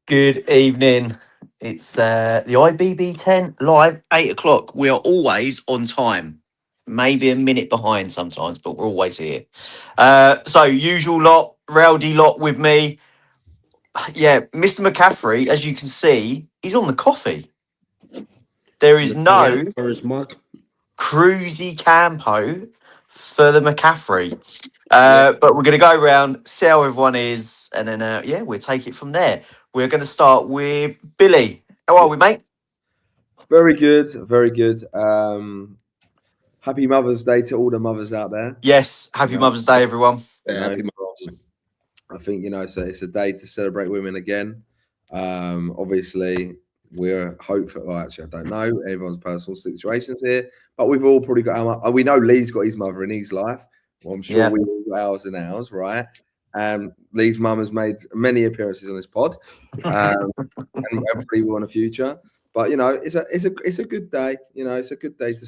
Good evening. It's the Ibb10 live, 8 o'clock. We are always on time. Maybe a minute behind sometimes, but we're always here. So usual lot, rowdy lot with me. Yeah, Mr. McCaffrey, as you can see, he's on the coffee. There is Looking out no for his mug. cruisy campo for the McCaffrey. Yeah. But we're going to go around, see how everyone is, and then, yeah, we'll take it from there. We're going to start with Billy. How are we, mate? Very good, very good. Happy Mother's Day to all the mothers out there. Yes, happy Mother's Day, everyone. You know, Happy Mother's Day. I think it's a day to celebrate women again. Obviously, we're hopeful. Well, actually, I don't know everyone's personal situations here, but we've all probably got we know Lee's got his mother in his life. Well, I'm sure Yeah. we all got ours and ours, right? Lee's mum has made many appearances on this pod, and probably will in the future. But it's a good day. It's a good day to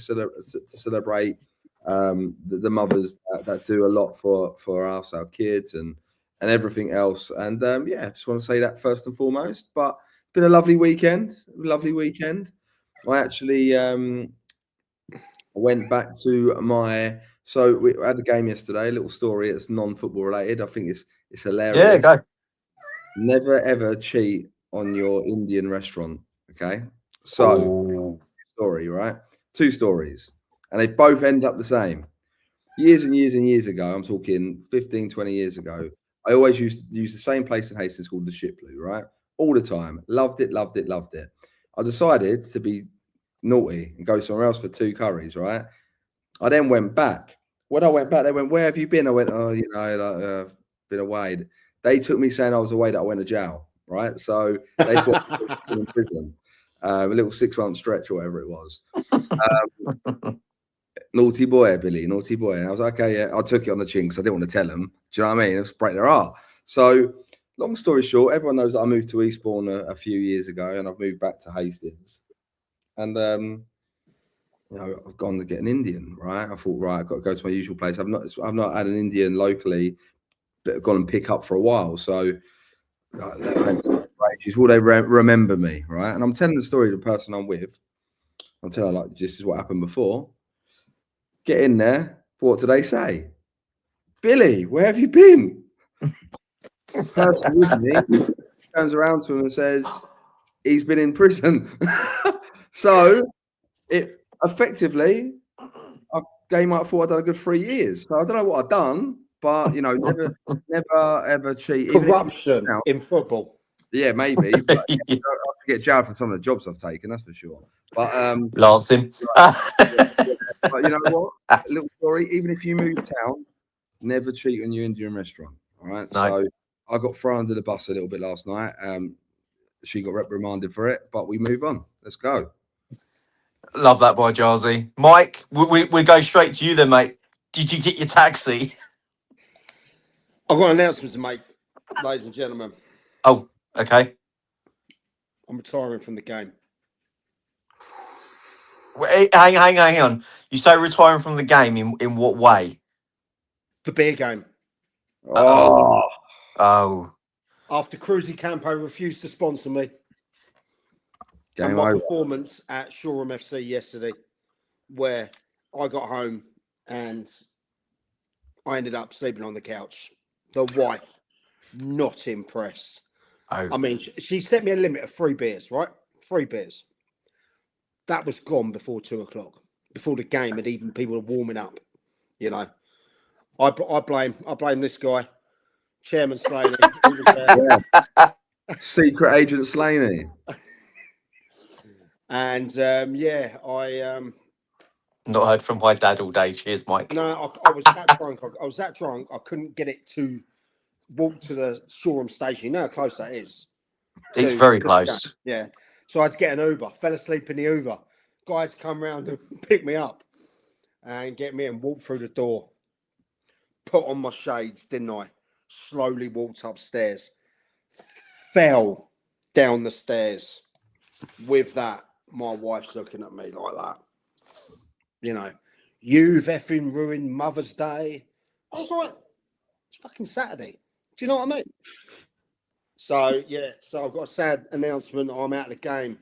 celebrate the mothers that do a lot for us, our kids, and everything else. And yeah, just want to say that first and foremost. But it's been a lovely weekend. I actually went back to my. So we had a game yesterday. A little story. It's non-football related. I think it's hilarious. Yeah, go. Never ever cheat on your Indian restaurant. Okay. So story, right? Two stories. And they both end up the same. Years and years and years ago, I'm talking 15, 20 years ago, I always used to use the same place in Hastings called the Ship Blue, right? All the time. Loved it, loved it, loved it. I decided to be naughty and go somewhere else for two curries, right? I then went back. When I went back, they went, "Where have you been?" I went, "Oh, been away." They took me saying I was away, that I went to jail, right? So they thought I was in prison. A little 6-month stretch or whatever it was. Naughty boy, Billy, naughty boy. And I was like, okay, yeah, I took it on the chin because I didn't want to tell them. Do you know what I mean? It's break their heart. So, long story short, everyone knows that I moved to Eastbourne a few years ago, and I've moved back to Hastings. And I've gone to get an Indian, right? I thought, right, I've got to go to my usual place. I've not had an Indian locally, but I've gone and pick up for a while. So, will they remember me, right? And I'm telling the story to the person I'm with. I'm telling her, like, this is what happened before. Get in there. What do they say? Billy, where have you been? Person with me turns around to him and says, he's been in prison. So it effectively, they might have thought I'd done a good 3 years. So I don't know what I've done, but never ever cheat. Corruption in football. Yeah, maybe. But I could get jailed for some of the jobs I've taken, that's for sure. But Lancing. but you know what? A little story. Even if you move town, never cheat on your Indian restaurant. All right. No. So I got thrown under the bus a little bit last night. She got reprimanded for it, but we move on. Let's go. Love that boy, Jarzy. Mike, we go straight to you then, mate. Did you get your taxi? I've got an announcement to make, ladies and gentlemen. Oh, okay. I'm retiring from the game. Wait, hang on. You say retiring from the game in what way? The beer game. Oh. After Cruzy Campo refused to sponsor me. Game and my over. performance at Shoreham FC yesterday, where I got home and I ended up sleeping on the couch. The wife, not impressed. Oh. I mean, she set me a limit of 3 beers, right? 3 beers. That was gone before 2 o'clock, before the game, and even people were warming up. I blame this guy, Chairman Slaney. Yeah. Secret Agent Slaney. And I not heard from my dad all day. Cheers, Mike. No, I was that drunk. I was that drunk. I couldn't get it to walk to the Shoreham station. You know how close that is. It's very close. Yeah. So I had to get an Uber. Fell asleep in the Uber. Guy had to come round and pick me up and get me and walk through the door. Put on my shades, didn't I? Slowly walked upstairs. Fell down the stairs. With that, my wife's looking at me like that. You've effing ruined Mother's Day. I was like, it's fucking Saturday. Do you know what I mean? So yeah, so I've got a sad announcement. I'm out of the game.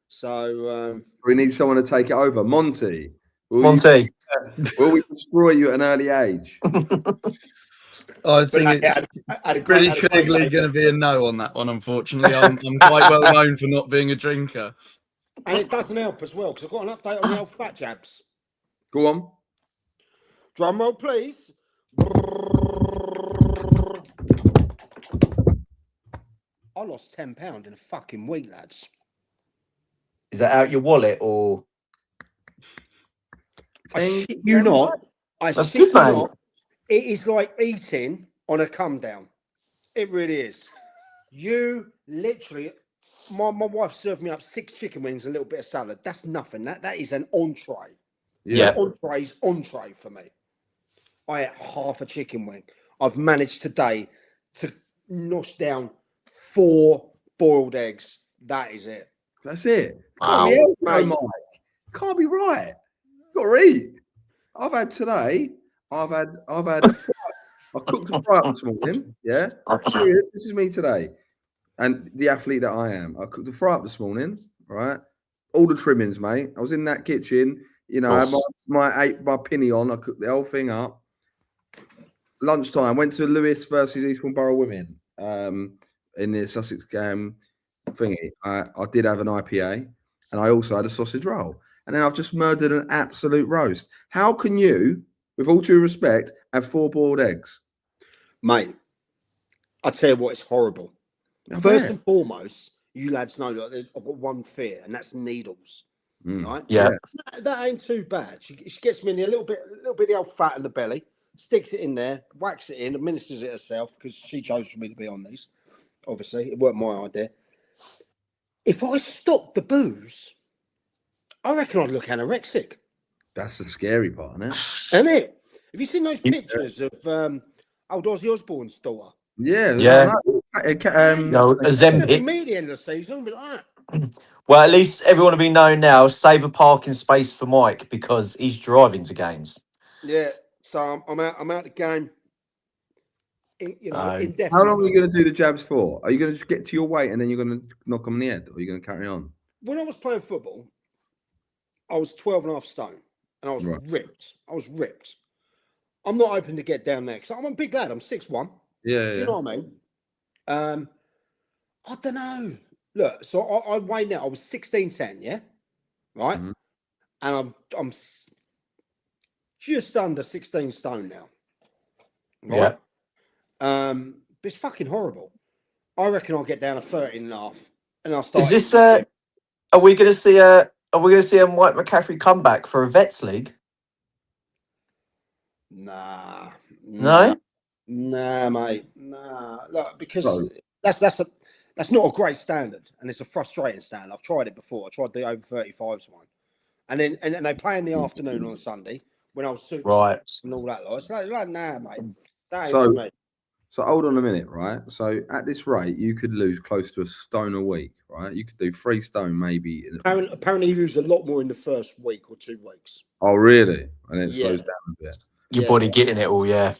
So We need someone to take it over. Monty. Monty. Will we destroy you at an early age? I think I it's had a pretty had a great clearly day. going to be a no on that one, unfortunately. I'm quite well known for not being a drinker. And it doesn't help as well because I've got an update on the old fat jabs. Go on. Drum roll, please. I lost £10 in a fucking week, lads. Is that out your wallet or? I shit you not. I That's shit good, you mate. not. It is like eating on a come down. It really is. You literally, my wife served me up 6 chicken wings, a little bit of salad. That's nothing. That is an entree. Yeah. Entree's entree for me. I ate half a chicken wing. I've managed today to nosh down 4 boiled eggs. That is it. That's it. Wow. Can't be helped, Mate. Mike. Can't be right. Got to eat. I've had today. I've had a fry. I cooked a fry up this morning. Yeah. Serious. This is me today. And the athlete that I am. I cooked a fry up this morning. Right. All the trimmings, mate. I was in that kitchen. You know, I had my pinny on. I cooked the whole thing up. Lunchtime, went to Lewis versus Eastbourne Borough Women in the Sussex game thingy. I did have an IPA and I also had a sausage roll. And then I've just murdered an absolute roast. How can you, with all due respect, have 4 boiled eggs? Mate, I tell you what, it's horrible. First and foremost, you lads know that I've got one fear, and that's needles. Right? Yeah. That ain't too bad. She gets me in a little bit of the old fat in the belly, sticks it in there, whacks it in, administers it herself because she chose for me to be on these. Obviously, it weren't my idea. If I stopped the booze, I reckon I'd look anorexic. That's the scary part, isn't it? Isn't it? Have you seen those pictures of old Ozzy Osbourne's daughter? Yeah. Yeah. No, A Zempic. Me at the end of the season, I'll be like that. Well, at least everyone will be known now. Save a parking space for Mike because he's driving to games. Yeah, so I'm out the game. Indefinitely. How long are you going to do the jabs for? Are you going to just get to your weight and then you're going to knock them in the head, or are you going to carry on? When I was playing football, I was 12.5 stone and I was ripped. I'm not hoping to get down there because I'm a big lad. I'm 6'1". Yeah. Do you know what I mean? I don't know. Look, so I weigh now. I was 16.10, yeah, right, and I'm just under 16 stone now. Right? Yeah. But it's fucking horrible. I reckon I'll get down to 13.5, and I'll start. Is this are we going to see a Mike McCaffrey comeback for a Vets League? Nah, No? mate, nah. Look, because that's not a great standard, and it's a frustrating standard. I've tried it before. I tried the over 35s one, and then they play in the afternoon on a Sunday when I was super and all that. It's like nah, mate. That ain't for me. So hold on a minute, right? So at this rate, you could lose close to a stone a week, right? You could do 3 stone maybe. Apparently, you lose a lot more in the first week or 2 weeks. Oh, really? And it slows down a bit. Your body getting it all, yeah.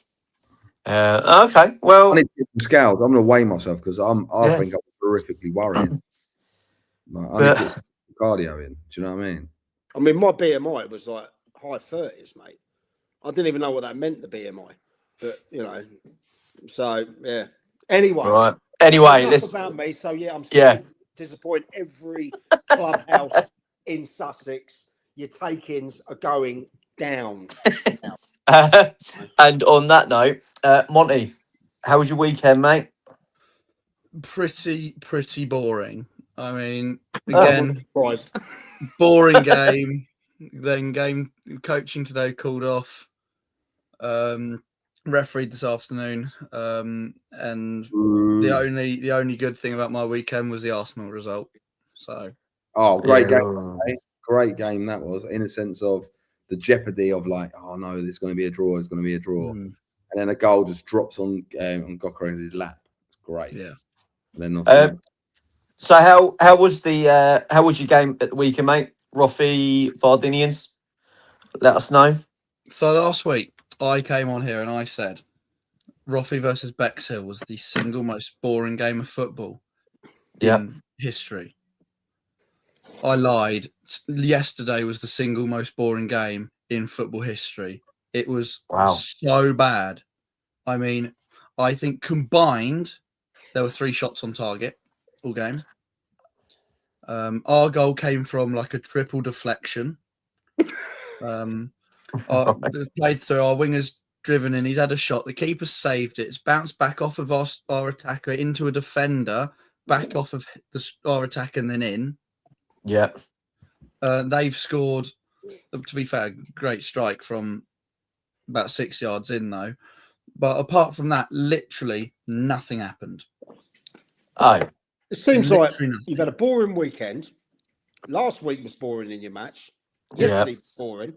Okay, well, I need to get some scales. I'm going to weigh myself because I think I'm horrifically worried. Like, I need to get some cardio in. Do you know what I mean? I mean, my BMI was like high 30s, mate. I didn't even know what that meant, the BMI. But, you know, so, yeah. Anyway. Right. Anyway, let's... about me, so, yeah, I'm sorry to disappoint every clubhouse in Sussex. Your take-ins are going down. And on that note, Monty, how was your weekend, mate? Pretty boring. I mean, again, boring game. Then game coaching today called off. Refereed this afternoon. And the only good thing about my weekend was the Arsenal result. So great game. Great game that was, in a sense of the jeopardy of like, oh no, there's going to be a draw. It's going to be a draw, and then a goal just drops on Gokares' lap. It's great. Yeah. And then so how was your game at the weekend, mate? Roffy Vardinians, let us know. So last week I came on here and I said Roffey versus Bexhill was the single most boring game of football in history. I lied. Yesterday was the single most boring game in football history. It was so bad. I mean, I think combined, there were 3 shots on target all game. Our goal came from like a triple deflection. Played through, our winger's driven in, he's had a shot, the keeper saved it, it's bounced back off of our attacker into a defender, back off of our attacker and then in. Yeah. They've scored, to be fair, great strike from about 6 yards in though. But apart from that, literally nothing happened. Oh. It seems like Literally you've had a boring weekend. Last week was boring in your match. Yesterday was boring.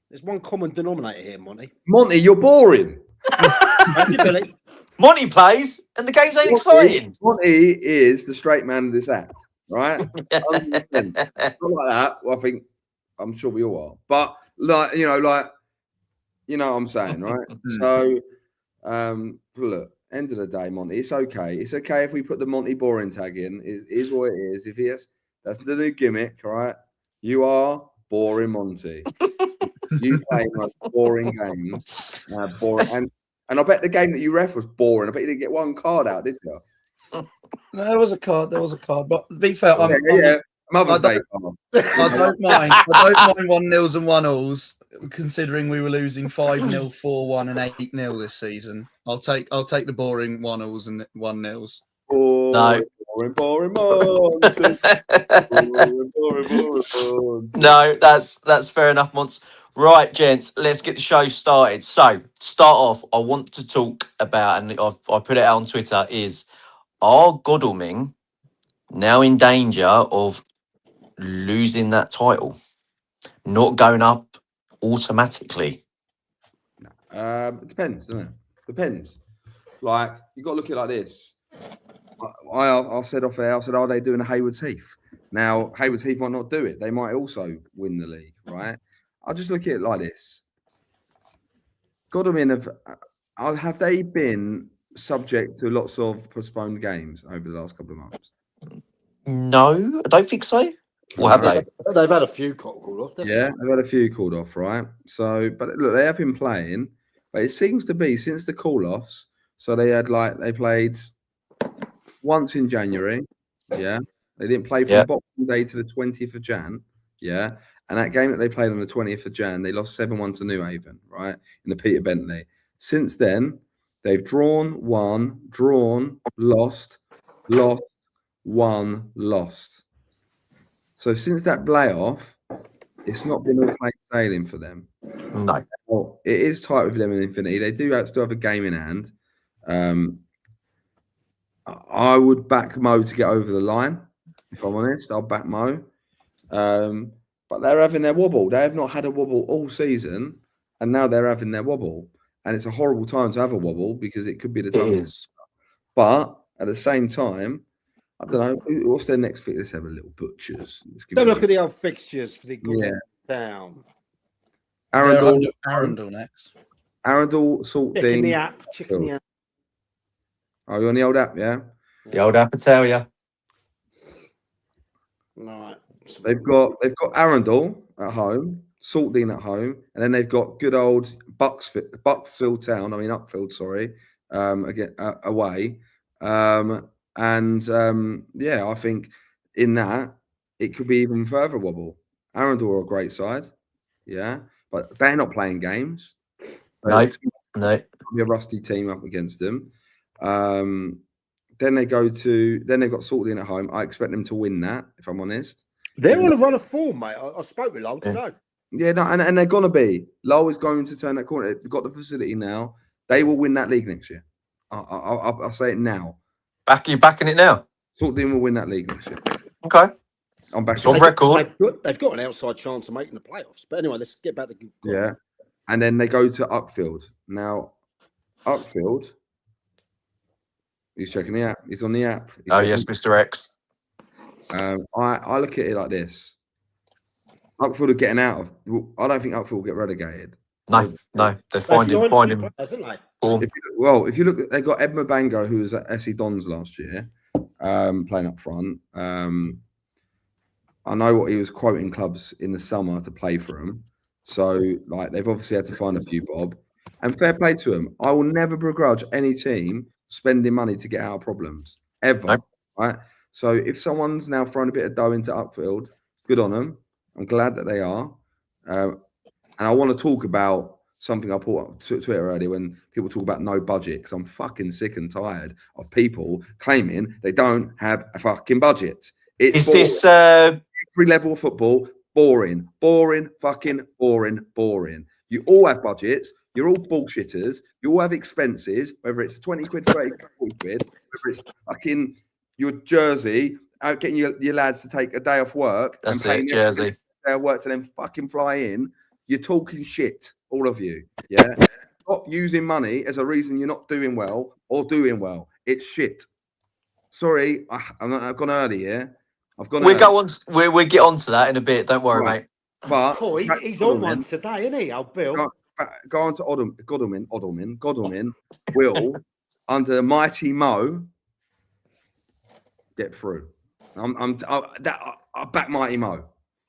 There's one common denominator here, Monty. Monty, you're boring. Thank you, Billy. Monty plays and the games ain't exciting. Monty is the straight man of this act, right? 100%. Not like that. Well, I'm sure we all are. But you know what I'm saying, right? So, look, end of the day, Monty, it's okay. It's okay if we put the Monty boring tag in. It is what it is. If that's the new gimmick, right? You are boring, Monty. You play most boring games. Boring. And I bet the game that you ref was boring. I bet you didn't get one card out, did you? No, there was a card. But to be fair, Mother's Day card. I don't mind 1-0s and 1-alls, considering we were losing 5-0, 4-1, and 8-0 this season. I'll take the boring 1-alls and 1-0s. Boring. No, that's fair enough, Mons. Right, gents, let's get the show started. So, start off, I want to talk about, and I put it out on Twitter, is are Godalming now in danger of losing that title? Not going up automatically? It depends, doesn't it? Depends. Like, you got to look at it like this. I said off air, are they doing a Haywards Heath? Now, Haywards Heath might not do it. They might also win the league, right? I'll just look at it like this. Godalming have they been subject to lots of postponed games over the last couple of months? No, I don't think so. Or have they? They've had a few called off. Yeah, they've had a few called off, right? So, but look, they have been playing, but it seems to be since the call-offs. So they played once in January, yeah. They didn't play from Boxing Day to the 20th of Jan, yeah. And that game that they played on the 20th of Jan, they lost 7-1 to New Haven, right, in the Peter Bentley. Since then, they've drawn, won, lost, won, lost. So since that playoff, it's not been all plain sailing for them. No. Well, it is tight with them in Infinity. They do still have a game in hand. I would back Mo to get over the line, if I'm honest. I'll back Mo. But they're having their wobble. They have not had a wobble all season, and now they're having their wobble. And it's a horrible time to have a wobble because it could be the time. It is. But at the same time, I don't know. What's their next fixture? Let's have a little butchers. Don't look at the old fixtures for the town. Arundel next. Arundel, Saltdean. Checking the app. Oh, you're on the old app, yeah? The old app, I tell you. Right. They've got Arundel at home, Saltdean at home, and then they've got good old Uckfield Town. Sorry, again away. I think in that it could be even further wobble. Arundel are a great side, yeah, but they're not playing games. No. Be a rusty team up against them. Then they've got Saltdean at home. I expect them to win that, if I'm honest. They're on a run of form, mate. I spoke with Lowell today. Yeah, no, and they're gonna be. Lowell is going to turn that corner. They've got the facility now. They will win that league next year. I'll say it now. You backing it now? Saltdean will win that league next year. Okay. I'm back. It's on record. They've got an outside chance of making the playoffs. But anyway, let's get back to and then they go to Uckfield. Now, Uckfield. He's checking the app. He's on the app. Yes, Mr. X. I look at it like this. Uckfield are getting out of. I don't think Uckfield will get relegated. No, no. They They've find him. signed Find a few him. players, haven't they? Form. If you look, they got Ed Mabango, who was at SE Dons last year, playing up front. I know what he was quoting clubs in the summer to play for them. So, like, they've obviously had to find a few bob. And fair play to them. I will never begrudge any team spending money to get out of problems, ever. Nope. Right? So, if someone's now throwing a bit of dough into Uckfield, good on them. I'm glad that they are. And I want to talk about something I put up to Twitter earlier when people talk about no budget, because I'm fucking sick and tired of people claiming they don't have a fucking budget. Is boring. this Every level of football, boring, fucking boring. You all have budgets. You're all bullshitters. You all have expenses, whether it's 20 quid, 30 quid, 40 quid, whether it's fucking your jersey, out getting your lads to take a day off work that's and it, paying Jersey. their work to then fucking fly in? You're talking shit, all of you. Yeah. Stop using money as a reason you're not doing well or doing well. It's shit. Sorry, I've gone early here. We'll go on. We'll get on to that in a bit. Don't worry, Right. mate. But Oh, he's on one today, isn't he, old Bill? Go on to Godalming will, under Mighty Mo, get through. I back Mighty Mo.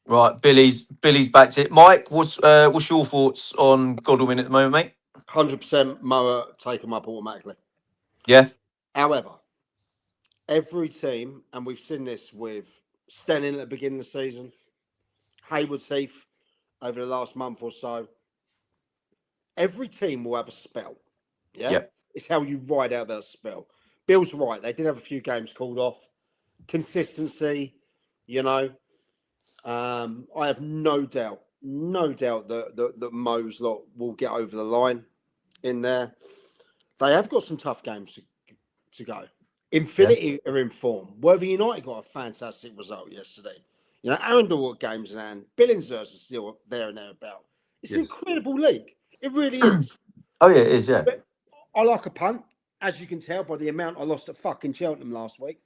Right, Billy's backed it. Mike, what's your thoughts on Godalming at the moment, mate? 100% Moa take him up automatically. Yeah. However, every team, and we've seen this with Stenning at the beginning of the season, Haywood Heath over the last month or so, every team will have a spell. Yeah? Yep. It's how you ride out that spell. Bill's right. They did have a few games called off. Consistency, you know. I have no doubt that Mo's lot will get over the line in there. They have got some tough games to go. Infinity are in form. Worthing United got a fantastic result yesterday. You know, Arundel got games in hand. Billingshurst is still there and thereabout. It's an incredible league. It really is. Oh yeah, it is. Yeah. But I like a punt, as you can tell by the amount I lost at fucking Cheltenham last week.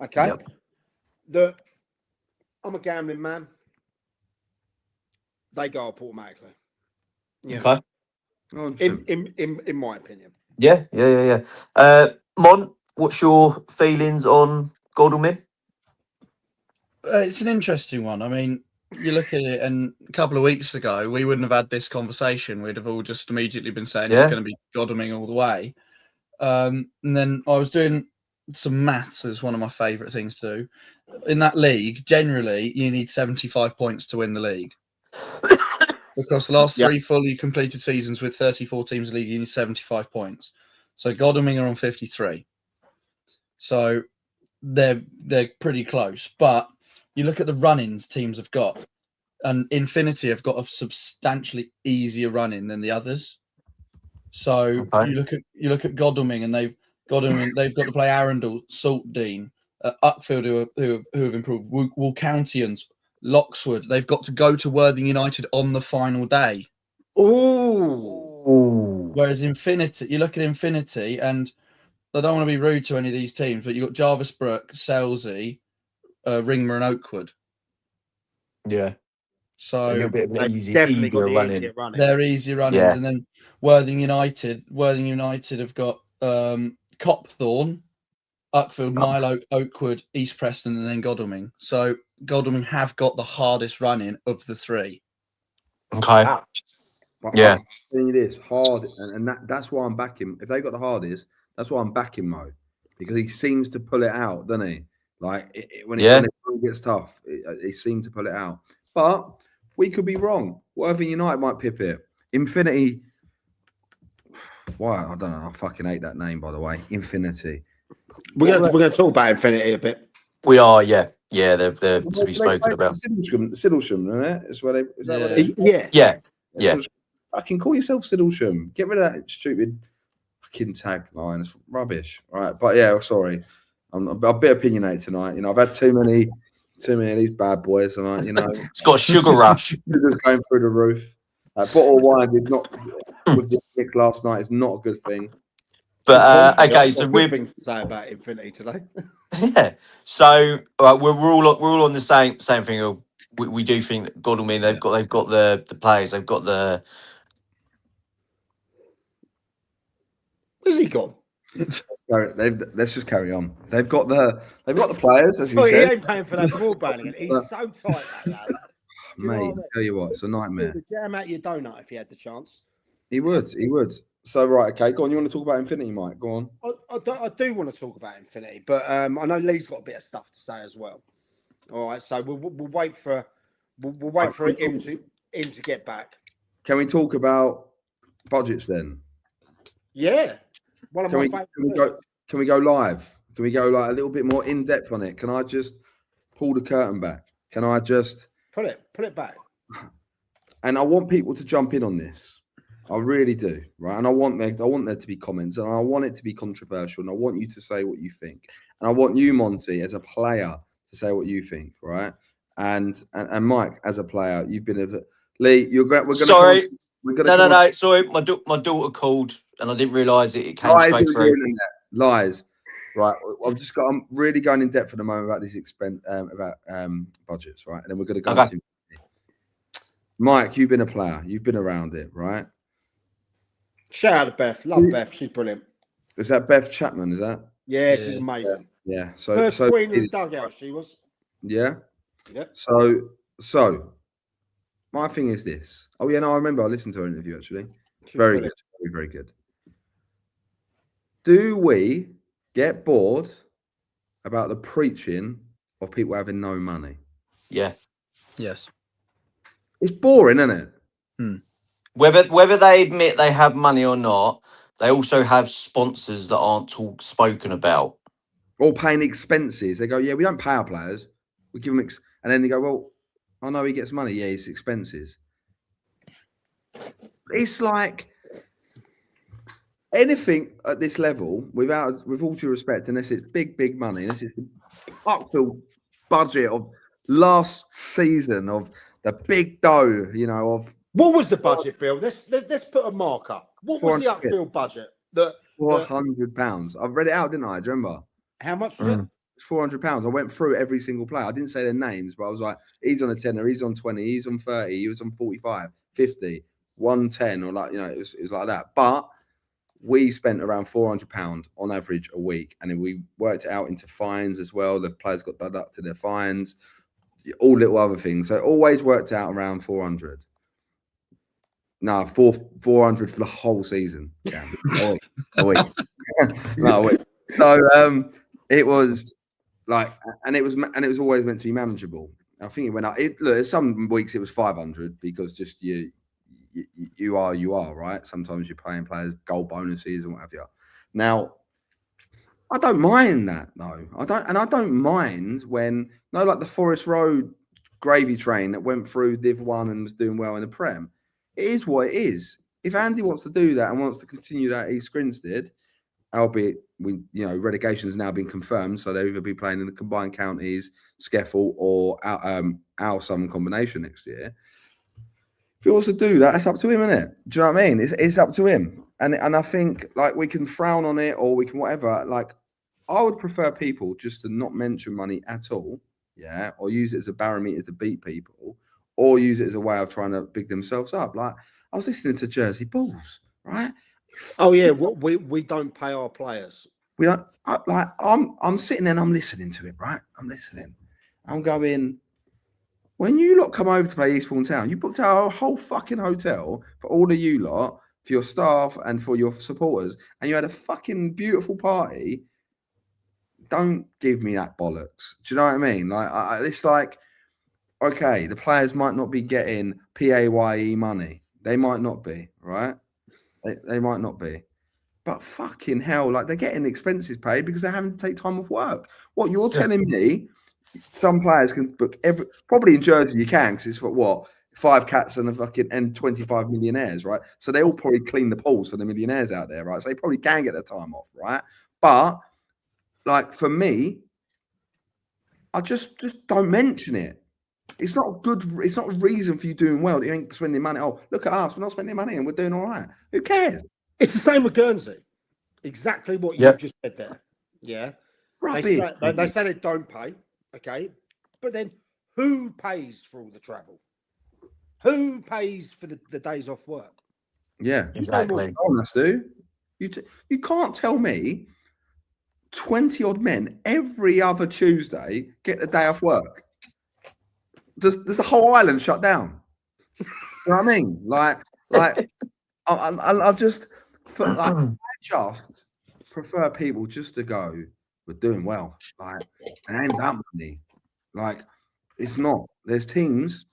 Okay. Yep. I'm a gambling man. They go up automatically. Yeah. Okay. In my opinion. Yeah. Mon, what's your feelings on Godalming? It's an interesting one. I mean, you look at it, and a couple of weeks ago, we wouldn't have had this conversation. We'd have all just immediately been saying it's going to be Godalming all the way. And then I was doing some maths, as one of my favourite things to do. In that league, generally, you need 75 points to win the league. Across the last three fully completed seasons with 34 teams in the league, you need 75 points. So Godalming are on 53. So they're pretty close. But you look at the run-ins teams have got, and Infinity have got a substantially easier run-in than the others. So you look at Godalming, and they've got to play Arundel, Saltdean, Uckfield, who have improved, Woolcountians, Loxwood. They've got to go to Worthing United on the final day. Ooh. Whereas Infinity, you look at Infinity, and I don't want to be rude to any of these teams, but you've got Jarvis Brook, Selsey, Ringmer, and Oakwood. Yeah. So a little bit of an definitely got the easier running. They're easy runnings, and then Worthing United have got Copthorne, Uckfield, Milo, Oakwood, East Preston, and then Godalming. So Godalming have got the hardest running of the three. Okay. Wow. But I'm telling you this, hard, and that's why I'm backing. If they got the hardest, that's why I'm backing Mo, because he seems to pull it out, doesn't he? Like when it gets tough, he seems to pull it out. But we could be wrong. Worthing United might pip it. Infinity. Why? I don't know. I fucking hate that name, by the way. Infinity. We're going to talk about Infinity a bit. We are, yeah. They're to be spoken about. Siddlesham, isn't it? Is where they? Is that what they? Yeah. Fucking call yourself Siddlesham. Get rid of that stupid fucking tagline. It's rubbish. Right, but yeah, sorry. I'm a bit opinionated tonight. You know, I've had too many of these bad boys tonight. You know, it's got a sugar rush. Sugar's going through the roof. Bottle of wine did not with the Knicks last night. Is not a good thing. But okay, so we've things to say about Infinity today. Yeah. So we're all on the same thing. We do think that Godalming they've got the players, they've got the Where's he gone? Let's just carry on. They've got the players, as you Oh, he said. ain't paying for that broadband again. He's so tight, that lad. Do you know Mate, what I I mean? tell you what, it's a nightmare. He'd jam out your donut if he had the chance. He would. So right, okay, go on. You want to talk about Infinity, Mike? Go on. I do want to talk about Infinity, but I know Lee's got a bit of stuff to say as well. All right, so we'll wait for him to get back. Can we talk about budgets then? Yeah, one of my favourite. Can we go live? Can we go like a little bit more in depth on it? Can I just pull the curtain back? Can I just pull it back? And I want people to jump in on this. I really do, right? And I want there to be comments, and I want it to be controversial, and I want you to say what you think, and I want you, Monty, as a player, to say what you think, right? And Mike, as a player, you've been Lee. We're going to sorry. No. Sorry, my daughter called, and I didn't realise it came straight through. Lies. Right, I'm really going in depth for the moment about these budgets, right? And then we're going to go into Mike. You've been a player, you've been around it, right? Shout out to Beth, love Beth, she's brilliant. Is that Beth Chapman? Is that? Yeah, she's amazing. Yeah. First queen in the dugout, she was. Yeah. Yep. So, my thing is this. Oh yeah, no, I remember I listened to her interview actually. Very good, very good. Do we get bored about the preaching of people having no money? Yeah. Yes. It's boring, isn't it? Whether they admit they have money or not, they also have sponsors that aren't spoken about. Or paying expenses. They go, yeah, we don't pay our players. We give them and then they go, well, I know he gets money. Yeah, it's expenses. It's like anything at this level, with all due respect, unless it's big money, unless it's the upfield budget of last season of the big dough, of what was the budget, Bill? Let's put a marker. What was the upfield budget? £400. I've read it out, didn't I? Do you remember? How much was it? It's £400. I went through every single player. I didn't say their names, but I was like, he's on a tenner, he's on 20, he's on 30, he was on 45, 50, 110, or like, it was like that. But we spent around £400 on average a week, and then we worked it out into fines as well. The players got deducted their fines, all little other things. So it always worked out around 400. No, 400 for the whole season. Yeah, a week. No, a week. So it was like, and it was always meant to be manageable. I think it went up. Look, some weeks it was 500 because just you are right. Sometimes you're paying players goal bonuses and what have you. Now, I don't mind that though. I don't mind when like the Forest Road gravy train that went through Div 1 and was doing well in the Prem. It is what it is. If Andy wants to do that and wants to continue that, East Grinstead, albeit relegation has now been confirmed, so they'll either be playing in the combined counties, Skeffel, or our Southern combination next year. If he wants to do that, it's up to him, isn't it? Do you know what I mean? It's up to him. And I think like we can frown on it or we can whatever. Like I would prefer people just to not mention money at all, yeah, or use it as a barometer to beat people, or use it as a way of trying to big themselves up. Like I was listening to Jersey Bulls, right? Oh yeah, we don't pay our players. We don't. I'm sitting there and I'm listening to it, right? I'm listening. I'm going. When you lot come over to play Eastbourne Town, you booked our whole fucking hotel for all of you lot, for your staff and for your supporters, and you had a fucking beautiful party. Don't give me that bollocks. Do you know what I mean? Like, it's like, okay, the players might not be getting PAYE money. They might not be, right? They might not be. But fucking hell, like they're getting expenses paid because they're having to take time off work. What you're telling me? Some players can book probably in Jersey you can because it's for 5 cats and 25 millionaires, right? So they all probably clean the pools for the millionaires out there, right? So they probably can get their time off, right? But like for me, I just don't mention it. It's not a reason for you doing well that you ain't spending money. Oh, look at us, we're not spending money and we're doing all right. Who cares? It's the same with Guernsey. Exactly what you've just said there. Yeah. Rubbish. They say they don't pay. Okay, but then who pays for all the travel? Who pays for the days off work? Yeah, exactly. No one has to. You can't tell me 20 odd men every other Tuesday get the day off work. Does the whole island shut down? You know what I mean? Like I just I just prefer people just to go, we're doing well. Like, it ain't that money. Like, it's not. There's teams,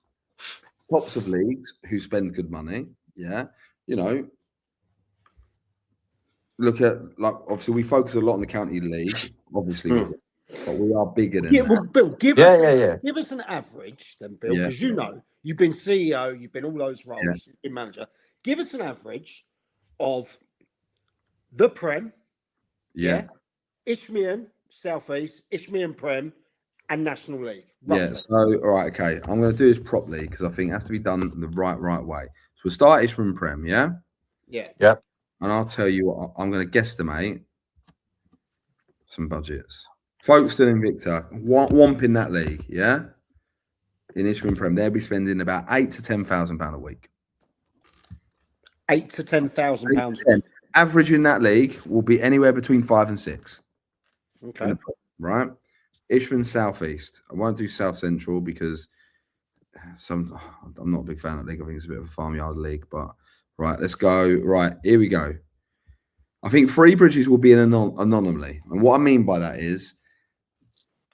tops of leagues, who spend good money. Yeah. You know, look at, like, obviously we focus a lot on the county league, obviously, but we are bigger than that. Well, Bill, give us an average then, Bill, because you know you've been CEO, you've been all those roles, you've been manager. Give us an average of the Prem, Isthmian, Southeast, Isthmian Prem, and National League. Roughly. Yeah. So, all right, okay. I'm going to do this properly because I think it has to be done the right way. So we'll start Isthmian Prem, yeah. Yeah. And I'll tell you what, I'm going to guesstimate some budgets. Folkestone and Victor, whomping that league, yeah? In Isthmian Prem, they'll be spending about £8,000 to £10,000 a week. £8,000 to £10,000. Average in that league will be anywhere between 5 and 6. Okay. Right? Isthmian Southeast. I won't do South Central because I'm not a big fan of that league. I think it's a bit of a farmyard league, but right, let's go. Right, here we go. I think Three Bridges will be an anomaly. And what I mean by that is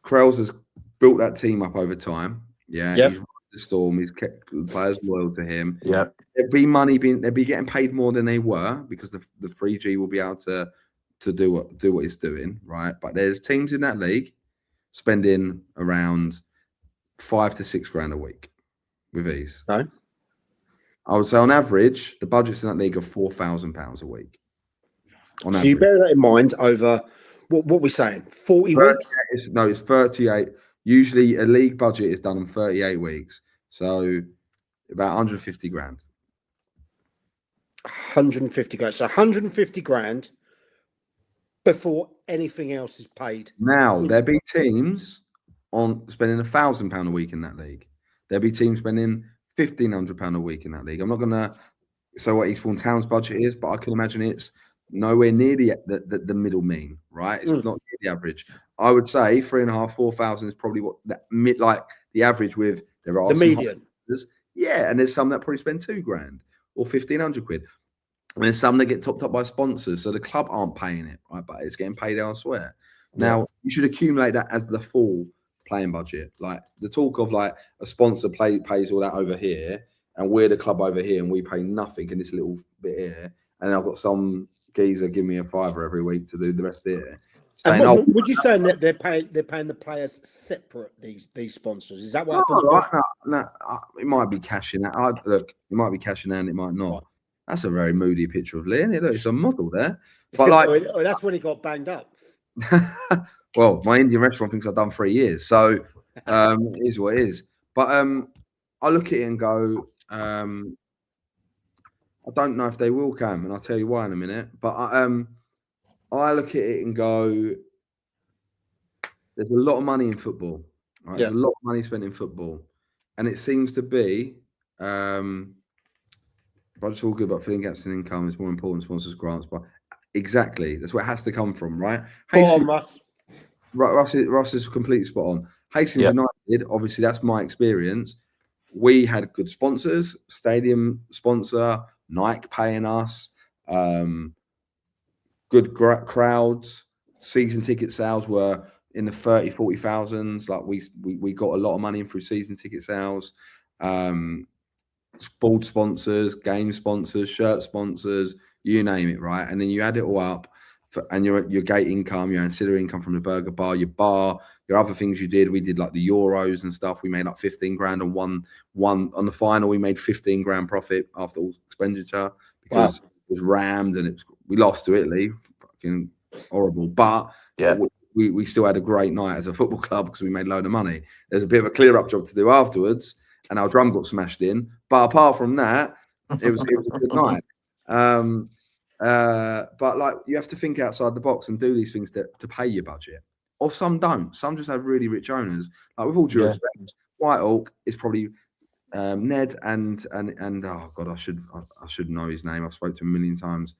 Krells has built that team up over time. Yeah, he's run the storm. He's kept players loyal to him. Yeah, there'd be money they'd be getting paid more than they were because the 3G will be able to do what it's doing, right? But there's teams in that league spending around 5 to 6 grand a week with ease. No. I would say on average, the budgets in that league are £4,000 a week. On so you bear that in mind over what we're saying, 40 weeks? No, it's 38. Usually a league budget is done in 38 weeks. So about 150 grand. 150 grand. So 150 grand before anything else is paid. Now, there'll be teams on spending £1,000 a week in that league. There'll be teams spending £1,500 a week in that league. I'm not going to say what Eastbourne Town's budget is, but I can imagine it's nowhere near the middle mean, right? It's not near the average. I would say 3,500, 4,000 is probably what like the average with there are the median. Yeah, and there's some that probably spend £2 grand or 1,500 quid. And there's some that get topped up by sponsors, so the club aren't paying it, right? But it's getting paid elsewhere. Now you should accumulate that as the full playing budget. Like the talk of like a sponsor pays all that over here, and we're the club over here, and we pay nothing in this little bit here, and I've got some geezer give me a £5 every week to do the rest here. And would you say that they're paying the players separate? These sponsors, is that what happens? No, it might be cashing out. Look, it might be cashing out, it might not. Right. That's a very moody picture of Lee. Look, it's a model there. But like, that's when he got banged up. Well, my Indian restaurant thinks I've done 3 years, so it is what it is. But I look at it and go, I don't know if they will come, and I'll tell you why in a minute. But I look at it and go, there's a lot of money in football. Right? Yeah. There's a lot of money spent in football, and it seems to be. But it's all good, but filling gaps in income is more important. Sponsors, grants, but exactly that's where it has to come from, right? Russ is completely spot on. Hastings United, obviously, that's my experience. We had good sponsors, stadium sponsor, Nike paying us, good crowds. Season ticket sales were in the 30, 40,000s. Like we got a lot of money in through season ticket sales. Sport sponsors, game sponsors, shirt sponsors, you name it, right? And then you add it all up, and your gate income, your ancillary income from the burger bar, your other things you did. We did like the Euros and stuff. We made like 15 grand on one on the final. We made 15 grand profit after all expenditure because it was rammed and we lost to Italy, fucking horrible. But we still had a great night as a football club because we made a load of money. There's a bit of a clear up job to do afterwards. And our drum got smashed in. But apart from that, it was a good night. But like you have to think outside the box and do these things to pay your budget. Or some don't. Some just have really rich owners. Like with all due respect, White Oak is probably Ned and oh god, I should know his name. I've spoken to him a million times.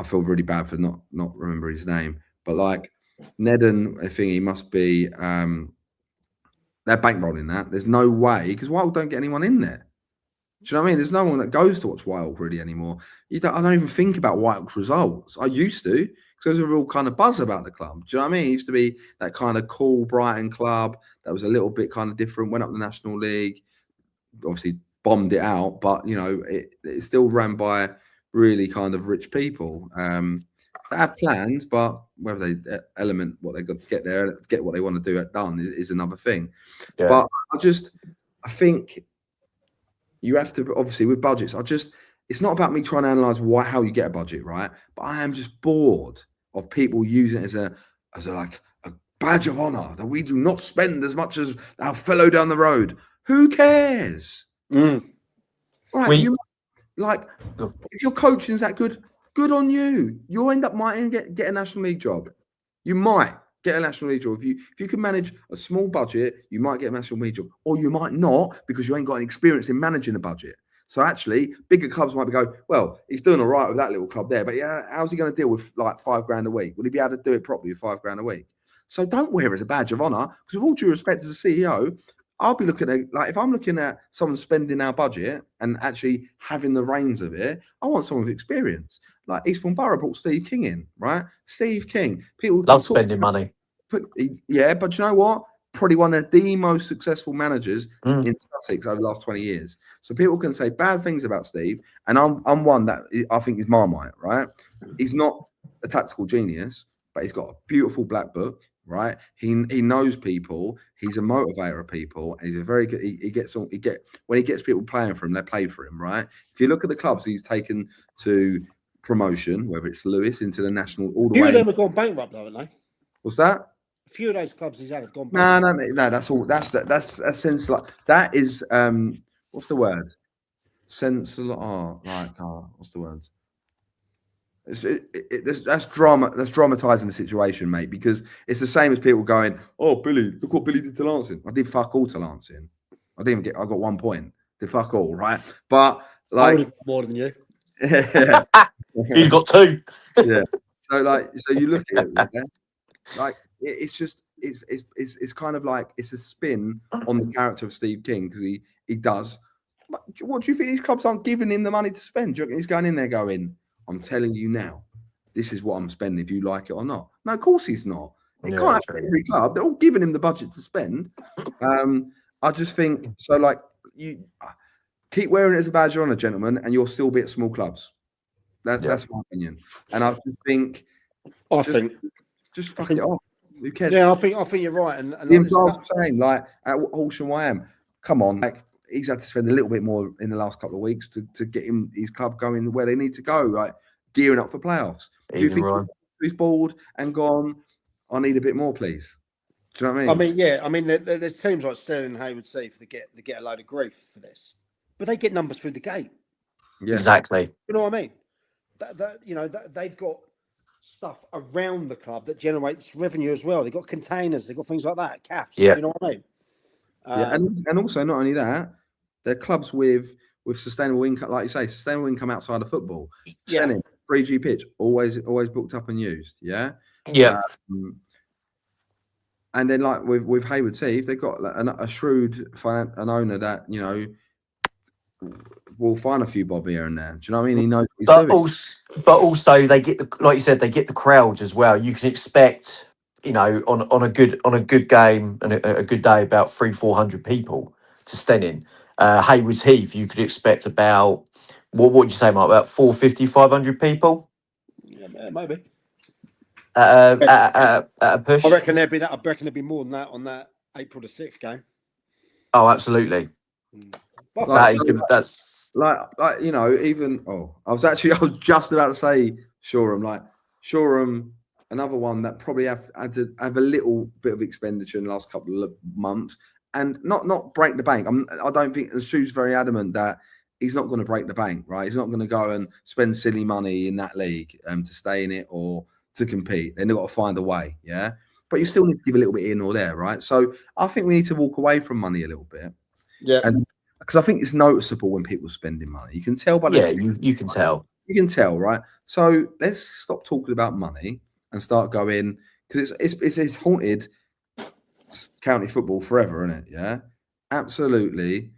I feel really bad for not remembering his name, but like Ned and I think he must be they're bankrolling that. There's no way because Wild don't get anyone in there. Do you know what I mean? There's no one that goes to watch Wild really anymore. I don't even think about Wild's results. I used to because there was a real kind of buzz about the club. Do you know what I mean? It used to be that kind of cool Brighton club that was a little bit kind of different. Went up the National League, obviously bombed it out, but you know it still ran by really kind of rich people. They have plans, but whether they element what they got to get there, get what they want to do done is another thing. Yeah. But I think you have to obviously with budgets. It's not about me trying to analyze how you get a budget, right? But I am just bored of people using it as a badge of honor that we do not spend as much as our fellow down the road. Who cares? Mm. Right, if your coaching's that good on you. You'll might even get a National League job. You might get a National League job. If you can manage a small budget, you might get a National League job. Or you might not because you ain't got any experience in managing a budget. So actually, bigger clubs might go, well, he's doing all right with that little club there, but yeah, how's he going to deal with like $5,000 a week? Will he be able to do it properly with $5,000 a week? So don't wear it as a badge of honor because with all due respect as a CEO, I'll be looking at, like, if I'm looking at someone spending our budget and actually having the reins of it, I want someone with experience. Like Eastbourne Borough brought Steve King in, right? Steve King. People love spending money. Yeah, but you know what? Probably one of the most successful managers in Sussex over the last 20 years. So people can say bad things about Steve, and I'm one that I think is Marmite, right? He's not a tactical genius, but he's got a beautiful black book. Right, he knows people. He's a motivator of people, and he's a very good. When he gets people playing for him, they play for him. Right. If you look at the clubs he's taken to promotion, whether it's Lewis into the national, all the way. Few of them have gone bankrupt, though, haven't they? What's that? A few of those clubs he's had have gone bankrupt. No. That's all. That's a sense like that is what's the word? Sense. What's the word? That's drama. That's dramatizing the situation, mate. Because it's the same as people going, "Oh, Billy, look what Billy did to Lancing." I did fuck all to Lancing. I didn't even get. I got 1 point. Did fuck all, right? But like, I would have got more than you. You've got 2. Yeah. So you look at it, yeah? Like it's just it's kind of like it's a spin on the character of Steve King because he does. What do you think these clubs aren't giving him the money to spend? Do you reckon he's going in there going, I'm telling you now, this is what I'm spending if you like it or not? No, of course he's not. It can't happen every club. They're all giving him the budget to spend. I just think so. Like you keep wearing it as a badge of honor, gentlemen, and you'll still be at small clubs. That's my opinion. And I just think, just fuck it off. Who cares? Yeah, I think you're right. And Ian was saying, like at Horsham YM, come on, like he's had to spend a little bit more in the last couple of weeks to get his club going where they need to go, like gearing up for playoffs. Do you think he's bored and gone, I need a bit more, please? Do you know what I mean? I mean, there's teams like Sterling and Hayward Seaf that get a load of grief for this, but they get numbers through the gate. Yeah. Exactly. You know what I mean? They've got stuff around the club that generates revenue as well. They've got containers, they've got things like that, CAFs. Yeah. You know what I mean? Yeah, and also not only that, they're clubs with sustainable income, like you say, sustainable income outside of football. Yeah. 3G pitch, always booked up and used. Yeah. Yeah. And then like with Hayward Seaf, they've got a shrewd an owner that will find a few bob here and there. Do you know what I mean? He knows what he's doing. But also they get like you said, they get the crowds as well. You can expect, on a good game and a good day, about 300-400 people to Stenning. Haywards Heath, you could expect about what would you say, Mark? About 450-500 people. Yeah, maybe. At a push. I reckon there'd be more than that on that April the 6th game. Oh, absolutely. That's even I was just about to say Shoreham, another one that probably have a little bit of expenditure in the last couple of months and not break the bank. I don't think the Stu's very adamant that he's not going to break the bank, right? He's not going to go and spend silly money in that league to stay in it or to compete. They've got to find a way, yeah? But you still need to give a little bit in or there, right? So I think we need to walk away from money a little bit. Yeah. And because I think it's noticeable when people are spending money. You can tell by the you can tell. You can tell, right? So let's stop talking about money and start going, because it's haunted county football forever, isn't it? Yeah, absolutely.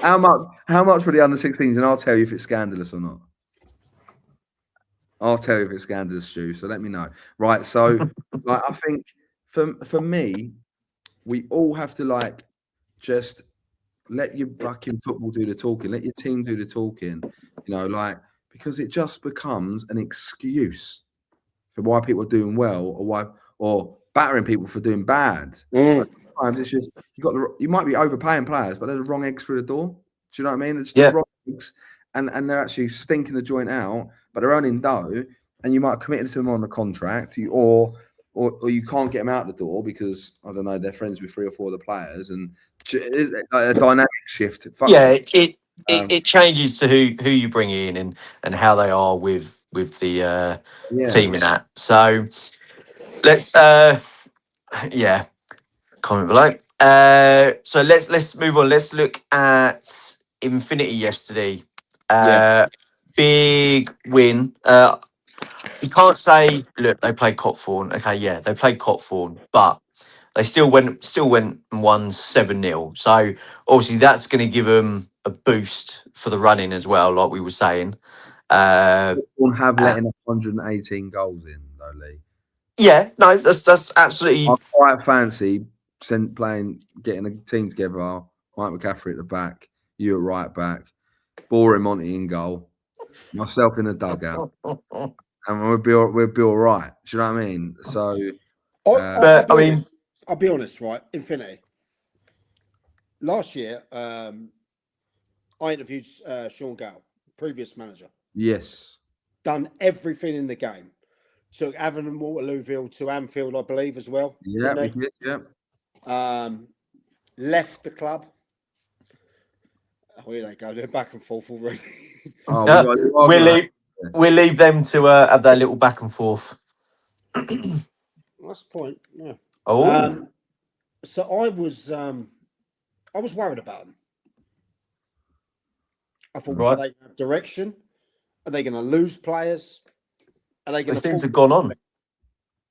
How much for the under 16s? And I'll tell you if it's scandalous or not. I'll tell you if it's scandalous, Stu. So let me know. Right. So like I think for me, we all have to like just let your fucking football do the talking, let your team do the talking, you know, like because it just becomes an excuse for why people are doing well or battering people for doing bad. Like, sometimes it's just you might be overpaying players, but they're the wrong eggs through the door. Do you know what I mean? It's the wrong eggs, and they're actually stinking the joint out, but they're earning dough, and you might have committed to them on the contract, or you can't get them out the door because I don't know they're friends with 3 or 4 of the players, and a dynamic shift. It changes to who you bring in and how they are with the team in that. So let's comment below. So let's move on. Let's look at Infinity yesterday. Big win. You can't say, look, they played Cotthorne. Okay, yeah, they played Cotthorne, but they still went and won 7-0. So obviously that's going to give them a boost for the running as well, like we were saying. Won't have letting 118 goals in, though, Lee. Yeah, no, that's absolutely. I quite fancy getting a team together. Mike McCaffrey at the back, you at right back, Boring Monty in goal, myself in the dugout, and we'll be all right. Do you know what I mean? So, I'll be honest, right? Infinity. Last year, I interviewed Sean Gale, previous manager. Yes. Done everything in the game. Took Avon and Waterlooville to Anfield, I believe, as well. Yeah, we did. Yeah. Left the club. Oh, here they go. They're back and forth already. We'll leave them to have their little back and forth. That's the point. Yeah. Oh. So I was worried about them. I thought, are they going to have direction? Are they going to lose players? Are they going to? They seem to have gone on.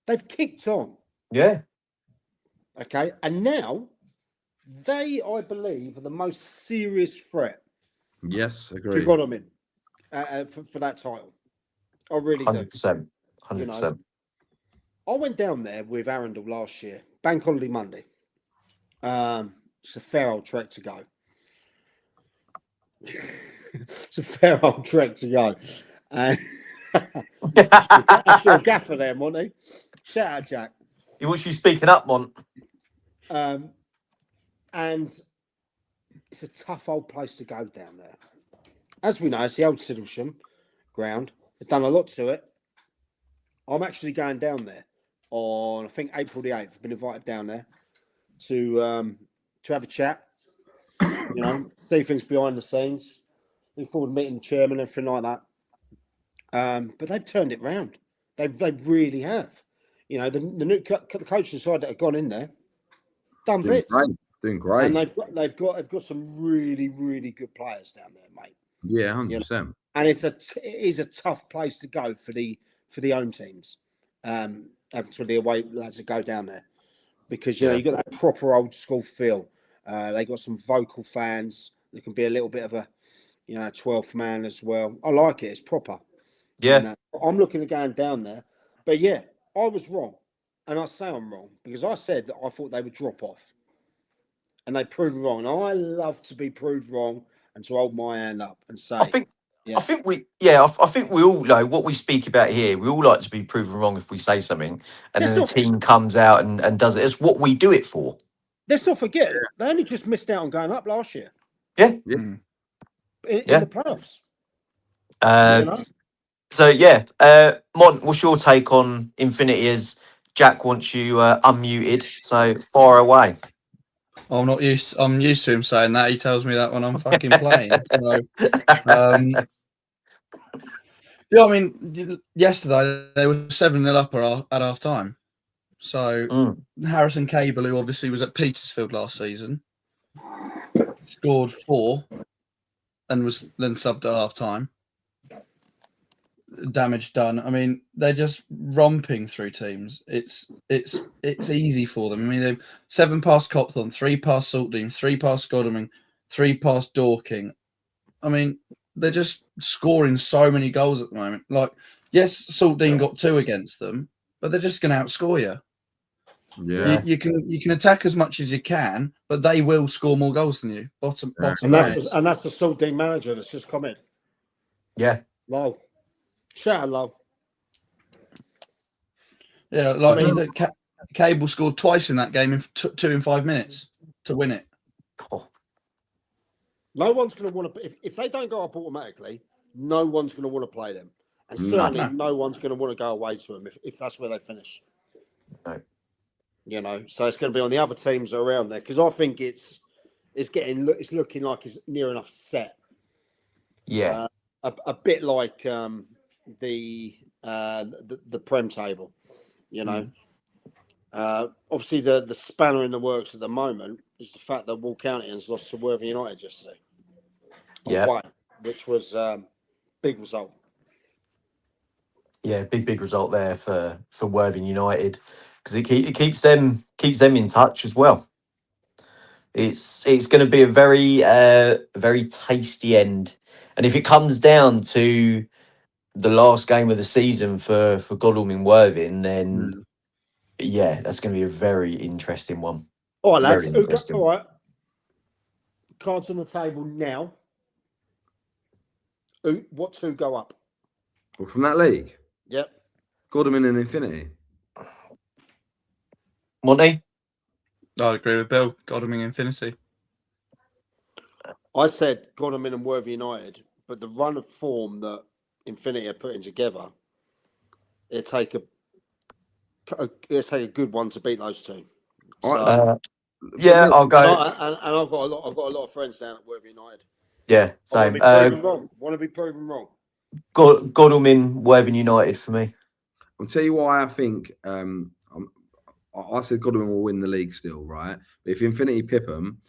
They've kicked on. Yeah. Okay, and now they, I believe, are the most serious threat. Yes, agree. To Godalming for that title. I really 100%. do. 100%. You know, I went down there with Arundel last year, Bank Holiday Monday. It's a fair old trek to go. It's a fair old trek to go. And that's your gaffer there, Monty. Shout out, Jack. He wants you speaking up, Mont. And it's a tough old place to go down there. As we know, it's the old Siddlesham ground. They've done a lot to it. I'm actually going down there on, I think, April the 8th. I've been invited down there to have a chat, you know, see things behind the scenes. Looking forward to meeting the chairman and everything like that. But they've turned it round. They really have. You know, the new coaching side that have gone in there, done bits. Doing great. And they've got some really, really good players down there, mate. Yeah, 100%. You know? And it is a tough place to go for the home teams, for the away lads that go down there, because you know you got that proper old school feel. They got some vocal fans. There can be a little bit of a 12th man as well. I like it. It's proper. Yeah. And, I'm looking at going down there, but yeah, I was wrong, and I say I'm wrong because I said that I thought they would drop off, and they proved me wrong. And I love to be proved wrong and to hold my hand up and say. I think we all know what we speak about here. We all like to be proven wrong if we say something, and then the team comes out and does it. It's what we do it for. Let's not forget, they only just missed out on going up last year. Yeah. In the playoffs. So Mont, what's your take on Infinity? As Jack wants you unmuted, so far away. I'm used to him saying that. He tells me that when I'm fucking playing. So, yeah, I mean, yesterday they were 7-0 up at half time. So Harrison Cable, who obviously was at Petersfield last season, scored 4 and was then subbed at half time. damage done. I mean, they're just romping through teams. It's easy for them. I mean, they've 7 past Copthorne, 3 past Saltdean, 3 past Godalming, 3 past Dorking. I mean, they're just scoring so many goals at the moment. Like, yes, Saltdean got 2 against them, but they're just going to outscore you. Yeah. You can attack as much as you can, but they will score more goals than you. Bottom And line. that's the Saltdean manager that's just come in. Yeah. Low. Shout out Low. Yeah, like Cable scored twice in that game in 2 in 5 minutes to win it. Oh, No one's going to want to. If they don't go up automatically, no one's going to want to play them, and certainly no one's going to want to go away to them if that's where they finish. no. You know, so it's going to be on the other teams around there because I think it's looking like it's near enough set. Yeah. A bit like the Prem table, you know. Obviously, the spanner in the works at the moment is the fact that Wall County has lost to Worthing United yesterday. Yeah. Which was big result. Yeah, big result there for Worthing United because it keeps them in touch as well. It's going to be a very tasty end, and if it comes down to the last game of the season for Godalming Worthing, then yeah, that's going to be a very interesting one. All right, lads. Very interesting. All right. Cards on the table now. What 2 go up? Well, from that league, Yep. Godalming and Infinity. Monty? I agree with Bill. Godalming Infinity. I said Godalming and Worthing United, but the run of form that Infinity are putting together, it'll take a good one to beat those 2. So, yeah, I'll go. And I've got a lot of friends down at Worthing United. Yeah, same. Want to be proven wrong. Godalming Worthing United for me. I'll tell you why I think I said Godalming will win the league still, right? But if Infinity pip them,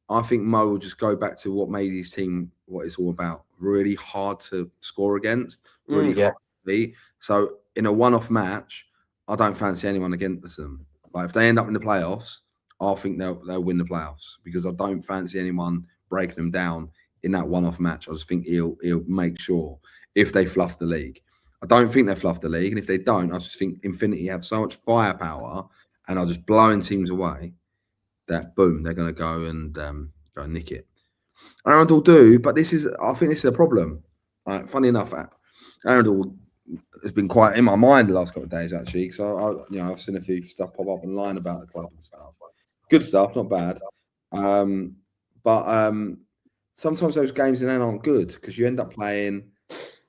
I think Mo will just go back to what made his team what it's all about. Really hard to score against, really hard to beat. So in a one-off match, I don't fancy anyone against them. Like if they end up in the playoffs, I think they'll win the playoffs because I don't fancy anyone breaking them down in that one-off match. I just think he'll make sure if they fluff the league. I don't think they fluff the league, and if they don't, I just think Infinity have so much firepower and are just blowing teams away that boom, they're going to go and nick it. Arundel do, but I think this is a problem. Funny enough, Arundel has been quite in my mind the last couple of days actually, because I've seen a few stuff pop up online about the club and stuff. Good stuff, not bad. But sometimes those games in Ann aren't good because you end up playing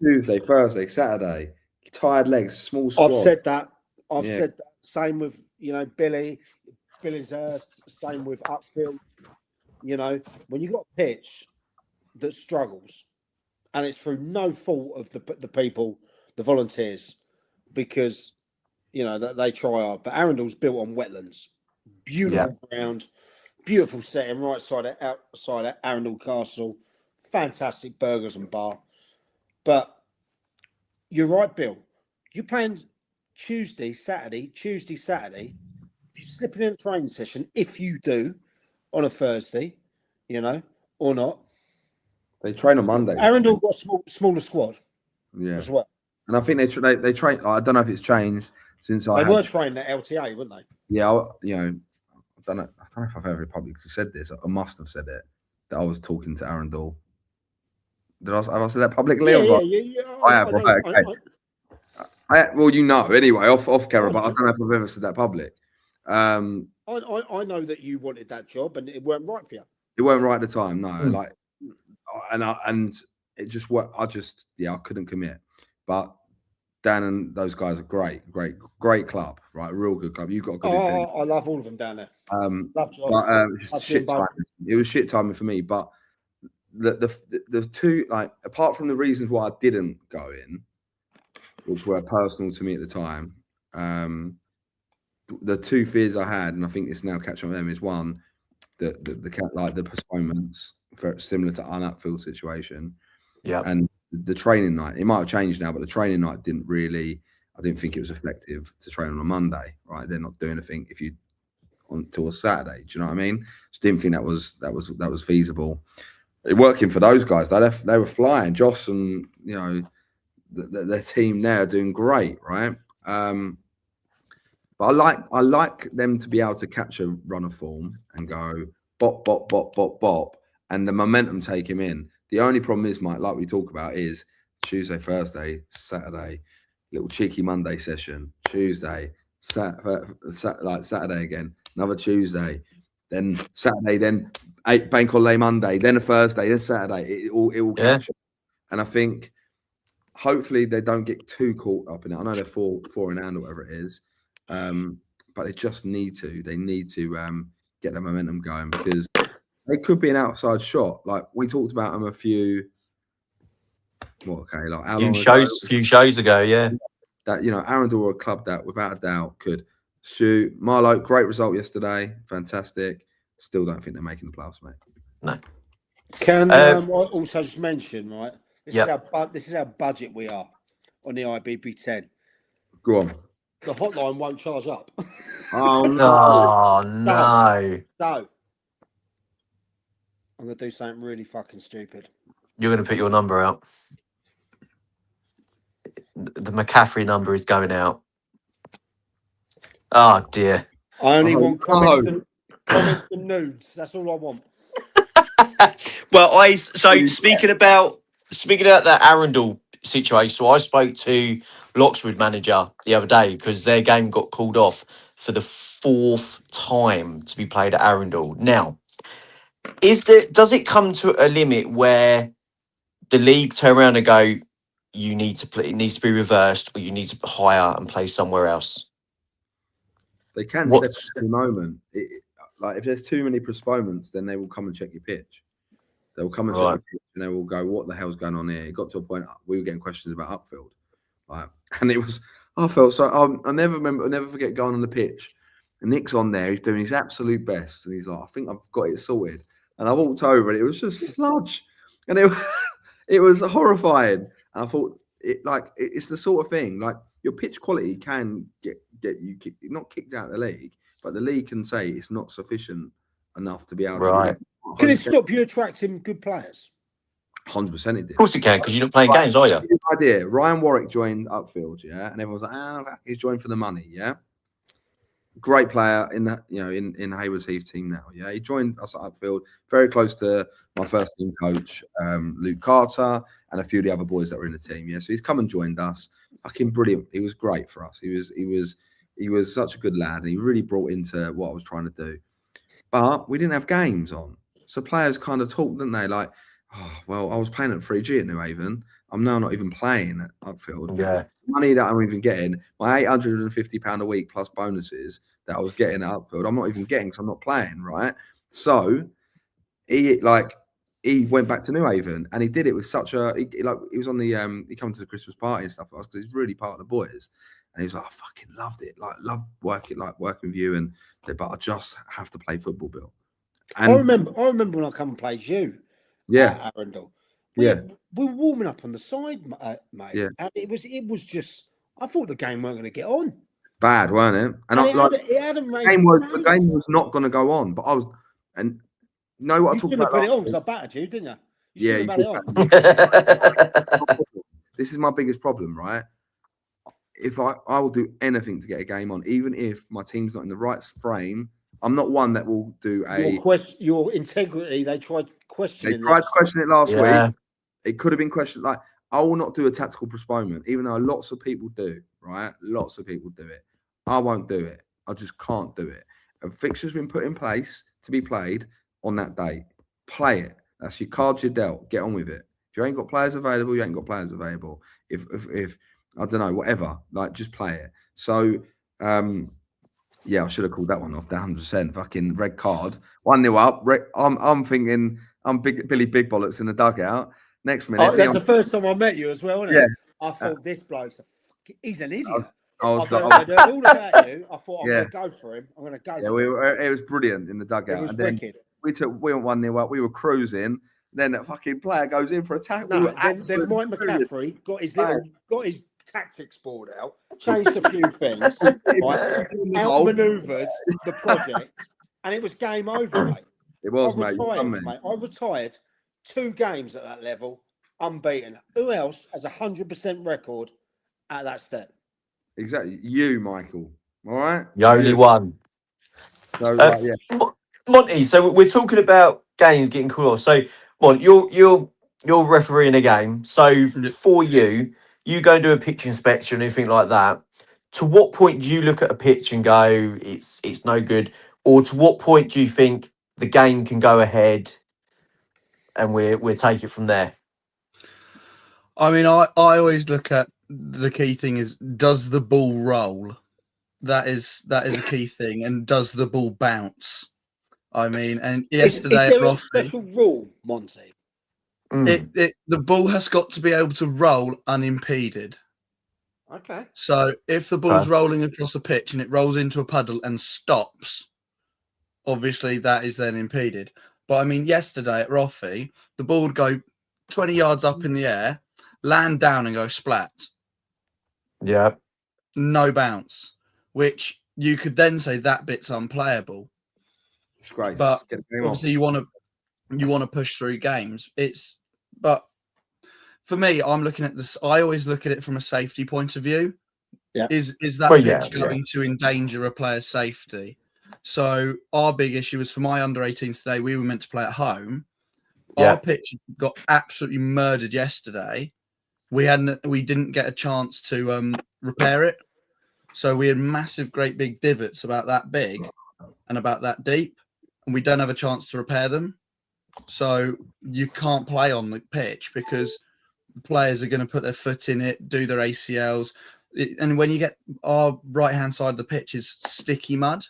Tuesday, Thursday, Saturday, tired legs, small squad. I've said that. Same with Billy's same with Upfield. When you got a pitch that struggles, and it's through no fault of the people, the volunteers, because that they try hard. But Arundel's built on wetlands, beautiful ground, beautiful setting, right side outside at Arundel Castle, fantastic burgers and bar. But you're right, Bill. You're playing Tuesday, Saturday. If you're slipping in a training session, if you do, on a Thursday, or not. They train on Monday. Arundel got a smaller squad, as well. And I think they train. I don't know if it's changed since they were training at LTA, weren't they? Yeah, I don't know if I've ever publicly said this. I must have said it that I was talking to Arundel. Have I said that publicly? Yeah. I have. Right, okay. Anyway, off camera, but I don't know if I've ever said that public. I know that you wanted that job and it weren't right for you. It weren't right at the time, no. And it just worked. I couldn't commit. But Dan and those guys are great club, right? Real good club. You've got a good thing. I love all of them down there. Love jobs. But it was shit timing for me. But the two, like, apart from the reasons why I didn't go in, which were personal to me at the time, the two fears I had, and I think it's now catching on them, is one, the postponements, similar to an Upfield situation, and the training night. It might have changed now, but the training night I didn't think it was effective to train on a Monday, right? They're not doing anything if you until a Saturday. Do you know what I mean? Just didn't think that was feasible. It working for those guys. They were flying. Joss and their team there are doing great, right? But I like them to be able to catch a run of form and go bop, bop, bop, bop, bop, and the momentum take him in. The only problem is, Mike, like we talk about, is Tuesday, Thursday, Saturday, little cheeky Monday session, Tuesday, Saturday again, another Tuesday, then Saturday, then bank holiday Monday, then a Thursday, then Saturday. It will catch up. And I think hopefully they don't get too caught up in it. I know they're four in hand or whatever it is. But they just need to. They need to get the momentum going, because it could be an outside shot. Like we talked about them a few. Like how long few shows ago, yeah. That Arundel are a club that, without a doubt, could. Stu, Marlow, great result yesterday, fantastic. Still don't think they're making the playoffs, mate. No. Can I also just mention, right? This is how budget we are on the Ibb10. Go on. The hotline won't charge up. Oh no! Oh no! So I'm gonna do something really fucking stupid. You're gonna put your number out. The McCaffrey number is going out. Oh dear. I only want comments and nudes. That's all I want. Well, speaking about that Arundel situation, so I spoke to Lockswood manager the other day because their game got called off for the 4th time to be played at Arundel. Now, does it come to a limit where the league turn around and go, you need to play, it needs to be reversed, or you need to hire and play somewhere else? They can step at any moment. Like if there's too many postponements, then they will come and check your pitch. They'll come and check your pitch, and they will go, "What the hell's going on here?" It got to a point we were getting questions about upfield, and it was. I felt so. I'll never forget going on the pitch. And Nick's on there. He's doing his absolute best, and he's like, "I think I've got it sorted." And I walked over, and it was just sludge, and it was horrifying. And I thought, it's the sort of thing, like your pitch quality can get you not kicked out of the league, but the league can say it's not sufficient enough to be able to. Can it stop you attracting good players? 100% it did. Of course it can, because you're not playing games, are you? Idea. Ryan Warwick joined Upfield, yeah, and everyone was like, he's joined for the money, yeah. Great player in that, in Hayward's Heath team now, yeah. He joined us at Upfield, very close to my first team coach, Luke Carter, and a few of the other boys that were in the team, yeah. So he's come and joined us. Fucking brilliant. He was great for us. He was such a good lad, and he really brought into what I was trying to do. But we didn't have games on, so players kind of talked, didn't they? Like, oh, well, I was playing at 3G at New Haven. I'm now not even playing at Upfield. Yeah. Money that I'm even getting, my £850 a week plus bonuses that I was getting at Upfield, I'm not even getting because I'm not playing, right? So he went back to New Haven, and he did it with such a he was on the he came to the Christmas party and stuff like that because he's really part of the boys. And he was like, I fucking loved it. Loved working with you, but I just have to play football, Bill. And I remember when I come and played you. Yeah. At Arundel. We were warming up on the side, mate. Yeah. And it was just, I thought the game weren't going to get on. Bad, weren't it? And the game was not going to go on. But I was, and you know what I talked about? You put it on because I battered you, didn't you? Yeah. You it on. This is my biggest problem, right? If I will do anything to get a game on, even if my team's not in the right frame. I'm not one that will do your integrity. They tried questioning. They tried to question it last week. It could have been questioned. Like, I will not do a tactical postponement, even though lots of people do. Right, lots of people do it. I won't do it. I just can't do it. A fixture's been put in place to be played on that day. Play it. That's your cards you're dealt. Get on with it. If you ain't got players available, you ain't got players available. If I don't know, whatever. Like, just play it. So, yeah, I should have called that one off. 100%. Fucking red card. 1-0 up. I'm thinking I'm Billy Big Bollocks in the dugout. Next minute. That's the first time I met you as well, isn't it? Yeah. I thought this bloke's he's an idiot. I was all about you. I thought I'm going to go for him. I'm going to go for him. It was brilliant in the dugout. It was and then wicked. we went 1-0 up. We were cruising. then a fucking player goes in for a tackle. No, We were then absolutely Mike furious. McCaffrey got his tactics board out, changed a few things, right, outmaneuvered the project, and it was game over, mate. It was, I mate. You done, retired, mate. I retired 2 games at that level, unbeaten. Who else has 100% record at that step? Exactly. You, Michael. All right? The only one. So, like, yeah. Monty, so we're talking about games getting called off. So, Mon, you're refereeing a game. So for you go and do a pitch inspection and anything like that. To what point do you look at a pitch and go, it's no good, or to what point do you think the game can go ahead and we'll take it from there? I mean, I always look at the key thing is, does the ball roll? That is a key thing, and does the ball bounce? I mean, and yesterday is there at a Roffey, special rule, Monty? the ball has got to be able to roll unimpeded. Okay. So if the ball's rolling across a pitch and it rolls into a puddle and stops, obviously that is then impeded. But I mean, yesterday at Roffey, the ball would go 20 yards up in the air, land down and go splat. Yeah. No bounce, which you could then say that bit's unplayable. Disgrace. But Get the game obviously off. you want to push through games. But for me, I'm looking at this. I always look at it from a safety point of view. Yeah. Is that pitch going to endanger a player's safety? So our big issue was for my under 18s today. We were meant to play at home. Yeah. Our pitch got absolutely murdered yesterday. We didn't get a chance to repair it. So we had massive, great big divots about that big and about that deep, and we don't have a chance to repair them. So you can't play on the pitch because players are going to put their foot in it, do their ACLs. And when you get our right-hand side of the pitch is sticky mud.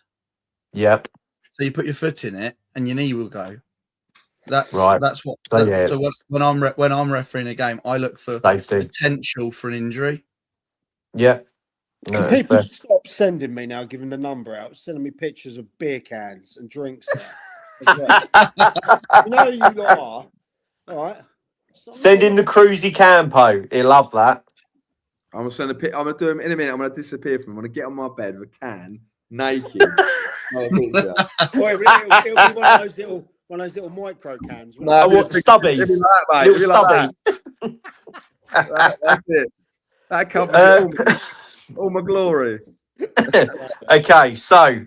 Yep. So you put your foot in it and your knee will go. That's what. So when I'm refereeing a game, I look for safety potential for an injury. Yeah. Can people stop sending me now, giving the number out, sending me pictures of beer cans and drinks there? As well. You know who you lot are. All right. Send in the Cruisy Campo. He'll love that. I'm gonna send a pic. I'm gonna do him in a minute. I'm gonna disappear from him. I'm gonna get on my bed with a can, naked. It'll be one of those little micro cans. No, what stubbies? Little stubby. That's it. That covers all my glory. Okay, so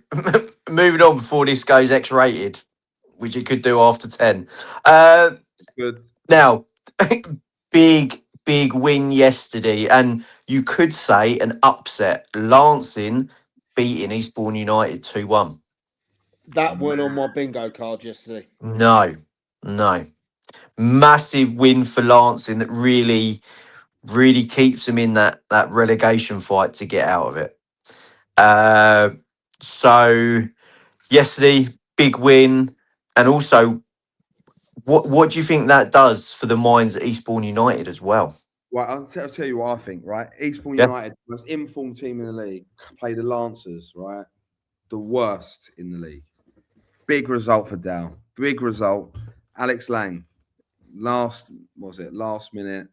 moving on before this goes X-rated, which it could do after 10. Good. Now, big win yesterday, and you could say an upset. Lancing beating Eastbourne United 2-1. That went on my bingo card yesterday. No. Massive win for Lancing that really keeps them in that relegation fight to get out of it. So yesterday, big win, and also what do you think that does for the minds at Eastbourne United as well? Well, I'll tell you what I think, right? Eastbourne United, most informed team in the league, play the Lancers, right? The worst in the league. Big result for Dow. Big result. Alex Lang, last minute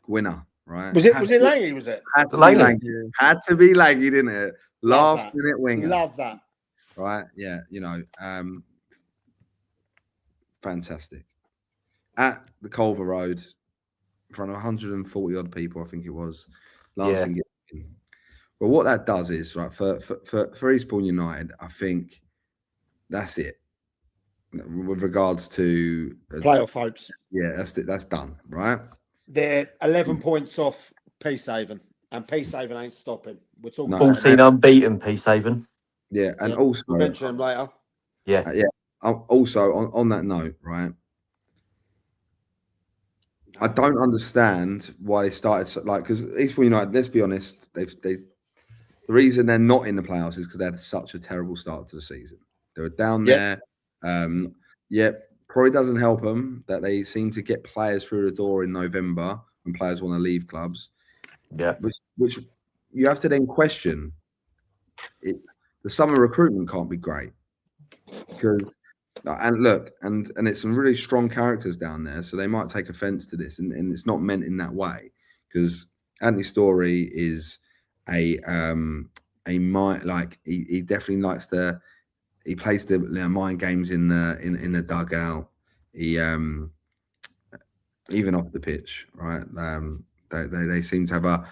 winner, right? Was it Langley? Was it? Had to be Langley. Had to be Langley, didn't it? Last minute winger. Love that. Right? Yeah, fantastic. At the Culver Road, in front of 140 odd people, I think it was. Lancing. But what that does is, right, for Eastbourne United, I think that's it. With regards to playoff hopes. Yeah, that's done, right? They're 11 points off Peacehaven, and Peacehaven ain't stopping. We're talking 14 unbeaten Peacehaven. Yeah, and also we'll mention them later. Yeah. Also, on that note, right? I don't understand why they started because Eastbourne United. Let's be honest, the reason they're not in the playoffs is because they had such a terrible start to the season. They were down there. Probably doesn't help them that they seem to get players through the door in November when players want to leave clubs. Yeah, which you have to then question. The summer recruitment can't be great because And look, and it's some really strong characters down there, so they might take offence to this, and it's not meant in that way, because Anthony Story is he definitely likes to, he plays the mind games in the dugout. He even off the pitch, right? They seem to have a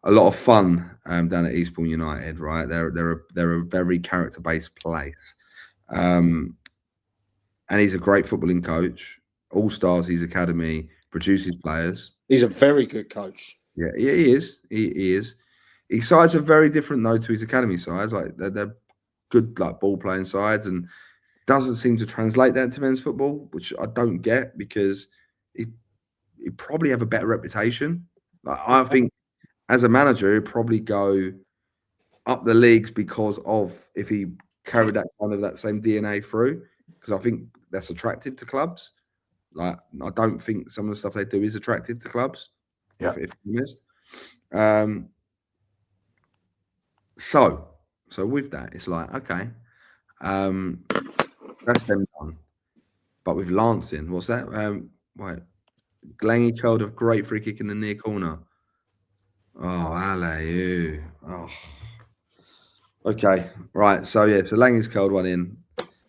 lot of fun down at Eastbourne United, right? They're a very character based place. And he's a great footballing coach. All stars his academy, produces players. He's a very good coach. Yeah, he is. He is. His sides are very different though to his academy sides. Like they're good, like ball playing sides, and doesn't seem to translate that to men's football, which I don't get, because he probably have a better reputation. Like, I think as a manager, he'd probably go up the leagues because of if he carried that same DNA through. Because I think that's attractive to clubs. Like, I don't think some of the stuff they do is attractive to clubs. Yeah. If I'm honest. So with that, it's like, okay, that's them done. But with Lancing, what's that? Wait, Glangy curled a great free kick in the near corner. Oh, alley. Oh. Okay, right. So yeah, so Langy's curled one in.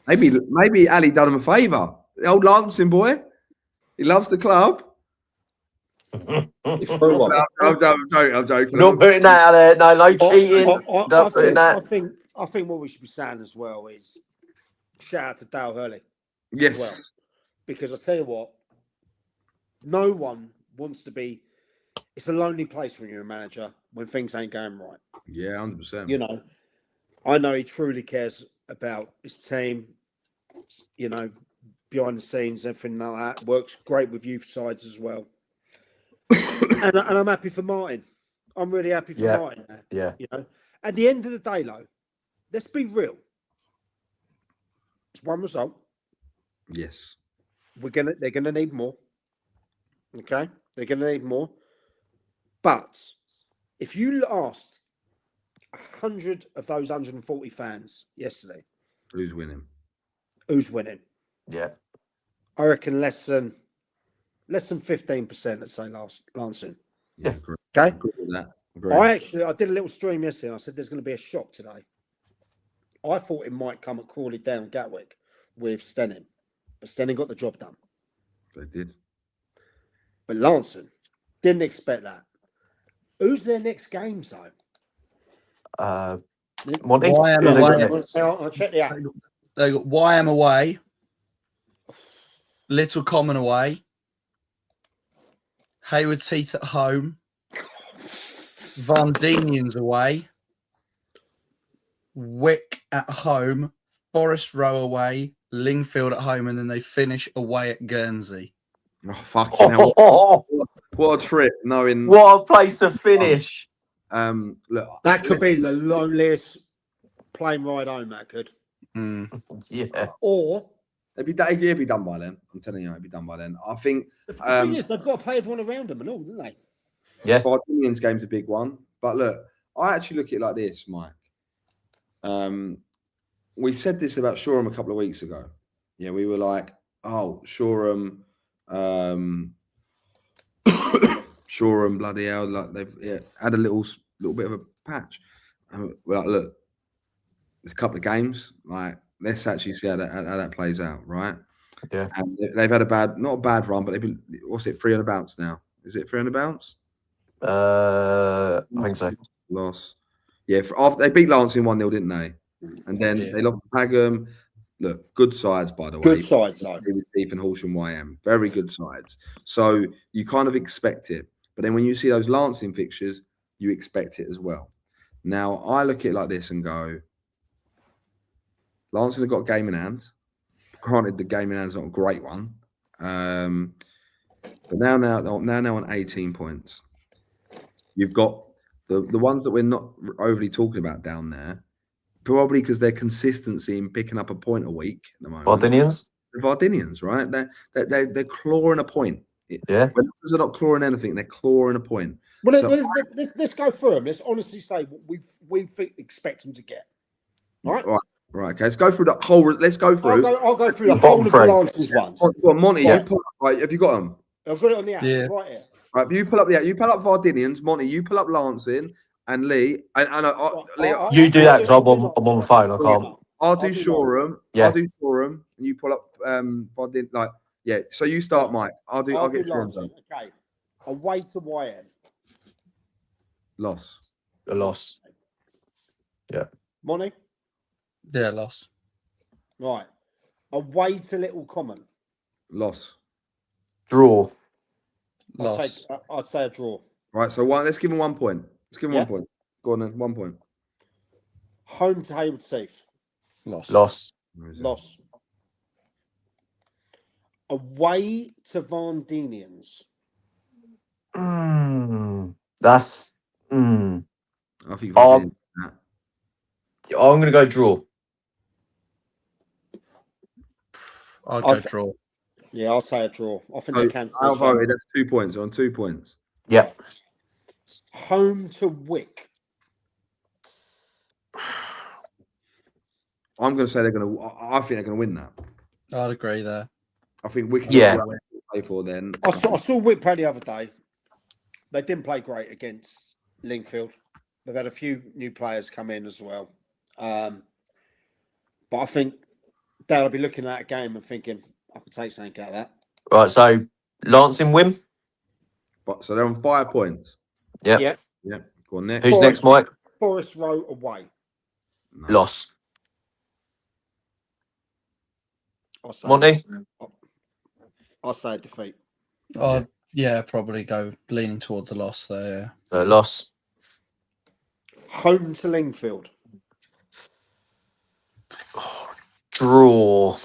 Maybe Ali done him a favour. The old Lancing boy. He loves the club. He threw one. I'm joking. Not putting that out there. No cheating. I think what we should be saying as well is shout out to Dale Hurley. Yes. As well. Because I tell you what, no one wants to be. It's a lonely place when you're a manager when things ain't going right. Yeah, 100%. You know, I know he truly cares about his team. You know, behind the scenes, everything like that. Works great with youth sides as well. and I'm happy for Martin. I'm really happy for Martin. Yeah. You know, at the end of the day, though, let's be real. It's one result. Yes. They're gonna need more. Okay, they're gonna need more. But if you asked 100 of those 140 fans yesterday, who's winning? Yeah. I reckon less than 15%. Let's say Lancing. Yeah. Okay. Agree with that. I did a little stream yesterday. I said there's going to be a shock today. I thought it might come at Crawley down Gatwick with Stenning, but Stenning got the job done. They did. But Lancing didn't expect that. Who's their next game, though? Monty? YM away. I'll check the app. They got YM away, Little Common away, Hayward's Heath at home, Vardinians away, Wick at home, Forest Row away, Lingfield at home, and then they finish away at Guernsey. Oh, fucking hell. What a trip, knowing. What a place to finish. Look, That could be the loneliest plane ride home, that could. Yeah. Or it'd be done by then. I'm telling you, it'd be done by then. I think the thing is, they've got to play everyone around them and all, don't they? Yeah. Vardinians game's a big one. But look, I actually look at it like this, Mike. We said this about Shoreham a couple of weeks ago. Yeah, we were like, oh, Shoreham, Shoreham, bloody hell, like they've had a little bit of a patch. And we're like, look, there's a couple of games, like let's actually see how that plays out, right? Yeah. And they've had not a bad run, but they've been, what's it, 3 on a bounce now? Is it 3 on a bounce? I think so. Loss. Yeah, after they beat Lancing 1-0, didn't they? And then they lost to Pagham. Look, good sides, by the way. Good sides, though. Deep and Horsham YM. Very good sides. So you kind of expect it. But then when you see those Lancing fixtures, you expect it as well. Now, I look at it like this and go, Lancing have got a game in hand. Granted, the game in hand is not a great one. But now on 18 points. You've got the ones that we're not overly talking about down there, probably because their consistency in picking up a point a week at the moment. Vardinians? The Vardinians, right? They're clawing a point. Yeah. When they're not clawing anything, they're clawing a point. Well, So let's go through them. Let's honestly say what we expect them to get. All right. Right, okay. Let's go through the whole. Let's go through. I'll go through the Bottom whole of three. Lance's ones. Go on, Monty. Yeah. You pull up, right, have you got them? I've got it on the app Yeah. right here. Right, you pull up. Yeah, you pull up Vardinians. Monty, you pull up Lancing and Lee. And Lee, You do that because I'm on the phone. I Lance. can't. I'll do Lance. Shoreham. Yeah. I'll do Shoreham, and you pull up Vardin. Like, yeah. So you start, Mike. I'll get Shoreham done. Okay. Away to YN. Loss. A loss. Money. Yeah, loss. Right. Away to Little Common. Loss. Draw. Loss. I'd say a draw. Right. So let's give him 1 point. Let's give him 1 point. Go on then. 1 point. Home to Hayward Heath. Loss. Loss. Loss. Away to Vardinians. That's. I think Vardinians. I'm gonna go draw. I'll go draw. Yeah, I'll say a draw. I think So, they can. outvoted, that's 2 points. On 2 points. Yeah. Home to Wick. I'm going to say they're going to. I think they're going to win that. I'd agree there. I think Wick. Yeah. Play for then. I saw Wick play the other day. They didn't play great against Lingfield. They've had a few new players come in as well. But I think they'll be looking at that game and thinking, I could take something out of that. Right. So Lancing win. But so they're on 5 points. Yeah. Yeah. Yeah. Go on next. Who's next, Mike? Forest Row away. No. Loss. I'll say, Monty. I'll say a defeat. Yeah, probably go leaning towards the loss there. So loss. Home to Lingfield. Draw.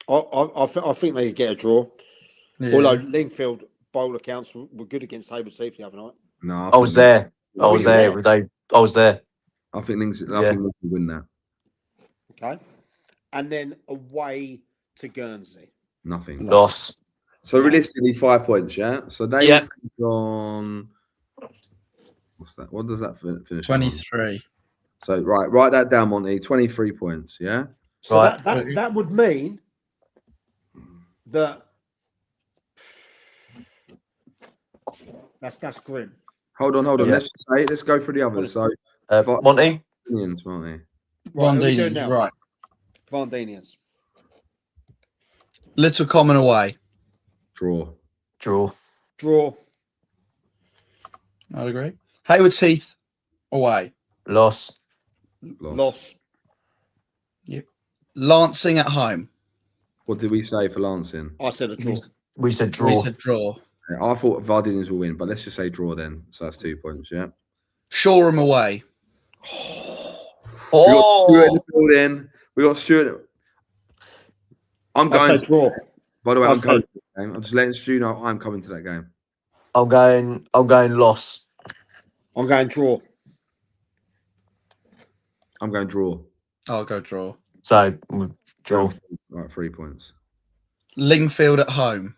I think they could get a draw. Yeah. Although Lingfield bowl accounts were good against Hayward Heath the other night. No. I was there. I was there there. every day. I was there. I think Links Yeah. will win that. Okay. And then away to Guernsey. Nothing. Loss. So realistically, 5 points, yeah? So they Yeah. on. What's that? What does that finish? on? 23. So write that down, Monty. 23 points, yeah? So Right. that would mean that that's grim. Hold on. Yeah. Let's go through the others. So Monty. Indians, Monty. Right, who are we doing Vardinians, now? right. Vardinians. Little Common away. Draw. Draw. Draw. I'd agree. Hayward Heath away. Loss. Loss. Lancing at home. What did we say for Lancing? I said a draw. We said We draw. said draw. Yeah, I thought Vardinians will win, but let's just say draw then. So that's 2 points, yeah? Shoreham away. We got Stuart in the building. We got Stuart. I'm I going. said draw. By the way, I I'm coming said- to that game. I'm just letting Stu know I'm coming to that game. I'm going loss. I'm going draw. I'm going draw. I'll go draw. So draw. Right, 3 points. Lingfield at home.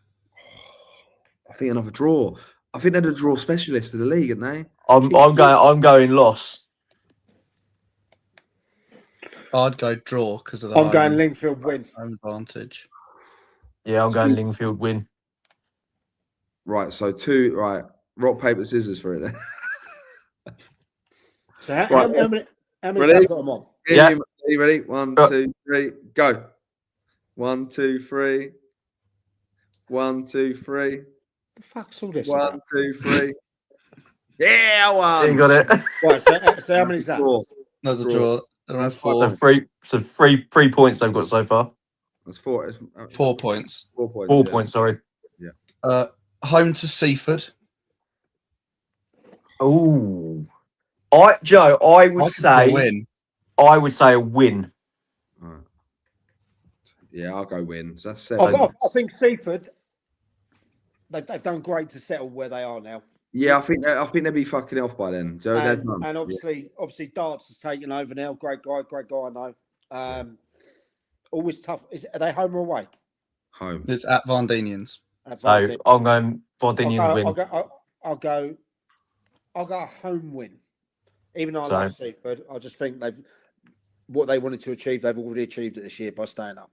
I think another draw. I think they're the draw specialist of the league, aren't they? I'm going loss. I'd go draw because of the I'm home, going Lingfield win. home advantage. Yeah, I'm going Lingfield win. Right, so rock, paper, scissors for it then. So how Right. many Ready? have I got them on? Yeah. Are you ready? 1, Yeah. 2, 3, go. 1, 2, 3. 1, 2, 3. The fuck's all this? 1, 2, 3. Yeah, I You won. got it. Right, so how many is that? Draw. There's a Draw. draw. Around That's four. So three points they've got so far. That's 4. 4 points. 4 points. 4 yeah. points, sorry. Home to Seaford. Oh, Joe, I would I'd say win. I would say a win. Right. Yeah, I'll go win. So that's 7. I think Seaford, they've done great to settle where they are now. Yeah, I think they'll be fucking it off by then. So they're done. And obviously Darts has taken over now. Great guy, I know. Always tough. Are they home or away? Home. It's at Vardinians. That's So right. I'm going Vardinians win. I'll go a home win. Even though I love Seaford, I just think what they wanted to achieve, they've already achieved it this year by staying up.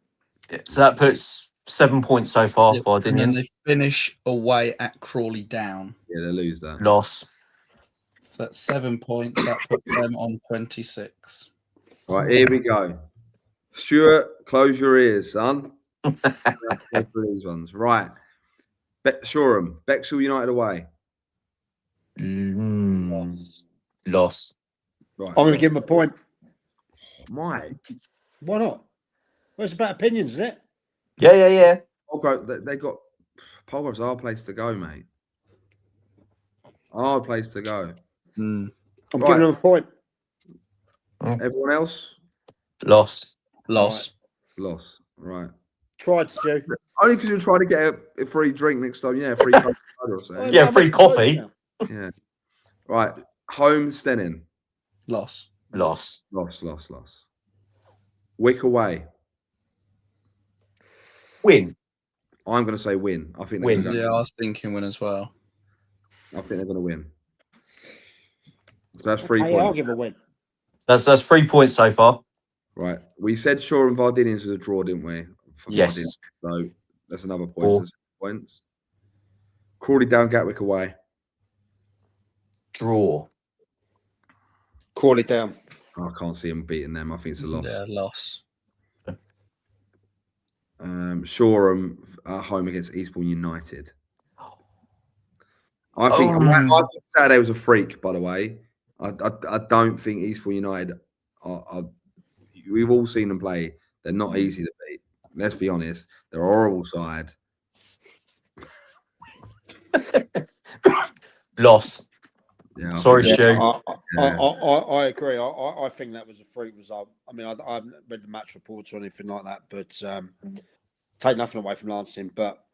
Yeah, so that puts 7 points so far for And then Ardinians. they finish away at Crawley Down. Yeah, they lose that. Loss. So that's 7 points. That puts them on 26. Right, here we go. Stuart, close your ears, son. Go through these ones. Right. Shoreham, Bexhill United away. Loss. Right. I'm going to give them a point. Mike. Why not? Well, it's about opinions, isn't it? Yeah. Polgrove, they got Polgrove's our place to go, mate. Our place to go. I'm giving them a point. Everyone else? Loss. Loss. Loss. Right. Tried, Stu. Only because you're trying to get a free drink next time. Yeah, free coffee or something. Yeah, free coffee. Yeah. Right. Home Stenning. Loss. Loss. Loss. Wick away. Win. I'm going to say win. I think Win. they're Yeah, I was thinking win as well. I think they're going to win. So that's 3 Hey, points. I'll give a win. That's 3 points so far. Right. We said Shore and Vardinians was a draw, didn't we? For Yes. Vardinians. So that's another point. Four. So that's 4 points. Crawley Down, Gatwick away. Draw. Crawley Down. I can't see them beating them. I think it's a loss. Yeah, loss. Shoreham at home against Eastbourne United. I think Saturday was a freak, by the way. I don't think Eastbourne United are we've all seen them play. They're not easy to beat. Let's be honest. They're a horrible side. Loss. Yeah, Sorry, Stu. I agree. I think that was a freak result. I mean, I haven't read the match reports or anything like that, but take nothing away from Lancing, but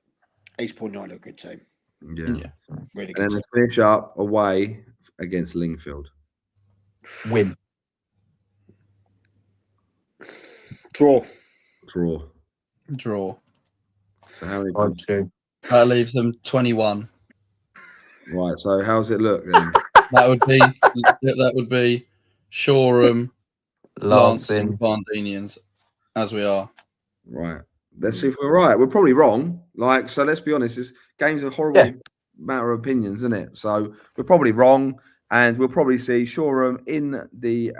Eastbourne United are a good team. Yeah. Really And good. then they finish up away against Lingfield. Win. Draw. Draw. So how many points? That leaves them 21. Right. So how's it look then? That would be Shoreham, Lancing. Vardinians, as we are. Right. Let's see if we're right. We're probably wrong. So let's be honest. This game's a horrible matter of opinions, isn't it? So we're probably wrong, and we'll probably see Shoreham in the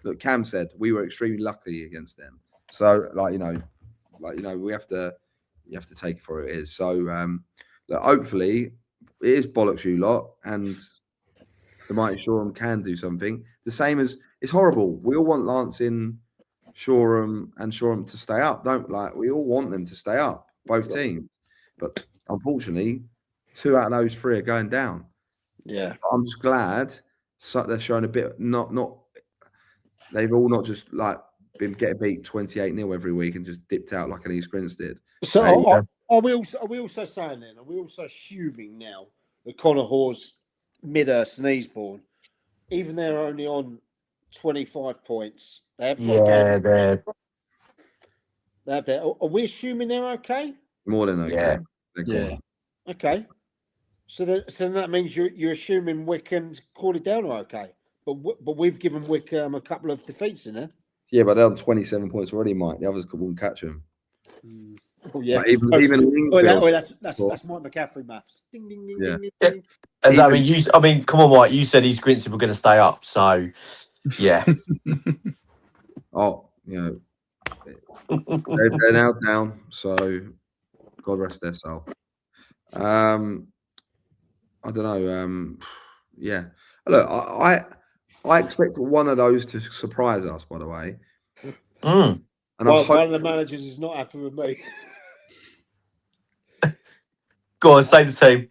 look. Cam said we were extremely lucky against them. So we have to take it for what it is. So look, hopefully it is bollocks you lot, and the mighty Shoreham can do something. The same as it's horrible. We all want Lancing, Shoreham to stay up, we all want them to stay up, both teams. But unfortunately, 2 out of those 3 are going down. Yeah. I'm just glad they're showing a bit they've all not just been getting beat 28-0 every week and just dipped out like an East Grinns did. So are we also saying then, are we also assuming now that Connor Hawes, Midhurst and Eastbourne, even they're only on 25 points, they have they're are we assuming they're okay? More than okay. Yeah. They're gone. Okay. So that means you're assuming Wick and Crawley Down are okay. But we've given Wick a couple of defeats in there. Yeah, but they're on 27 points already, Mike. The others won't catch them. Oh, yeah. Like even that's Mike McCaffrey maths. Ding, ding, ding, Yeah. ding, ding. Come on, Mike. You said East Grinstead were going to stay up, so yeah. They're now down. So God rest their soul. I don't know. Yeah. Look, I expect one of those to surprise us. By the way. And one of the managers is not happy with me. Go on, say the team.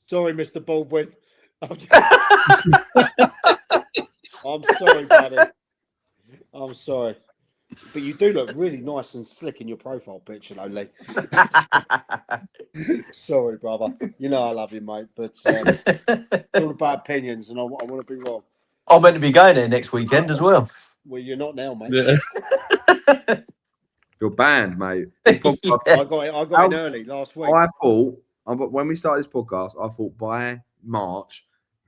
Sorry, Mr. Baldwin. I'm sorry, buddy. I'm sorry. But you do look really nice and slick in your profile picture, though, Lee. Sorry, brother. You know I love you, mate. But it's all about opinions, and I want to be wrong. I'm meant to be going there next weekend as well. Well, you're not now, mate. Yeah. You're banned, mate. I got in early last week. I thought when we started this podcast, I thought by March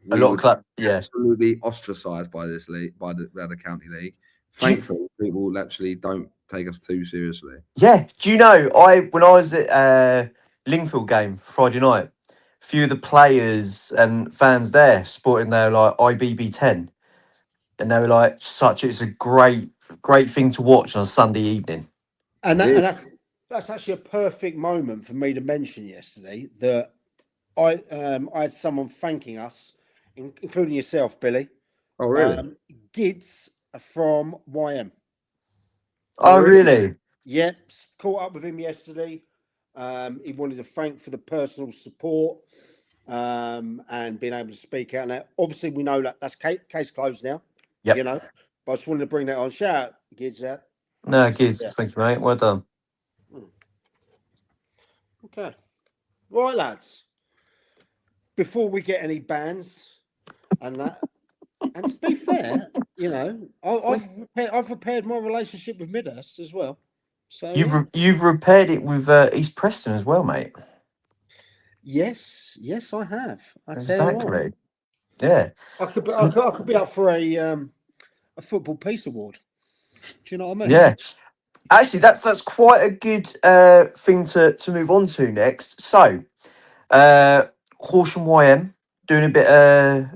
we lot of would club, be yeah. absolutely ostracised by this league, by the county league. Thankfully, people actually don't take us too seriously. Yeah. Do you know, when I was at Lingfield game Friday night, a few of the players and fans there sporting their like IBB10, and they were like, it's a great thing to watch on a Sunday evening. And It is. that's actually a perfect moment for me to mention yesterday that I had someone thanking us, including yourself, Billy. Oh, really? Gids from YM. Oh, really? Yep, caught up with him yesterday. He wanted to thank for the personal support and being able to speak out. Now, obviously, we know that that's case closed now. Yep. You know, but I just wanted to bring that on. Shout out, Gids out. No, kids. Thank you, mate. Well done. Okay. Right, lads. Before we get any bans and that, and to be fair, you know, I've repaired my relationship with Midas as well. So You've repaired it with East Preston as well, mate. yes, I have. I tell you what. Exactly. Yeah. I could be up for a football peace award. Do you know what I mean? Yeah. Actually, that's quite a good thing to move on to next. So, Horsham YM doing a bit of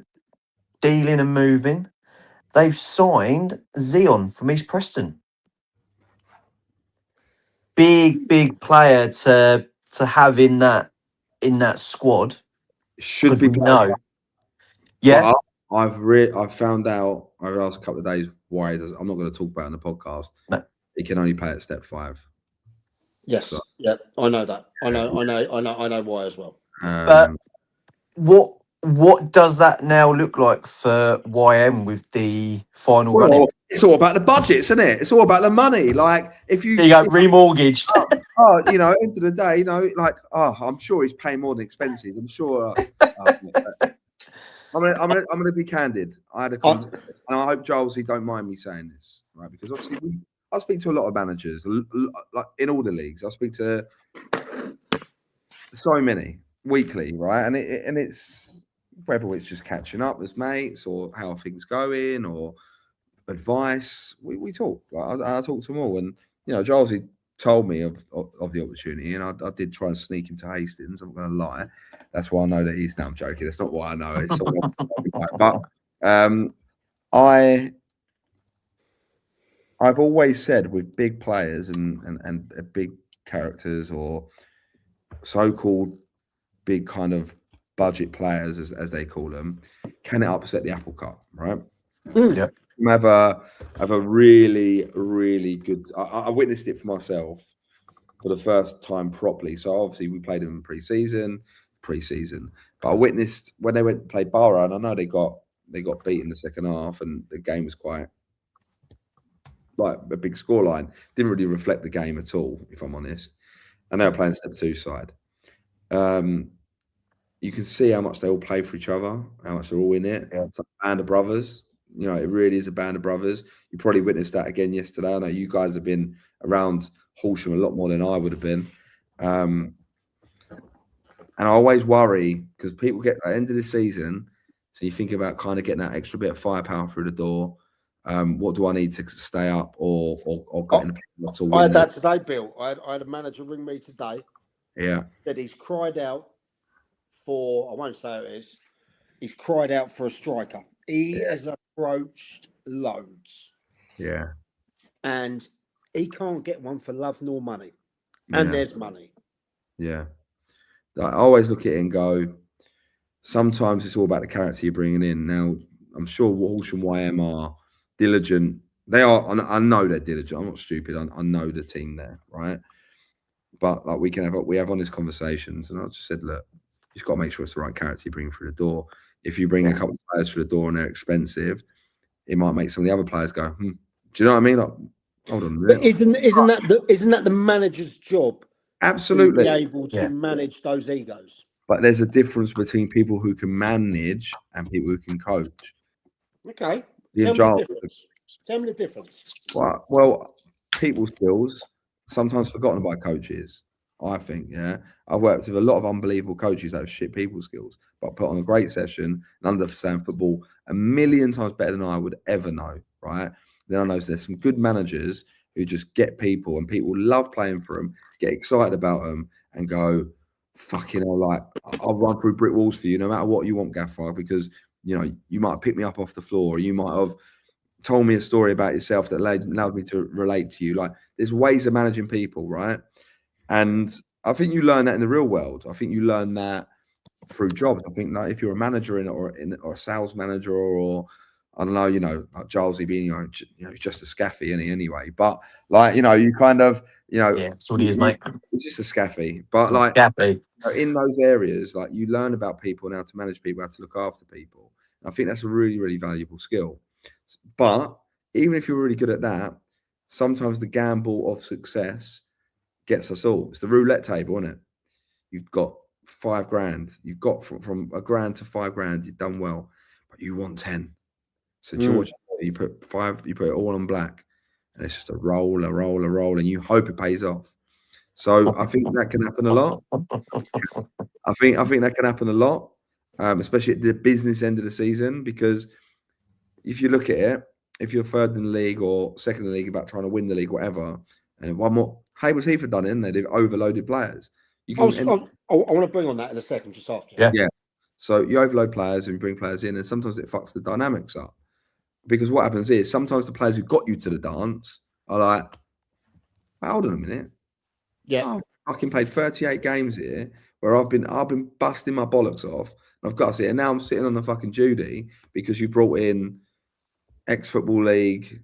dealing and moving. They've signed Zion from East Preston. Big player to have in that squad. Should be no. Yeah. But I've found out over the last couple of days why I'm not going to talk about it on the podcast. No. He can only play at step 5. Yes. So, yeah, I know that. I know why as well. But what does that now look like for YM with the final running? It's all about the budgets, isn't it? It's all about the money. Like if you go remortgaged. you know, end of the day, you know, like I'm sure he's paying more than expenses. I'm sure. I'm gonna be candid. I had a conversation, and I hope Giles, don't mind me saying this, right? Because obviously I speak to a lot of managers, like in all the leagues. I speak to so many weekly, right? And it's whether it's just catching up as mates or how things going or advice. We talk. Like, I talk to them all, and you know, Giles told me of the opportunity, and I did try and sneak him to Hastings. I'm not going to lie. That's why I know that he's. No, I'm joking. That's not why I know. It's but I've always said with big players and big characters or so-called big kind of budget players, as they call them, can it upset the apple cart, right? Yep. Have a really, really good. I witnessed it for myself for the first time properly. So obviously we played them in pre-season, but I witnessed when they went to play Borough, and I know they got beat in the second half, and the game was quite like a big scoreline. Didn't really reflect the game at all, if I'm honest. And they were playing step 2 side. You can see how much they all play for each other, how much they're all in it. Yeah. It's like a band of brothers. You know, it really is a band of brothers. You probably witnessed that again yesterday. I know you guys have been around Horsham a lot more than I would have been. And I always worry because people get at the end of the season, so you think about kind of getting that extra bit of firepower through the door. What do I need to stay up or get in the play to win? I had that today, Bill. I had a manager ring me today. Yeah. That he's cried out for, I won't say who it is, he's cried out for a striker. He has approached loads. Yeah. And he can't get one for love nor money. And there's money. Yeah. I always look at it and go, sometimes it's all about the character you're bringing in. Now, I'm sure Horsham YM are diligent. They are. I know they're diligent. I'm not stupid. I know the team there, right? But like we have honest conversations, and I just said, look, you've got to make sure it's the right character you bring through the door. If you bring a couple of players through the door and they're expensive, it might make some of the other players go, Do you know what I mean? Like, hold on. But isn't that the manager's job? Absolutely. To be able to manage those egos. But there's a difference between people who can manage and people who can coach. Okay. Tell me the difference. Well, people skills sometimes forgotten by coaches. I think, yeah. I've worked with a lot of unbelievable coaches that have shit people skills, but put on a great session and understand football a million times better than I would ever know, right? Then I know there's some good managers who just get people and people love playing for them, get excited about them and go, fucking hell, like, I'll run through brick walls for you no matter what you want, Gaffer, because, you know, you might have picked me up off the floor, or you might have told me a story about yourself that allowed me to relate to you. Like, there's ways of managing people, right? And I think you learn that in the real world. I think you learn that through jobs. I think that if you're a manager or a sales manager, or I don't know, like Gilesy being, just a scaffy anyway. But like, you kind of, Yeah, that's what he is, mate. It's just a scaffy. But like, Scappy. in those areas, like, you learn about people and how to manage people, how to look after people. And I think that's a really, really valuable skill. But even if you're really good at that, sometimes the gamble of success gets us all. It's the roulette table, isn't it? You've got $5,000. You've got from $1,000 to $5,000. You've done well, but you want 10. So George, you put 5. You put it all on black, and it's just a roll, and you hope it pays off. So I think that can happen a lot. I think that can happen a lot, especially at the business end of the season, because if you look at it, if you're third in the league or second in the league about trying to win the league, whatever, and one more, Hayward's Heath have done it, and they've overloaded players. I want to bring on that in a second, just after. Yeah. So you overload players and bring players in, and sometimes it fucks the dynamics up. Because what happens is sometimes the players who got you to the dance are like, hold on a minute. Yeah. I've fucking played 38 games here where I've been busting my bollocks off. I've got to sit, and now I'm sitting on the fucking duty because you brought in ex-football league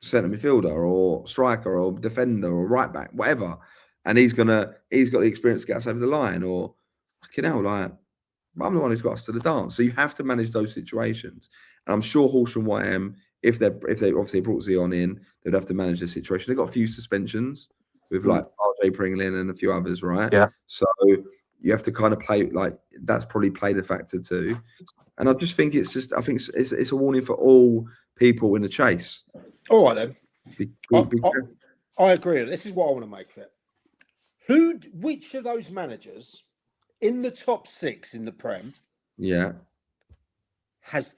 centre midfielder or striker or defender or right back, whatever, and he's got the experience to get us over the line, or fucking hell, like, I'm the one who's got us to the dance. So you have to manage those situations, and I'm sure Horsham YM, if they obviously brought Zion in, they'd have to manage the situation. They've got a few suspensions with like RJ Pringlin and a few others, right? Yeah. So you have to kind of play, like, that's probably played a factor too. And I just think it's a warning for all people in the chase. All right then. Be I agree. This is what I want to make of it. Which of those managers in the top 6 in the Prem, has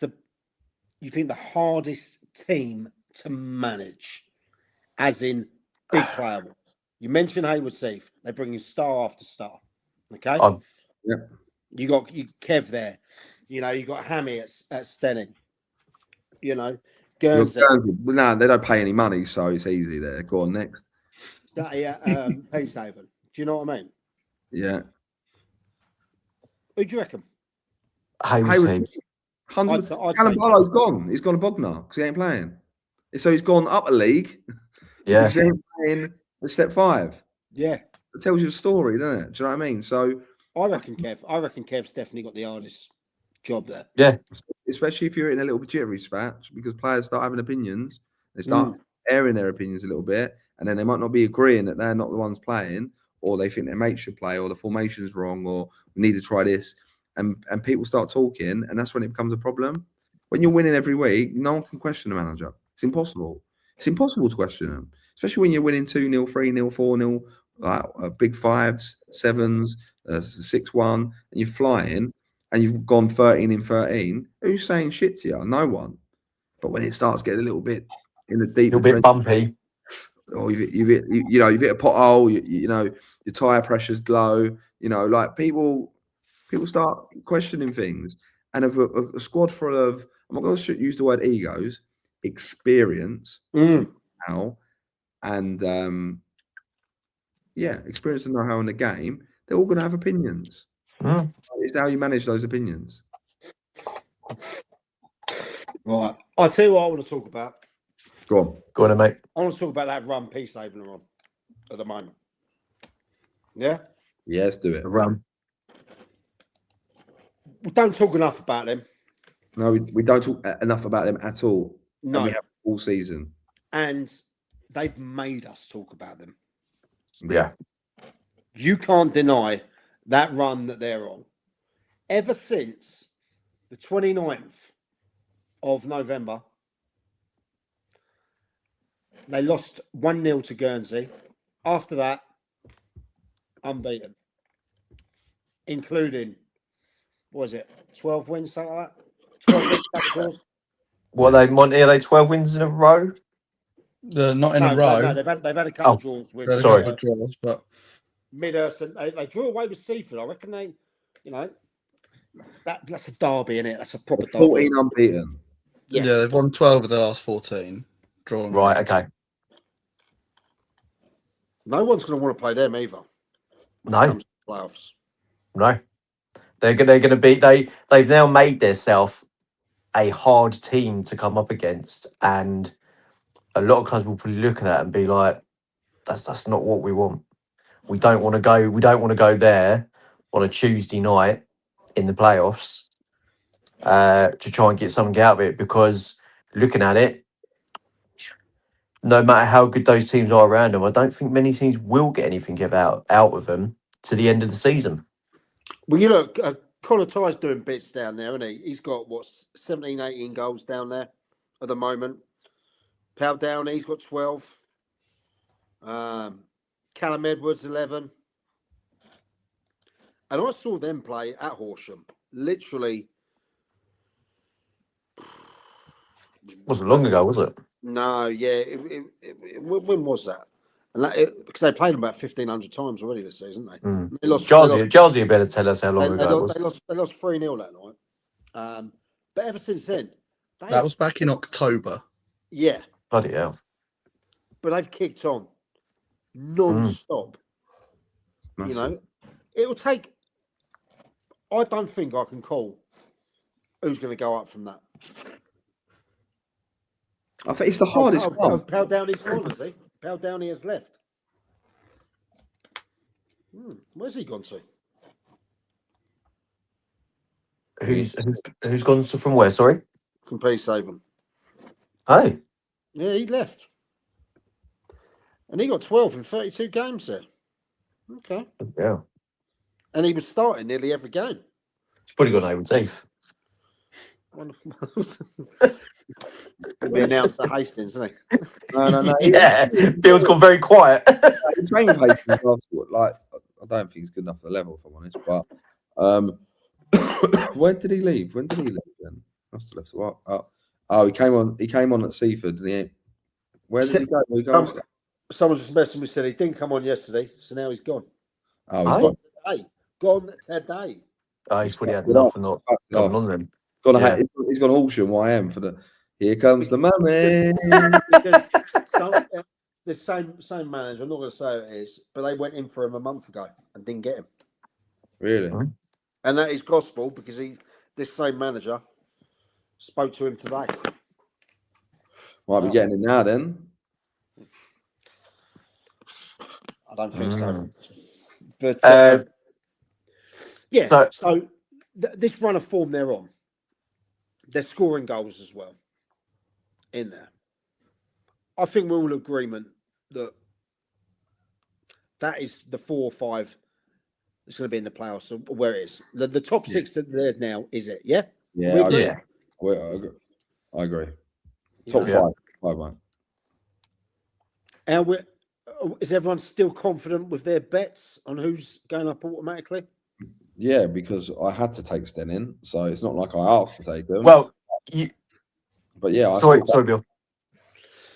you think the hardest team to manage, as in big player wise? You mentioned Hayward Heath. They bring in star after star. Okay. You got Kev there. You got Hammy at Stenning. Guernsey. No, they don't pay any money, so it's easy there. Go on, next. Peacehaven. Do you know what I mean? Yeah. Who do you reckon? Hayward Heath. Callum Barlow's gone. He's gone to Bognor because he ain't playing. So he's gone up a league. Yeah. Because he ain't playing at step 5. Yeah. It tells you a story, doesn't it? Do you know what I mean? So I reckon Kev's definitely got the hardest job there. Yeah. Especially if you're in a little bit jittery spat, because players start having opinions. They start airing their opinions a little bit, and then they might not be agreeing that they're not the ones playing, or they think their mate should play, or the formation's wrong, or we need to try this. And people start talking, and that's when it becomes a problem. When you're winning every week, no one can question the manager. It's impossible. It's impossible to question them, especially when you're winning 2-0, 3-0, 4-0, like big 5s, 7s, 6-1, and you're flying, and you've gone 13 in 13. Who's saying shit to you? No one. But when it starts getting a little bit in the deep, A little bit bumpy, or you've hit a pothole, your tire pressure's low, like people start questioning things. And of a squad full of, I'm not going to use the word egos, experience now, and experience and know-how in the game, they're all going to have opinions. It's how you manage those opinions. Right. I'll tell you what I want to talk about. Go on, mate. I want to talk about that run Peacehaven are on at the moment. Yeah? Yes, do it. A run. We don't talk enough about them. No, we don't talk enough about them at all. No. And we have all season. And they've made us talk about them. Yeah. You can't deny that run that they're on. Ever since the 29th of November, they lost 1-0 to Guernsey. After that, unbeaten, including, what was it, 12 wins, something like that? 12 wins, couple draws? What are they, Monty? Are they 12 wins in a row? Not in a row. No, they've had a couple Oh, draws with They had a Sorry. couple of draws, but Midhurst, and they drew away with Seaford. I reckon they, that's a derby, innit? That's a proper derby. 14 unbeaten. Yeah. yeah, they've won 12 of the last 14. Drawn. Right, okay. No one's going to want to play them either. When it No. comes to playoffs. No. They're going to be, they've now made themselves a hard team to come up against. And a lot of clubs will probably look at that and be like, that's not what we want. We don't want to go there on a Tuesday night in the playoffs to try and get something out of it, because looking at it, no matter how good those teams are around them, I don't think many teams will get anything out of them to the end of the season. Well, you look, Connor Ty's doing bits down there, isn't he? He's got, 17, 18 goals down there at the moment. Pal Downey's got 12. Callum Edwards, 11. And I saw them play at Horsham. Literally. Wasn't long ago, was it? No, yeah. When was that? And because they played them about 1,500 times already this season, they? Mm. They lost. Jarzy better tell us how long They ago it was. lost 3-0 that night. But ever since then, That was back in October. Yeah, Bloody hell. but they've kicked on non-stop. Massive. It'll take. I don't think I can call who's going to go up from that. I think it's the hardest one. Pal Downey's gone, has he? Pal Downey has left. Where's he gone to? Who's gone from where? Sorry. From Peacehaven. Oh, Yeah, he left. And he got 12 in 32 games there. Okay. yeah. And he was starting nearly every game. He's probably got an able teeth. He'll be announced at Hastings, isn't he? No. Yeah, Bill's gone very quiet. He trained Hastings last year. Like, I don't think he's good enough for the level, if I'm honest. But when did he leave? Then must have left a while. Oh, he came on at Seaford. And where did he go? Where he goes? Someone just messaged me, said he didn't come on yesterday, so now he's gone. Oh, Aye. he's gone. Hey, gone today. Oh, he's probably had enough and not coming on then. Yeah. He's gone Horsham YM for the. Here comes the money. The same manager, I'm not going to say who it is, but they went in for him a month ago and didn't get him. Really? And that is gospel, because this same manager spoke to him today. Might be getting him now then. I don't think so. But yeah, so this run of form they're on, they're scoring goals as well in there. I think we're all in agreement that is the 4 or 5 that's going to be in the playoffs. So where it is the top 6 that there's now, is it? Yeah. Yeah, I agree. Top 5, man. And is everyone still confident with their bets on who's going up automatically? Yeah, because I had to take Stenning, so it's not like I asked to take them. Well, but yeah, sorry, Bill.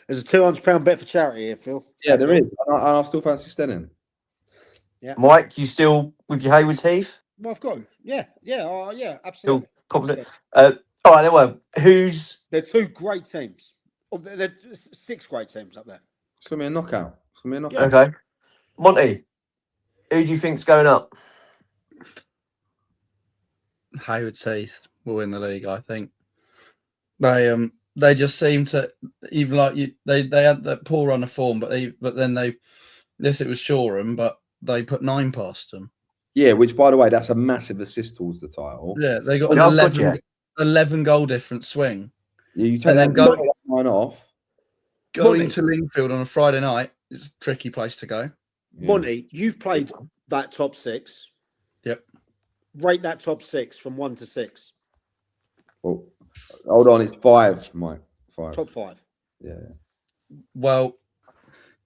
There's a £200 bet for charity here, Phil. Yeah, there is. And I still fancy Stenning. Yeah, Mike, you still with your Haywards Heath? Well, I've got him. Yeah, absolutely. Still confident. All right, then. Well, who's? They're 2 great teams. They're 6 great teams up there. It's gonna be a knockout. Okay, Monty, who do you think's going up? Haywards Heath will win the league, I think. They just seem to, even like they had that poor run of form, but then it was Shoreham, but they put 9 past them. Yeah, which by the way, that's a massive assist towards the title. Yeah, they got an 11 goal difference swing. Yeah, you take and that then line off. Going to Lingfield on a Friday night is a tricky place to go. Yeah. Monty, you've played that top 6. Yep. Rate that top 6 from 1 to 6. Well, hold on, it's 5, Mike. 5. Top 5. Yeah. Well,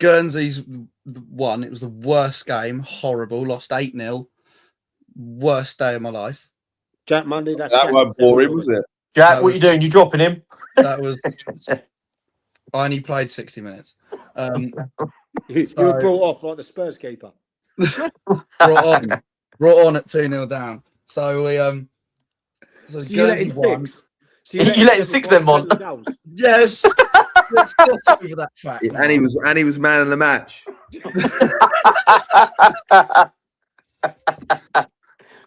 Guernsey's won. It was the worst game. Horrible. Lost 8-0. Worst day of my life. Jack Monday, that's That Jack wasn't boring, was it? Jack, That what was- you doing? You dropping him? That was. I only played 60 minutes. You were brought off like the Spurs keeper. brought on at 2-0 down. So we so So you let in Guernsey won. 6. So You let in 6 then, Mon. 75% of goals. Yes. Let's gloss over that fact. And he was man of the match.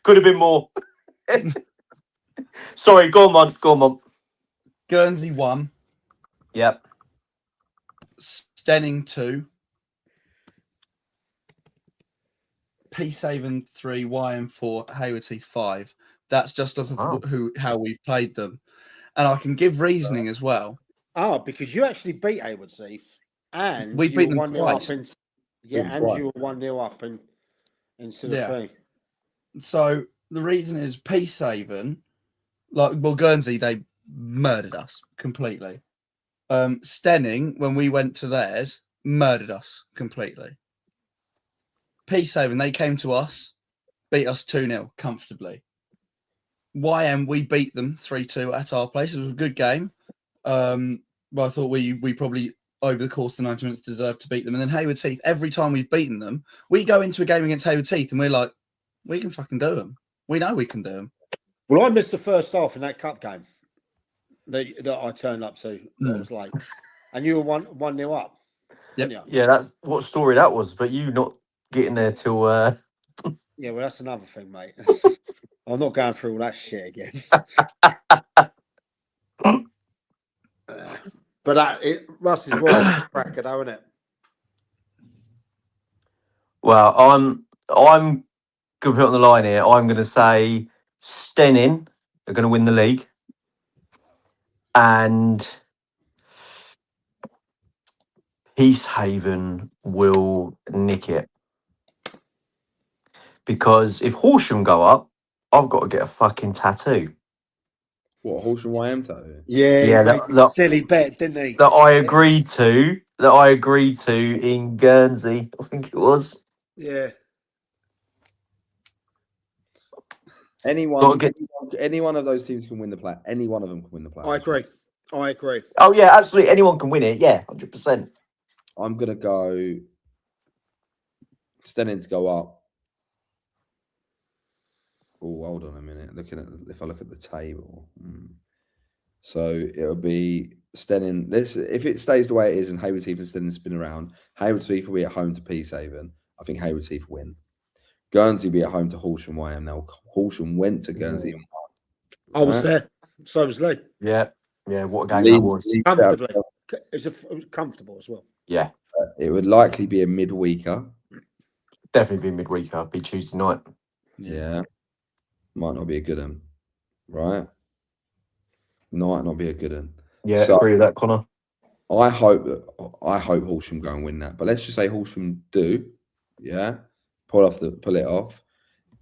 Could have been more. Sorry, go on, Mon. Go on, Mon. Guernsey 1, Yep. Stenning 2, Peacehaven 3, YM 4, Hayward Heath 5. That's just off of Wow. how we've played them. And I can give reasoning as well. Oh, because you actually beat Hayward Heath, and We you beat were them 1-0 up twice. and Twice. you were 1-0 up and instead of Yeah. 3. So the reason is Peacehaven, Guernsey, they murdered us completely. Stenning, when we went to theirs, murdered us completely. Peacehaven, they came to us, beat us 2-0 comfortably. YM, we beat them 3-2 at our place. It was a good game. But I thought we probably, over the course of the 90 minutes, deserved to beat them. And then Hayward Heath, every time we've beaten them, we go into a game against Hayward Heath and we're like, we can fucking do them. We know we can do them. Well, I missed the first half in that cup game that I turned up to. That was late, and you were 1-0 up. Yep. weren't you? Yeah, that's what story that was. But you not getting there till. Yeah, well, that's another thing, mate. I'm not going through all that shit again. But Russ is right, cracker, though, isn't it? Well, I'm going to put it on the line here. I'm going to say Stenning are going to win the league, and Peacehaven will nick it. Because if Horsham go up, I've got to get a fucking tattoo. What, Horsham YM tattoo? Yeah, Yeah, he made a silly bet, didn't he? That I agreed to. In Guernsey, I think it was. Yeah. Any one of those teams can win the play. Any one of them can win the play. I agree. Oh yeah, absolutely. Anyone can win it. Yeah, 100%. I'm gonna go Stenning to go up. Oh, hold on a minute. If I look at the table, so it'll be Stenning. If it stays the way it is, and Hayward Heath and Stenning spin around, Hayward Heath will be at home to Peacehaven. I think Hayward Heath win. Guernsey will be at home to Horsham YM. Now Horsham went to Guernsey and won. I was there. So was Lee. Yeah, what a game that was. Comfortably. It was comfortable as well. Yeah, It would likely be a midweeker. definitely be midweek. Be Tuesday night. Yeah. Might not be a good one. Right? Might not be a good one. Yeah, So- agree with that, Connor. I hope Horsham go and win that. But let's just say Horsham do, yeah, pull it off.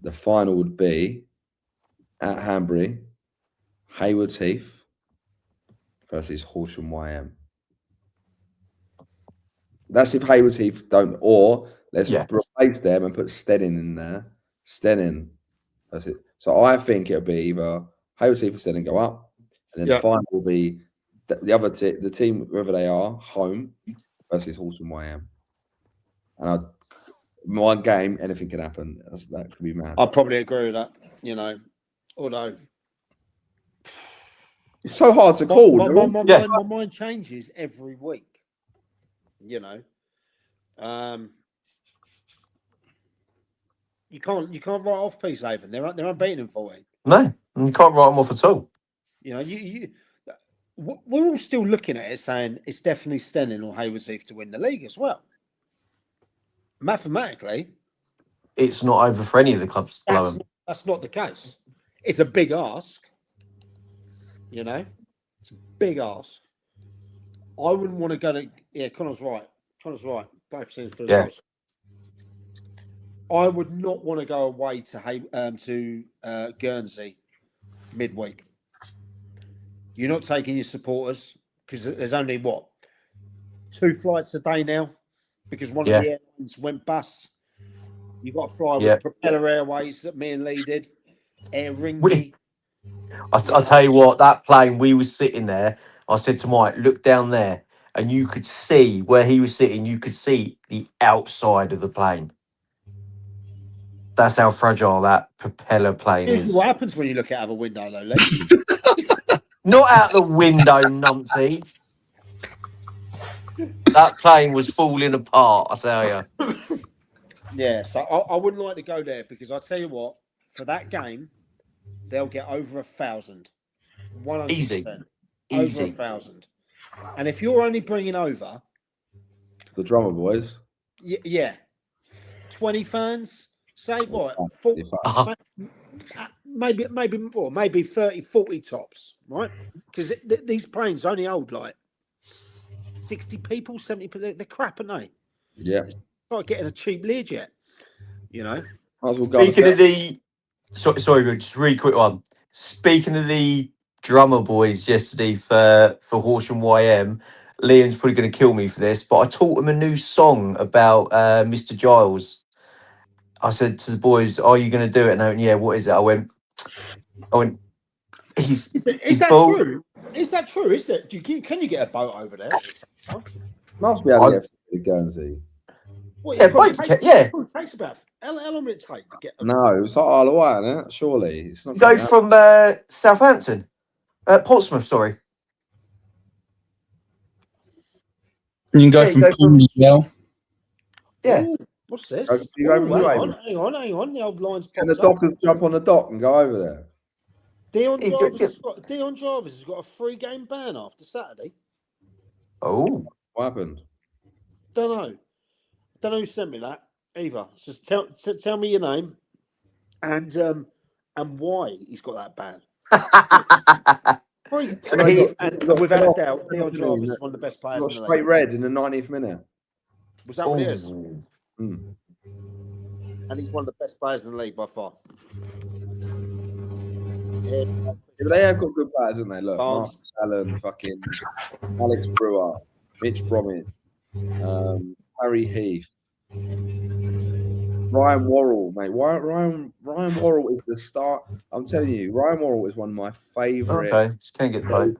The final would be at Hanbury, Hayward Heath versus Horsham YM. That's if Hayward Heath don't, or let's replace them and put Stenning in there. Stenning. That's it. So I think it'll be either Hayward Heath or Stenning go up, and then the final will be the team, whoever they are, home versus Horsham YM. And one game, anything can happen. That could be mad. I probably agree with that. Although It's so hard to call. My mind changes every week. You can't write off Peacehaven. They're unbeaten in 14. No, you can't write them off at all. We're all still looking at it saying it's definitely Stenning or Hayward Heath to win the league as well. Mathematically, It's not over for any of the clubs below them. that's not the case. It's a big ask. It's a big ask. I wouldn't want to go to. Yeah, Connor's right. Both teams for the goals. I would not want to go away to Guernsey midweek. You're not taking your supporters because there's only 2 flights a day now because one Yeah. of the airlines went bust. You got to fly with Yeah. Propeller Airways that me and Lee did. Air Ringy. We- I tell you what, that plane, we was sitting there. I said to Mike, look down there, and you could see where he was sitting. You could see the outside of the plane. That's how fragile that propeller plane Usually is. what happens when you look out of a window, though, Lee? Not out the window, numpty. That plane was falling apart, I tell you. Yeah, so I wouldn't like to go there because I tell you what, for that game, they'll get over 1,000. 100%. Easy. Over Easy. 1,000. And if you're only bringing over, The drummer boys. yeah, 20 fans, say what, Uh-huh. maybe 30, 40 tops, right? Because these planes only hold like 60 people, 70 people. They're crap, aren't they? Yeah. It's like getting a cheap Learjet, you know? Might as well go Speaking and of the... Sorry, just a really quick one. Speaking of the drummer boys yesterday for Horsham YM, Liam's probably going to kill me for this, but I taught him a new song about Mr. Giles. I said to the boys, "Are you going to do it?" And they went, "Yeah, what is it?" I went, Is that balls- true? Is that true? Is that? Can you get a boat over there? must be able to get to Guernsey. Well, Yeah, it probably boat, takes, yeah. it probably takes about how long will it take to get? No, it's like Isle of Wight, isn't it? Surely it's not. You go from Southampton, Portsmouth, sorry. You can go Yeah, you from go from- Poole as well. Yeah. Ooh, what's this? Do you go Ooh, from hang on. The old lines Can the popped up. dockers jump on the dock and go over there? Dion Hey, Jarvis, do- has got a 3-game ban after Saturday. Oh, What happened? Don't know who sent me that either. Just tell me your name and why he's got that ban. So he- And without a doubt, Dion Jarvis is one of the best players Got in the straight league. red in the 90th minute. Was that what it is? Ooh. Mm. And he's one of the best players in the league by far. Yeah, but they have got good players, haven't they? Look, Barnes. Marcus Allen, fucking Alex Brewer, Mitch Bromwich, Harry Heath, Ryan Worrell, mate. Ryan Worrell is the start. I'm telling you, Ryan Worrell is one of my favourite Okay, just can't get the boat.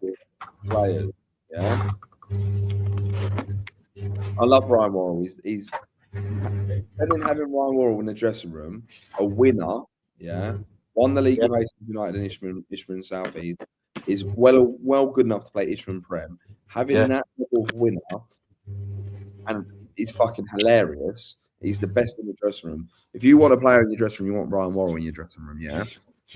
players. Yeah, I love Ryan Worrell. He's having Ryan Worrell in the dressing room, a winner. Yeah, won the league with Hastings United and Ishman South East. Is well good enough to play Ishman Prem. Having that level of winner, and he's fucking hilarious. He's the best in the dressing room. If you want a player in your dressing room, you want Ryan Worrell in your dressing room. Yeah,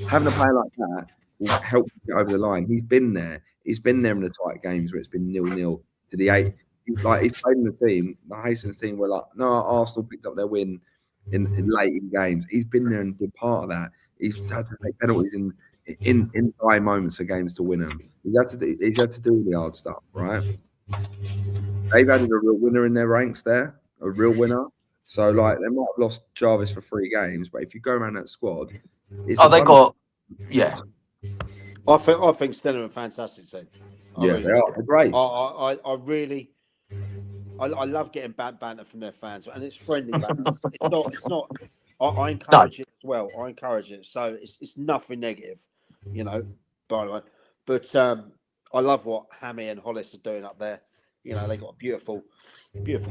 having a player like that will help you get over the line. He's been there. He's been there in the tight games where it's been 0-0 to the 8. He's played in the team. The Hastings team were like, no, Arsenal picked up their win in late in games. He's been there and been part of that. He's had to take penalties in high moments of games to win them. He's had to do all the hard stuff, right? They've added a real winner in their ranks there, a real winner. So like they might have lost Jarvis for 3 games, but if you go around that squad, it's They got I think Stenner are a fantastic team. they are. They're great. I really love getting banter from their fans, and it's friendly banter. It's not. I encourage it as well. I encourage it, so it's nothing negative, you know. By the way, but I love what Hammy and Hollis are doing up there. You know, they got a beautiful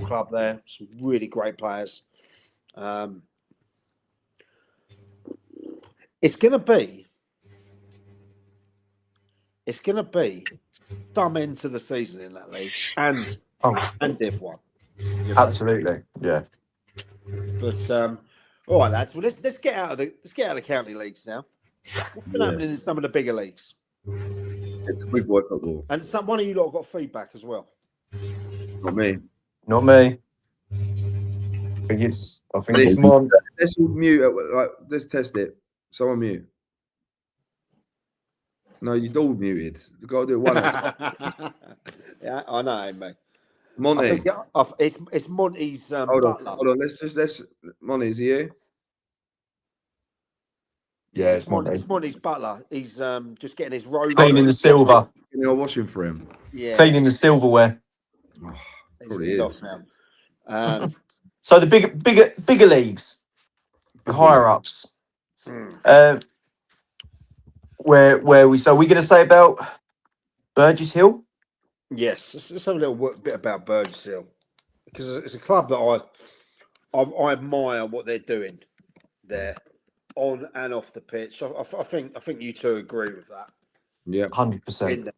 club there. Some really great players. It's gonna be some end to the season in that league, and Div 1. absolutely, yeah. But all right, lads. Well, let's get out of the county leagues now. What's been happening in some of the bigger leagues? It's big boy football. And one of you lot got feedback as well. Not me. Not me. I think it's more. Let's all mute. Let's test it. Someone mute. No, you're all muted. You've got to do it one at a time. Yeah, I know, mate. Monty. I think it's Monty's Hold butler. on. Let's. Monty, is it you? Yeah, it's Monty's butler. He's just getting his robe. Cleaning the silver. You're washing for him. Yeah. Cleaning the silverware. Probably he's is. off now. So the bigger leagues, the higher ups. Where we going to say about Burgess Hill? Yes, let's have a little bit about Burgess Hill, because it's a club that I admire what they're doing there, on and off the pitch. I think you two agree with that. Yeah, 100%.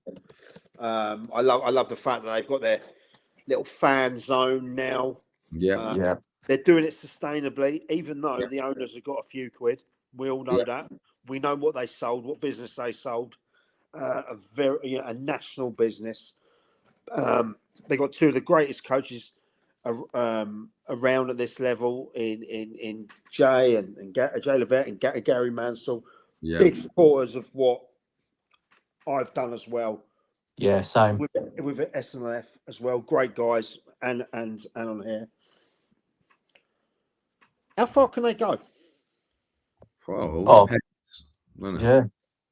I love the fact that they've got their little fan zone now. Yeah, They're doing it sustainably, even though the owners have got a few quid. We all know that. We know what they sold, what business they sold. A national business. They got two of the greatest coaches around at this level in Jay and Jay Levette and Gary Mansell. yeah. Big supporters of what I've done as well. Yeah, same. With SNF as well. Great guys and on here. How far can they go? Well, depends, yeah.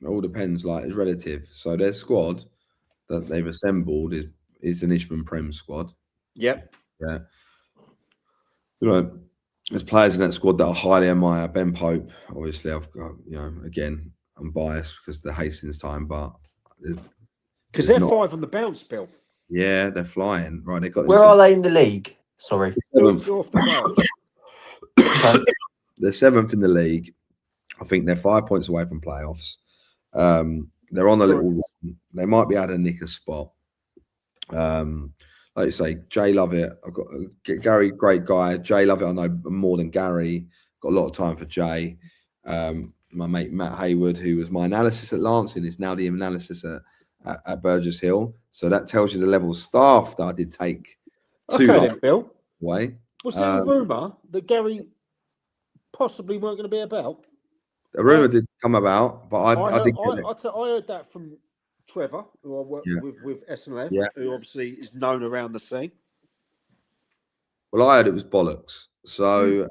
It all depends. Like, it's relative. So their squad that they've assembled is an Ishman Prem squad. Yep. Yeah. You know, there's players in that squad that I highly admire. Ben Pope, obviously, I've got, again, I'm biased because of the Hastings time, but because they're 5 on the bounce, Bill. Yeah, they're flying. Right, they got. Where are they in the league? Sorry, off the they're 7th in the league. I think they're 5 points away from playoffs. They're on a little. They might be able to nick a spot. Like you say, Jay Lovett. I've got Gary, great guy. Jay Lovett, I know more than Gary. Got a lot of time for Jay. My mate Matt Hayward, who was my analysis at Lancing, is now the analysis at Burgess Hill. So that tells you the level of staff that I did take to Bill. Way. Was there a rumour that Gary possibly weren't going to be about? A rumour did come about, but I heard that from Trevor, who I work with SNF, who obviously is known around the scene. Well, I heard it was bollocks. So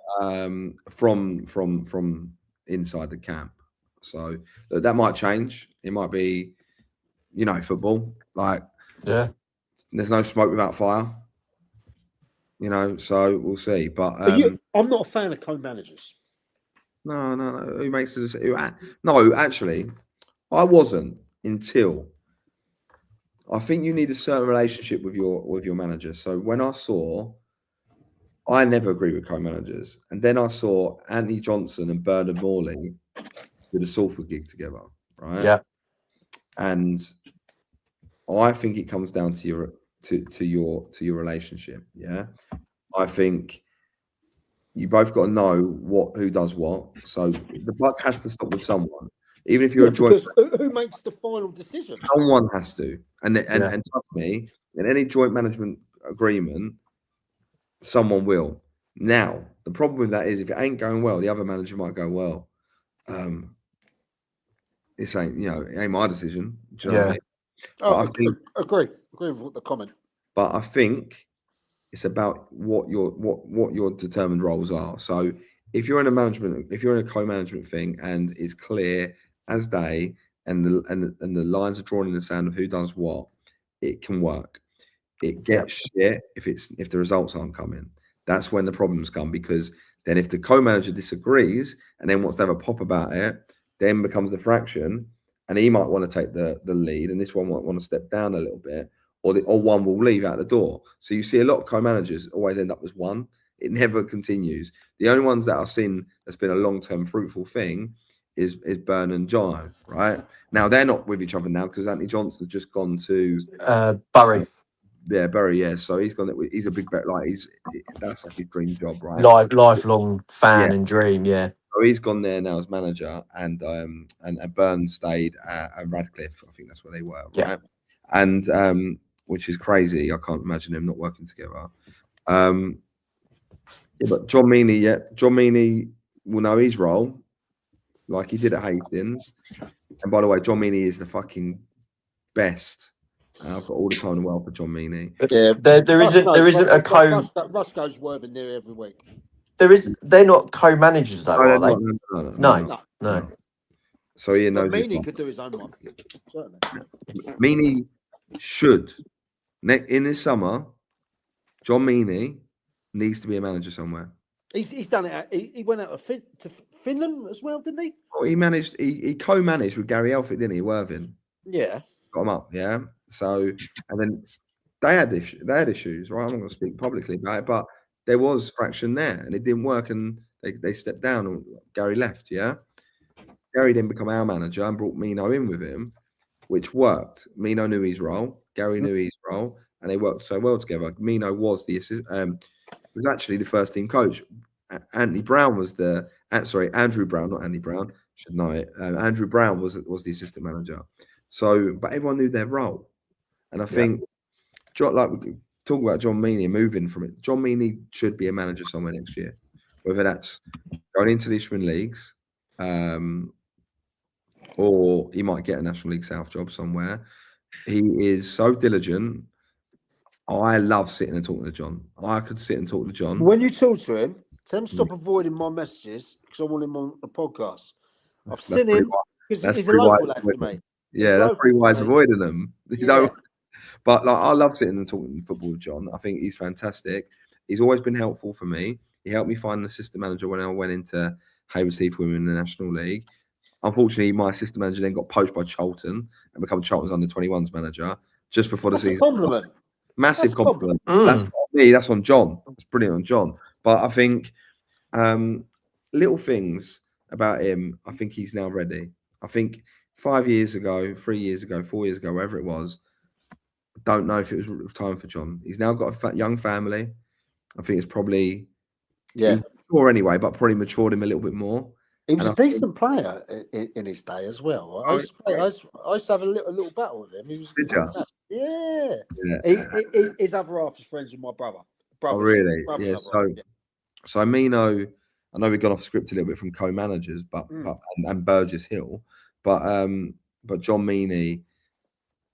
from inside the camp. So that might change. It might be, football. Like, there's no smoke without fire. So we'll see. But I'm not a fan of co-managers. No. Who makes the decision? No, actually, I wasn't until I think you need a certain relationship with your manager. So when I never agree with co-managers, and then I saw Anthony Johnson and Bernard Morley did a Salford gig together, right? Yeah. And I think it comes down to your relationship. Yeah. I think you both got to know who does what. So the buck has to stop with someone, even if you're a joint. Who makes the final decision? Someone has to, and trust me, in any joint management agreement, someone will. Now the problem with that is if it ain't going well, the other manager might go, well, this ain't it ain't my decision. Do you know what I mean? I agree with the comment. But I think it's about what your determined roles are. So if you're in a co-management thing and it's clear as day and the lines are drawn in the sand of who does what, it can work. It gets shit if the results aren't coming. That's when the problems come, because then if the co-manager disagrees and then wants to have a pop about it, then becomes the fraction, and he might want to take the lead, and this one might want to step down a little bit, or one will leave out the door. So you see a lot of co-managers always end up as one. It never continues. The only ones that I've seen that's been a long-term fruitful thing is Byrne and John, right? Now they're not with each other now because Anthony Johnson's just gone to Bury. Yeah, Bury. Yeah, so he's gone. He's a big bet. Like that's like his dream job, right? Lifelong fan and dream. Yeah. So he's gone there now as manager, and Byrne stayed at Radcliffe. I think that's where they were, right? Yeah. And which is crazy. I can't imagine them not working together. But John Meaney will know his role, like he did at Hastings. And by the way, John Meaney is the fucking best. I've got all the time in the world for John Meaney. Yeah, there isn't a co. Russ goes Worthing there every week. They're not co-managers though, are they? No. So he knows. Meaney could do his own one. Certainly. Meaney should in this summer. John Meaney needs to be a manager somewhere. He's done it. He went out to Finland as well, didn't he? Well, he co-managed with Gary Elphick, didn't he? Worthing Yeah. got him up, yeah. So, and then they had issues, right? I'm not going to speak publicly about it, but there was fraction there, and it didn't work, and they stepped down, and Gary left, yeah. Gary then became our manager and brought Mino in with him, which worked. Mino knew his role, Gary knew his role, and they worked so well together. Mino was the was actually the first team coach. Anthony Brown was Andrew Brown, not Andy Brown. Should know it. Andrew Brown was the assistant manager. So, but everyone knew their role, and I think, like we talk about John Meany moving from it. John Meany should be a manager somewhere next year, whether that's going into the Ishman leagues, or he might get a National League South job somewhere. He is so diligent. I love sitting and talking to John. I could sit and talk to John. When you talk to him, tell him to stop avoiding my messages because I want him on the podcast. I've seen him because he's a local lad to me. Yeah, that's pretty wise avoiding them. You know, but like I love sitting and talking football with John. I think he's fantastic. He's always been helpful for me. He helped me find an assistant manager when I went into Hayward Heath Women in the National League. Unfortunately, my assistant manager then got poached by Charlton and become Charlton's under-21s manager just before the season. Compliment. Massive compliment. That's not me. That's on John. It's brilliant on John. But I think little things about him, I think he's now ready. I think 5 years ago, 3 years ago, 4 years ago, wherever it was, I don't know if it was time for John. He's now got a young family. I think it's probably mature anyway, but probably matured him a little bit more. He was a decent player in his day as well. I used to have a little battle with him. He was his other half is friends with my brother. Oh, really? Yeah. So Mino, I know we've gone off script a little bit from co-managers, but and Burgess Hill, but John Meany,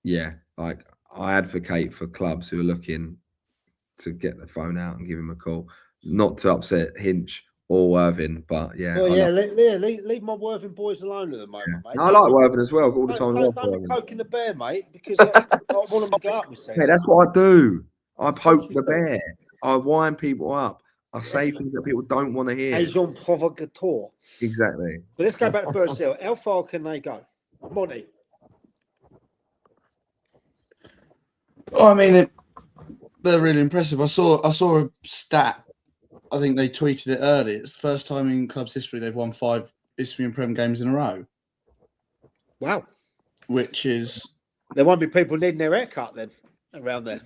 like I advocate for clubs who are looking to get the phone out and give him a call, not to upset Hinch or Worthing, but leave my Worthing boys alone at the moment, mate. I like Worthing as well. All the time. Don't be poking the bear, mate, because I want them to go up with yeah, that's what I do. I poke the bear. I wind people up. I say things that people don't want to hear. Agent provocateur. Exactly. But let's go back to Burgess Hill. How far can they go? Monty? Oh, I mean, they're really impressive. I saw a stat. I think they tweeted it early. It's the first time in club's history they've won 5 Isthmian Prem games in a row. Wow. Which is... There won't be people needing their haircut then around there.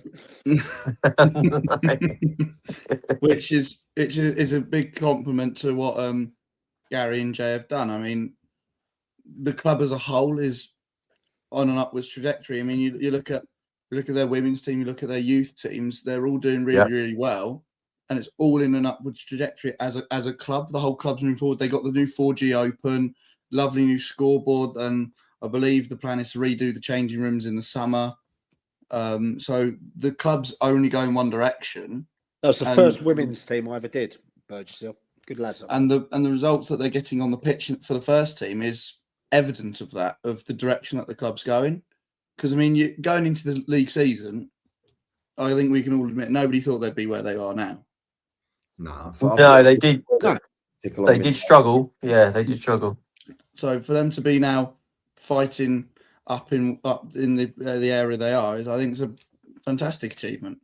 which is a big compliment to what Gary and Jay have done. I mean, the club as a whole is on an upwards trajectory. I mean, you look at their women's team, you look at their youth teams, they're all doing really, really well. And it's all in an upwards trajectory as a club. The whole club's moving forward. They got the new 4G open, lovely new scoreboard, and I believe the plan is to redo the changing rooms in the summer. So the club's only going one direction. That's the first women's team I ever did, Burgess Hill. Good lads. And the results that they're getting on the pitch for the first team is evident of that, of the direction that the club's going. Because, I mean, going into the league season, I think we can all admit nobody thought they'd be where they are now. No, they did. They did struggle. Yeah, they did struggle. So for them to be now fighting up in the area they are, I think it's a fantastic achievement.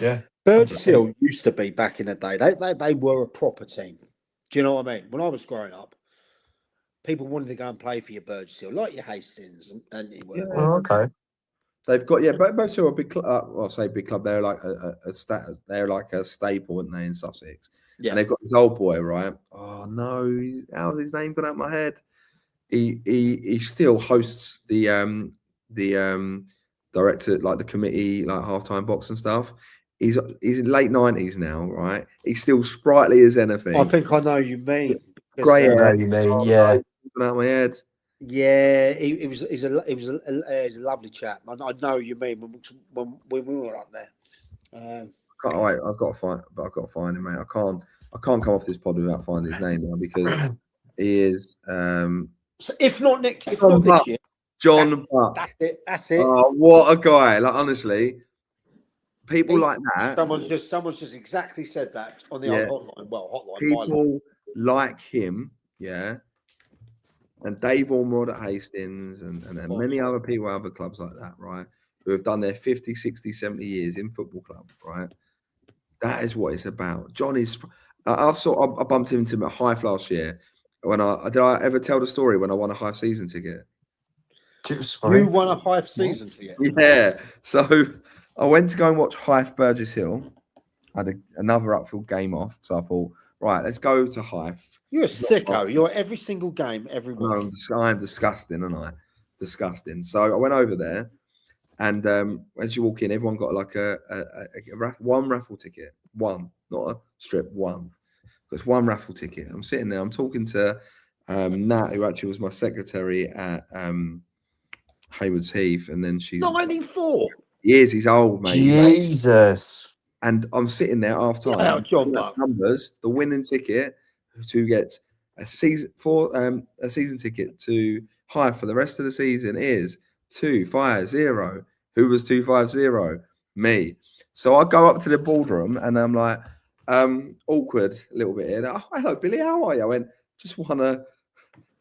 Yeah, Burgess Hill used to be back in the day. They were a proper team. Do you know what I mean? When I was growing up, people wanted to go and play for your Burgess Hill, like your Hastings and your okay. They've got but most of a big club. Well, I'll say big club. They're like they're like a staple, aren't they, in Sussex? Yeah. And they've got this old boy, right? Oh no, how's his name gone out of my head? He still hosts the director, like the committee, like halftime box and stuff. He's in late 90s now, right? He's still sprightly as anything. I think I know you mean. Great hair. I know you mean, yeah. Out of my head. Yeah, he's a lovely chap. I know you mean when we were up there. Can't wait. I've got to find him, mate. I can't come off this pod without finding his name now because he is. So if not next year, John Buck. That's it. Oh, what a guy! Like honestly, people like that. Someone's just exactly said that on the Yeah. old hotline. Well, hotline. my line. People like him, yeah, and Dave Ormrod at Hastings and many other people at other clubs like that, right, who have done their 50, 60, 70 years in football clubs, right? That is what it's about. John is. I bumped into him at Hive last year. Did I ever tell the story when I won a Hive season ticket? You won a Hive season ticket. Yeah. So I went to go and watch Hive Burgess Hill. I had another upfield game off, so I thought, right, let's go to Hive. You're a sicko. You're at every single game, every week. No, I'm disgusting, aren't I? Disgusting. So I went over there, and as you walk in, everyone got like one raffle ticket. One, not a strip, one. It's one raffle ticket. I'm sitting there, I'm talking to Nat, who actually was my secretary at Haywards Heath, and then she's 94. He's old, mate. Jesus. And I'm sitting there after time. John Buck. Numbers, the winning ticket to get a season ticket to Hive for the rest of the season is 250. Who was 250? Me. So I go up to the boardroom and I'm like, awkward a little bit here. Oh, hello, Billy. How are you? I went, just want to,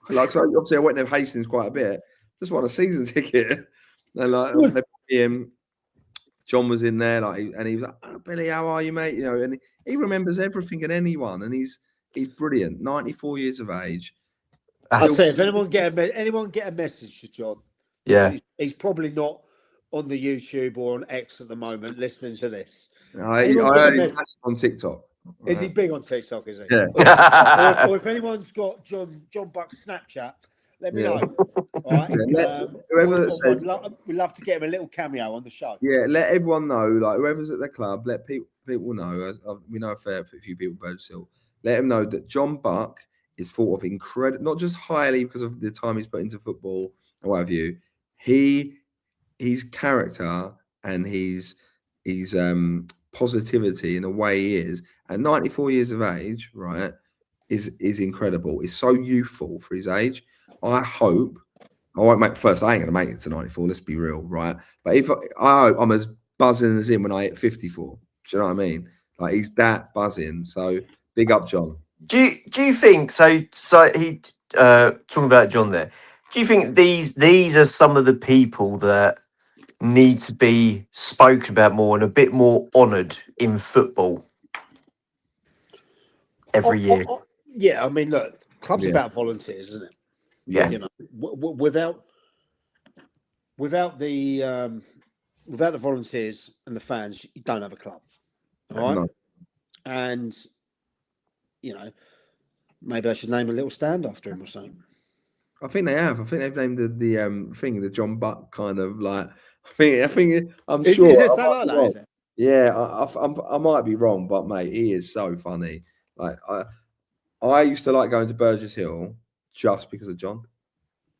like, so obviously I went to Hastings quite a bit. Just want a season ticket. And like, they put me in. John was in there, and he was like, oh, Billy, how are you, mate? You know, and he remembers everything and anyone, and he's brilliant. 94 years of age. I'll say, if anyone get a message to John, yeah, he's probably not on the YouTube or on X at the moment listening to this. I heard he's on TikTok. Is he big on TikTok? Is he? Yeah. or if anyone's got John Buck's Snapchat, let me know. All right. Whoever says, we'd love to get him a little cameo on the show. Yeah, let everyone know. Like whoever's at the club, let people know. We know a fair few people at Burgess Hill. Let them know that John Buck is thought of incredible, not just highly because of the time he's put into football and what have you. His character and his positivity in the way he is at 94 years of age, right, is incredible. He's so youthful for his age. I hope I won't make first. I ain't gonna make it to 94. Let's be real, right? But if I hope I'm as buzzing as him when I hit 54. Do you know what I mean? Like he's that buzzing. So big up, John. Do you think so? He talking about John there. Do you think these are some of the people that need to be spoken about more and a bit more honoured in football every year? Yeah, I mean, look, club's about volunteers, isn't it? Yeah, you know, without the volunteers and the fans, you don't have a club, all right? No. And you know, maybe I should name a little stand after him or something. I think they have. I think they've named the thing the John Buck kind of like. I think I'm sure. Is it like that? Is it? Yeah, I might be wrong, but mate, he is so funny. Like I used to like going to Burgess Hill just because of John.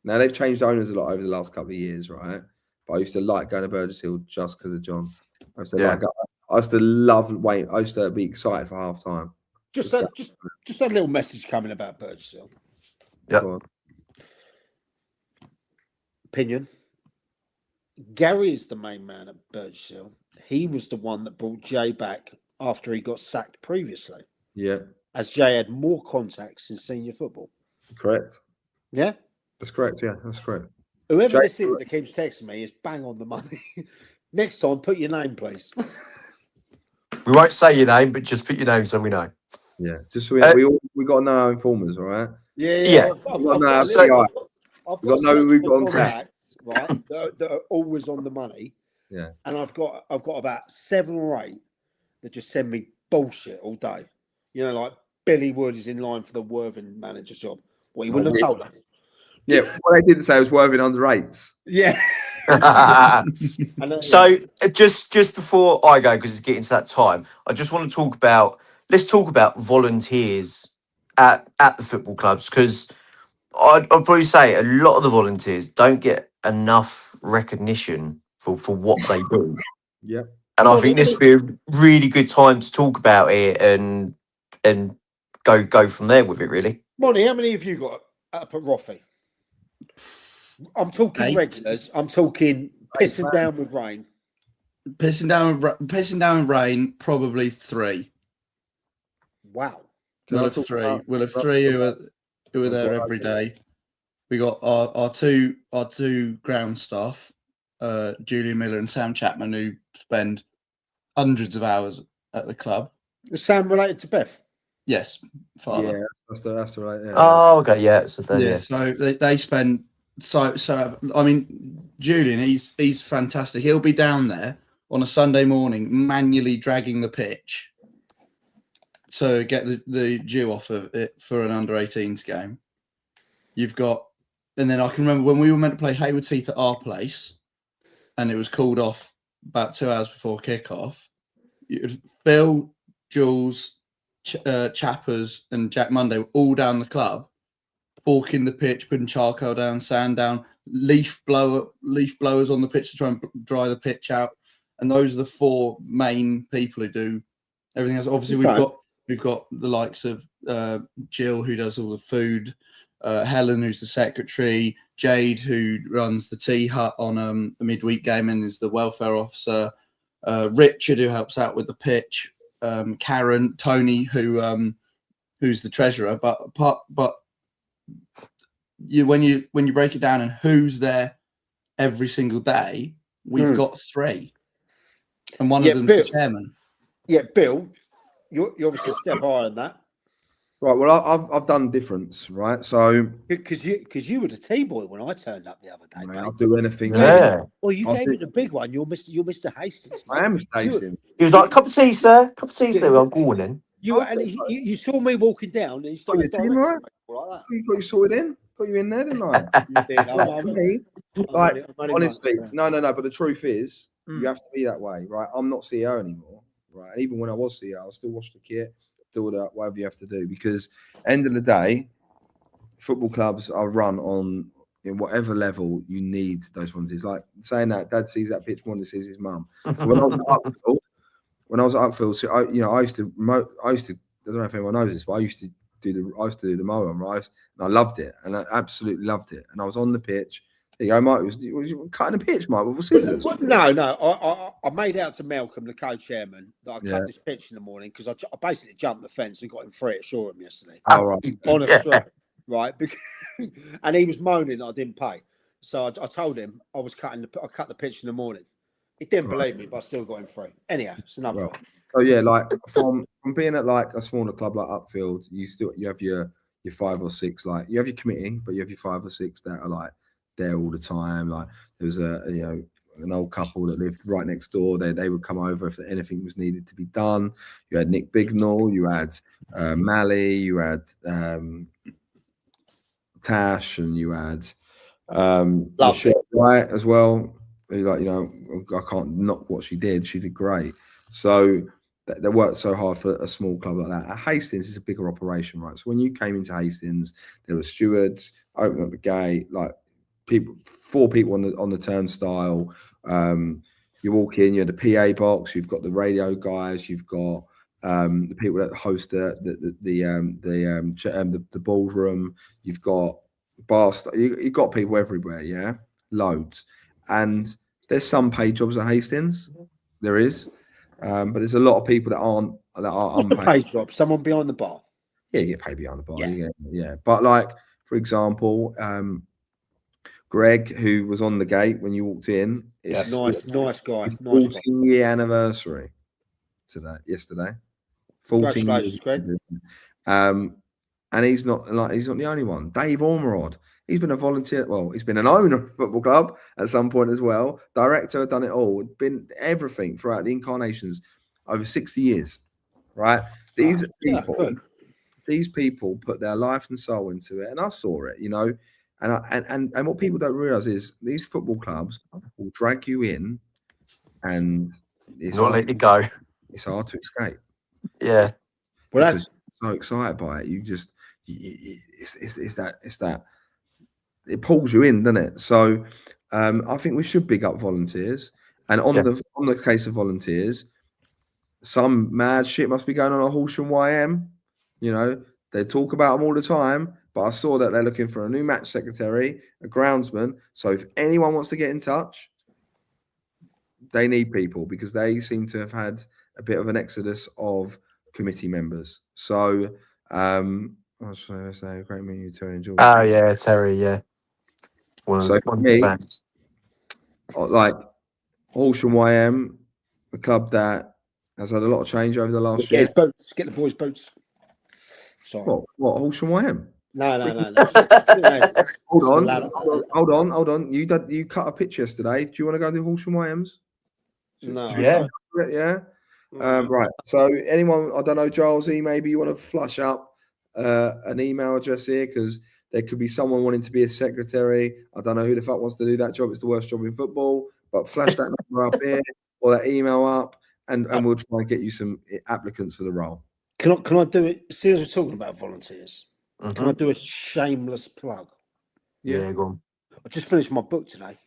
Now they've changed owners a lot over the last couple of years, right? But I used to like going to Burgess Hill just because of John. I used to love waiting. I used to be excited for half time. Just a little message coming about Burgess Hill. Yeah. Opinion. Gary is the main man at Burgess Hill. He was the one that brought Jay back after he got sacked previously. Yeah. As Jay had more contacts in senior football. Correct. Yeah? That's correct. Yeah, that's correct. Whoever this is that keeps texting me is bang on the money. Next time, put your name, please. We won't say your name, but just put your name so we know. Yeah, just so we know. We got to know our informers, all right? Yeah. I've got to know who we've got on tap. Right, that are always on the money. Yeah, and I've got about 7 or 8 that just send me bullshit all day. You know, like Billy Wood is in line for the Worthing manager job. Well, you wouldn't have told us. Yeah, what I didn't say was Worthing under 8s. Yeah. So just before I go, because it's getting to that time, I just want to talk about. Let's talk about volunteers at the football clubs, because I'd probably say a lot of the volunteers don't get enough recognition for what they do. Yeah. And I think this would be a really good time to talk about it and go from there with it, really. Monty, how many have you got up at Roffey? I'm talking 8. regulars. I'm talking pissing down with rain. Pissing down with rain, probably 3. Wow. We'll have 3. We'll have 3 who are there every day. We got our two ground staff, Julian Miller and Sam Chapman, who spend hundreds of hours at the club. Is Sam related to Beth? Yes, father. Yeah, that's right. Yeah. Oh, okay, yeah. So then, Yeah, so they spend so. I mean, Julian, he's fantastic. He'll be down there on a Sunday morning, manually dragging the pitch to get the dew off of it for an under-18s game. You've got, and then I can remember when we were meant to play Hayward Heath at our place, and it was called off about 2 hours before kickoff. Phil, Jules, Chappers, and Jack Monday were all down the club, forking the pitch, putting charcoal down, sand down, leaf blowers on the pitch to try and dry the pitch out. And those are the 4 main people who do everything else. Obviously, we've got the likes of Jill, who does all the food, Helen, who's the secretary, Jade, who runs the tea hut on a midweek game and is the welfare officer, Richard, who helps out with the pitch, Karen, Tony, who's the treasurer. But when you break it down and who's there every single day, we've got 3, and one of them's the chairman. Yeah, Bill, you're obviously a step higher than that. Right. Well, I've done difference, right? So because you were the tea boy when I turned up the other day. mate, I'll do anything. Yeah. Well, you gave it the big one. You're Mr. Hastings. I am Mr. Hastings. He was like, "Cup of tea, sir. Cup of tea, sir." I'm calling. You saw me walking down and you started got your team right? like that. You got you sorted in. Got you in there, didn't I? Honestly, no. But the truth is, you have to be that way, right? I'm not CEO anymore, right? And even when I was CEO, I still wash the kit, do that, whatever you have to do, because end of the day, football clubs are run on in whatever level you need those volunteers. Like saying that, Dad sees that pitch more than he sees his mum. When I was at Uckfield, so I used to. I don't know if anyone knows this, but I used to do the mowing, right? And I loved it, and I absolutely loved it. And I was on the pitch. There you go, Mike. Was cutting the pitch, Mike, with scissors. No. I made out to Malcolm, the co-chairman, that I cut this pitch in the morning because I basically jumped the fence and got him free at Shoreham yesterday. Oh, right. On a strip, right? And he was moaning that I didn't pay. So I told him I cut the pitch in the morning. He didn't believe me, but I still got him free. Anyhow, it's another one. So yeah, like from being at like a smaller club like Uckfield, you have your 5 or 6, like you have your committee, but you have your 5 or 6 that are like there all the time. Like there was an old couple that lived right next door. They would come over if anything was needed to be done. You had Nick Bignall, you had Mally, you had Tash, and you had Michelle Wright as well. Like, I can't knock what she did. She did great. So they worked so hard for a small club like that. At Hastings, it's a bigger operation, right? So when you came into Hastings, there were stewards, opening up the gate, like 4 people on the turnstile. You walk in, you had the PA box, you've got the radio guys, you've got the people that host the ballroom, you've got bar stuff, you've got people everywhere, yeah, loads. And there's some paid jobs at Hastings, there is, but there's a lot of people that are unpaid. Paid job, someone behind the bar. Yeah, you get paid behind the bar. Yeah. But like, for example, Greg, who was on the gate when you walked in, it's nice guy. 14-year anniversary yesterday. 14 years, Greg. And he's not the only one. Dave Ormerod, he's been a volunteer. Well, he's been an owner of a football club at some point as well. Director, done it all. Been everything throughout the incarnations over 60 years. Right? These people put their life and soul into it, and I saw it. And what people don't realize is these football clubs will drag you in, and it's not let you go. It's hard to escape. Yeah. Well, that's so excited by it. You just it's that it pulls you in, doesn't it? So I think we should big up volunteers. And on the case of volunteers, some mad shit must be going on at Horsham YM. They talk about them all the time. But I saw that they're looking for a new match secretary, a groundsman. So if anyone wants to get in touch, they need people because they seem to have had a bit of an exodus of committee members. So, I was going to say, great meeting you, Terry and George. Oh yeah, Terry. Yeah. One So of for the me, fans. like Horsham YM, a club that has had a lot of change over the last Get year. his boots. Get the boys' boots. Sorry. What Horsham YM? No. Hold on. You cut a pitch yesterday. Do you want to go to Horsham YMs? No. Yeah. Yeah. No. Right. So anyone, I don't know, Gilesy, maybe you want to flush up an email address here because there could be someone wanting to be a secretary. I don't know who the fuck wants to do that job. It's the worst job in football. But flash that number up here or that email up, and we'll try and get you some applicants for the role. Can I do it? See, as we're talking about volunteers, Mhm. can I do a shameless plug? Yeah, go on. I just finished my book today.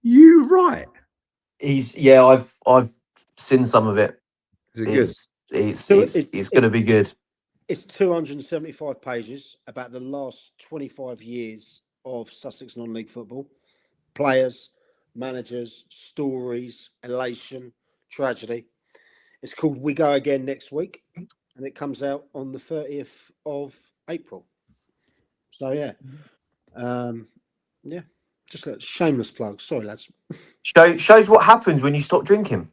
You right? I've seen some of it. Is it good? It's going to be good. It's 275 pages about the last 25 years of Sussex non-league football. Players, managers, stories, elation, tragedy. It's called We Go Again Next Week, and it comes out on the 30th of April. So, yeah. Just a shameless plug. Sorry, lads. Shows what happens when you stop drinking.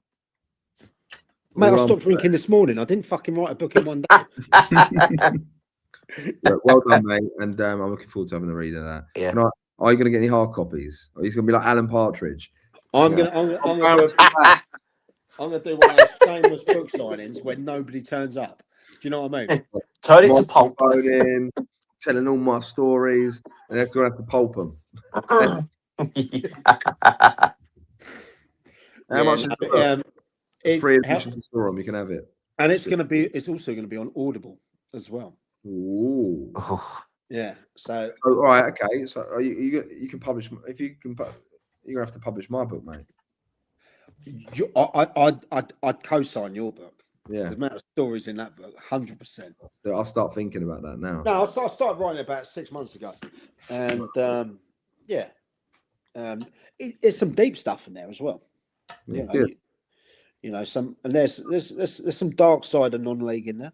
Mate, I stopped drinking this morning. I didn't fucking write a book in one day. Well done, mate. And I'm looking forward to having a read of that. Yeah. Are you going to get any hard copies? Or are you going to be like Alan Partridge? I'm gonna do one of those shameless book signings where nobody turns up. Do you know what I mean? Turn it to pulp. In, telling all my stories, and they're going to have to pulp them. How much is it? It's free admission to store them. You can have it, and it's also going to be on Audible as well. Ooh. Yeah. So all right, okay. So you can publish if you can. You're gonna have to publish my book, mate. I'd co-sign your book. Yeah. The amount of stories in that book, 100%. I'll start thinking about that now. No, I started writing about 6 months ago, and it's some deep stuff in there as well. Yeah, good. Some, and there's some dark side of non-league in there.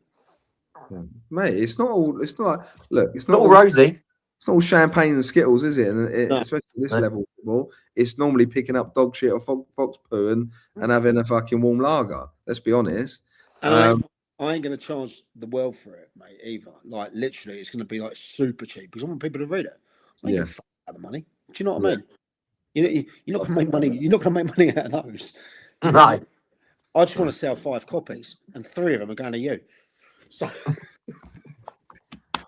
Yeah. Mate, it's not all. It's not like, look. It's not all rosy. It's not all champagne and Skittles, is it? And No. especially at this level of football, it's normally picking up dog shit or fox poo and having a fucking warm lager. Let's be honest. And I ain't going to charge the world for it, mate, either. Like, literally, it's going to be like super cheap because I want people to read it. I ain't gonna fuck about the money. Do you know what I mean? You're not going to make money. You're not going to make money out of those. No. I just want to sell 5 copies, and 3 of them are going to you. So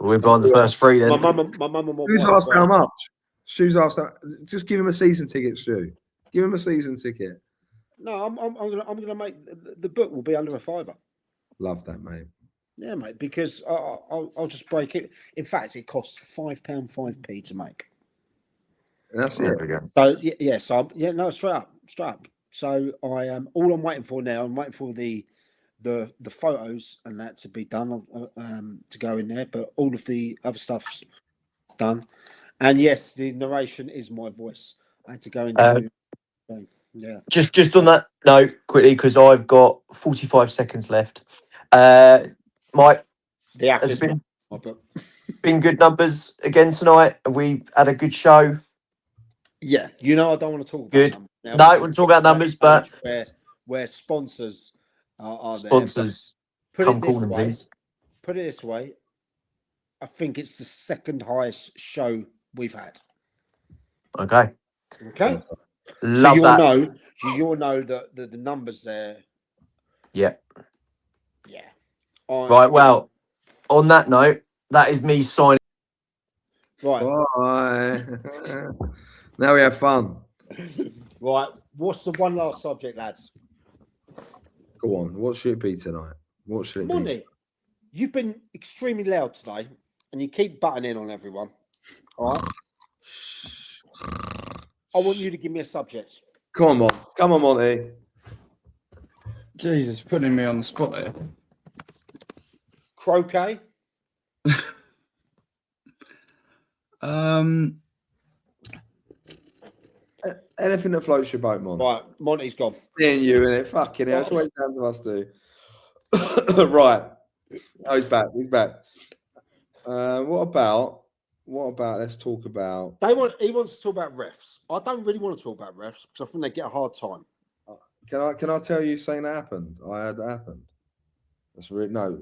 we're buying the first 3 then. My mum and my Who's wife asked how much? Stu's asked. Just give him a season ticket, Stu. Give him a season ticket. No, I'm gonna make the book will be under a £5. Love that, mate. Yeah, mate. Because I'll just break it. In fact, it costs £5.5p to make. And that's it. So straight up. So I am all I'm waiting for now. I'm waiting for the photos and that to be done to go in there, but all of the other stuff's done. And yes, the narration is my voice. I had to go into yeah. Just on that note, quickly, because I've got 45 seconds left. Mike, has it been good numbers again tonight? Have we had a good show? Yeah, I don't want to talk about good. Numbers No, I want to talk about numbers, but where sponsors are sponsors there. come calling, please. Put it this way, I think it's the second highest show we've had. Okay. Love that. You'll know that the numbers there. Yeah. Yeah. Right. Well, on that note, that is me signing. Right. Bye. Now we have fun. Right. What's the one last subject, lads? Go on. What should it be tonight? What should it be? You've been extremely loud today, and you keep butting in on everyone. All right. I want you to give me a subject. Come on, Monty. Jesus, putting me on the spot here. Croquet. Anything that floats your boat, Mon. Right, Monty's gone. Me and you in it. Fucking hell. It's always down to us two. Right. Oh, he's back. He's back. What about? Let's talk about. He wants to talk about refs. I don't really want to talk about refs because I think they get a hard time. Can I tell you something that happened? I heard that happened. That's really no.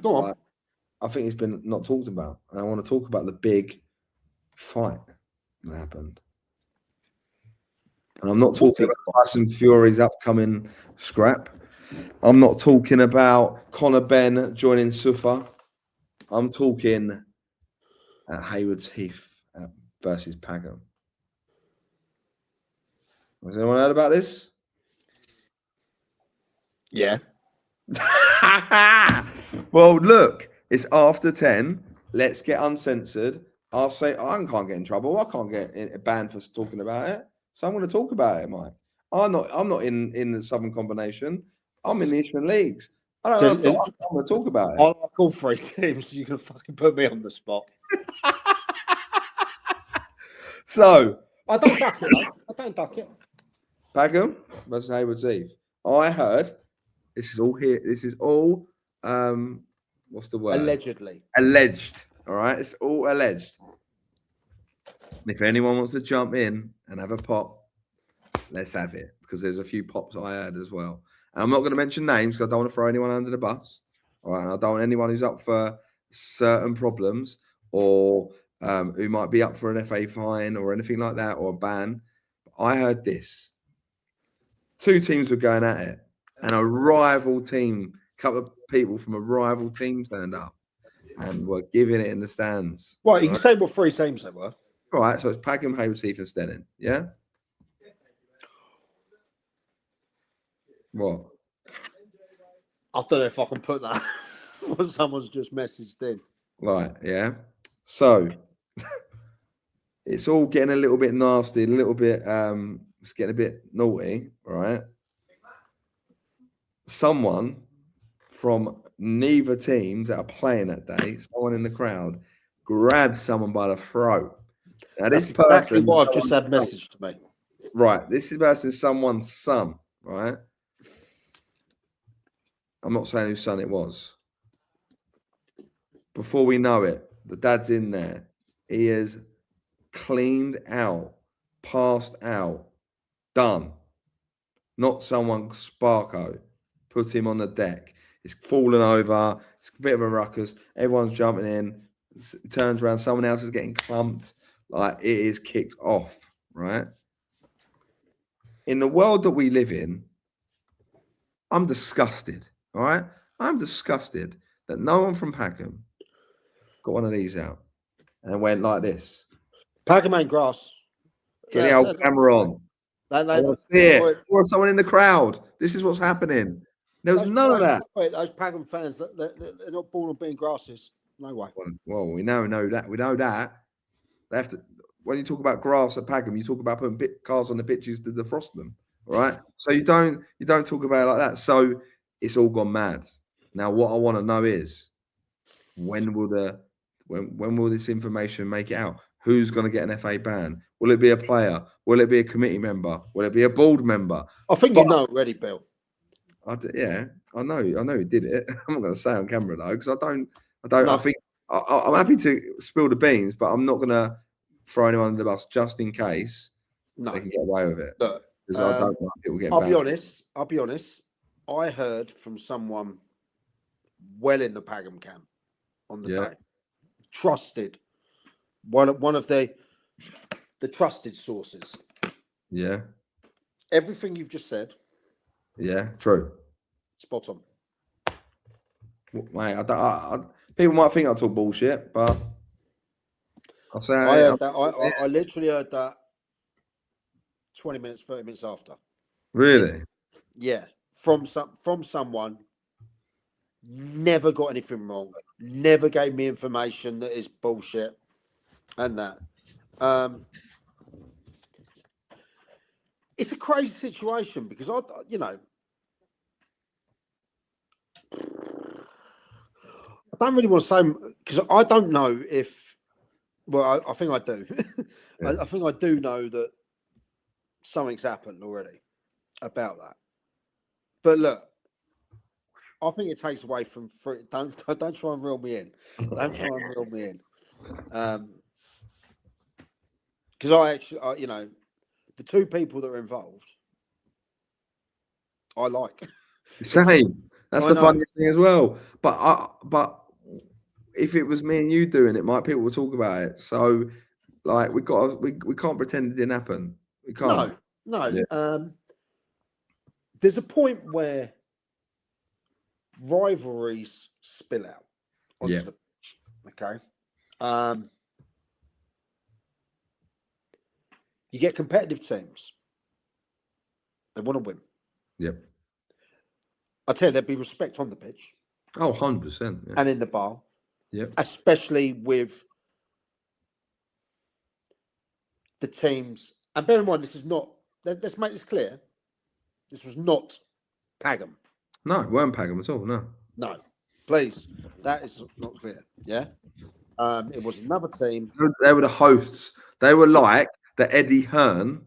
Go on. I think it's been not talked about, and I want to talk about the big fight that happened. And I'm not talking about Tyson Fury's upcoming scrap. I'm not talking about Conor Benn joining Sufa. I'm talking at Haywards Heath versus Pagham. Has anyone heard about this? Yeah. Well, look, it's after 10. Let's get uncensored. I'll say I can't get in trouble. I can't get banned for talking about it. So I'm going to talk about it, Mike. I'm not in the Southern Combination. I'm in the Eastern Leagues. I'm going to talk about it. I like all three teams. You can fucking put me on the spot. So I don't duck it. Though. I don't duck it. Pagham versus Haywards Heath. I heard this is all here. This is all what's the word? Allegedly. Alleged. All right, it's all alleged. And if anyone wants to jump in and have a pop, let's have it, because there's a few pops I heard as well. And I'm not going to mention names because I don't want to throw anyone under the bus. All right, and I don't want anyone who's up for certain problems or who might be up for an FA fine or anything like that or a ban. I heard this. Two teams were going at it, and a rival team, a couple of people from a rival team turned up and were giving it in the stands. Well, you can say what three teams they were. All right, so it's Pagham, Haywards Heath, and Stenning. Yeah? What? I don't know if I can put that. What someone's just messaged in. Right, yeah. So it's all getting a little bit nasty, a little bit it's getting a bit naughty, right? Someone from neither teams that are playing that day, someone in the crowd, grabbed someone by the throat. Now, That's this exactly person, what I've just had messaged to me. right? This person is someone's son, right? I'm not saying whose son it was. Before we know it, the dad's in there. He is cleaned out, passed out, done. Not someone Sparko put him on the deck. It's fallen over. It's a bit of a ruckus. Everyone's jumping in. It turns around. Someone else is getting clumped. Like, it is kicked off, right? In the world that we live in, I'm disgusted, all right? I'm disgusted that no one from Pagham got one of these out and went like this. Pagham ain't grass. Get the old camera on. I want to see it. Or someone in the crowd. This is what's happening. There was none of that. Those Pagham fans, they're not born on being grasses. No way. Well, we know that. We know that. They have to. When you talk about grass at Pagham, you talk about putting cars on the pitches to defrost them. All right. So you don't talk about it like that. So it's all gone mad. Now, what I want to know is when will this information make it out? Who's going to get an FA ban? Will it be a player? Will it be a committee member? Will it be a board member? I think you know already, Bill. Yeah, I know who did it. I'm not going to say on camera though, because I don't. No. I think I'm happy to spill the beans, but I'm not going to throw anyone under the bus just in case they can get away with it. Look, because I don't want people getting. I'll be honest. I heard from someone well in the Pagham camp on the day, trusted, one of the trusted sources. Yeah. Everything you've just said. Yeah, true. Spot on. Mate, people might think I talk bullshit, but I'll say I heard that. I literally heard that 20 minutes, 30 minutes after. Really? Yeah. From someone, never got anything wrong, never gave me information that is bullshit, and that. It's a crazy situation because I don't really want to say, because I don't know if. Well, I think I do. Yeah. I think I do know that something's happened already about that. But look, I think it takes away from free. Don't try and reel me in. Don't try and reel me in. Because I actually, you know, the two people that are involved, I like. Same. That's I the know. funniest thing as well. But if it was me and you doing it, people would talk about it. So, like, we can't pretend it didn't happen. We can't. No. Yeah. There's a point where rivalries spill out. Yeah. Okay. You get competitive teams. They want to win. Yep. I tell you, there'd be respect on the pitch. Oh, 100%. Yeah. And in the bar. Yep. Especially with the teams. And bear in mind, this is not, let's make this clear. This was not Pagham. No, it weren't Pagham at all. No, please. That is not clear. Yeah. It was another team. They were the hosts. They were like the Eddie Hearn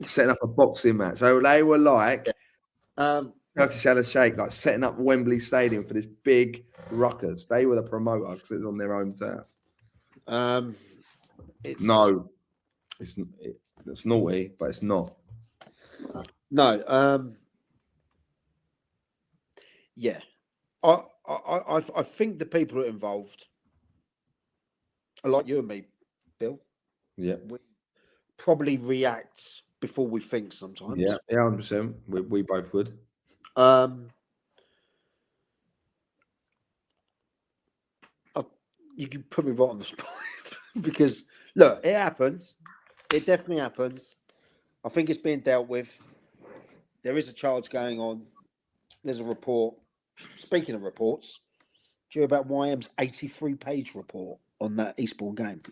setting up a boxing match. So they were like Turkish Al Sheikh, like setting up Wembley Stadium for this big ruckus. They were the promoter because it was on their own turf. It's naughty, but it's not. No. Yeah. I think the people who are involved are like you and me, Bill. Yeah. We probably react before we think sometimes. Yeah, 100%. We both would. You can put me right on the spot because look, it happens. It definitely happens. I think it's being dealt with. There is a charge going on. There's a report. Speaking of reports, do you hear about YM's 83-page report on that Eastbourne game?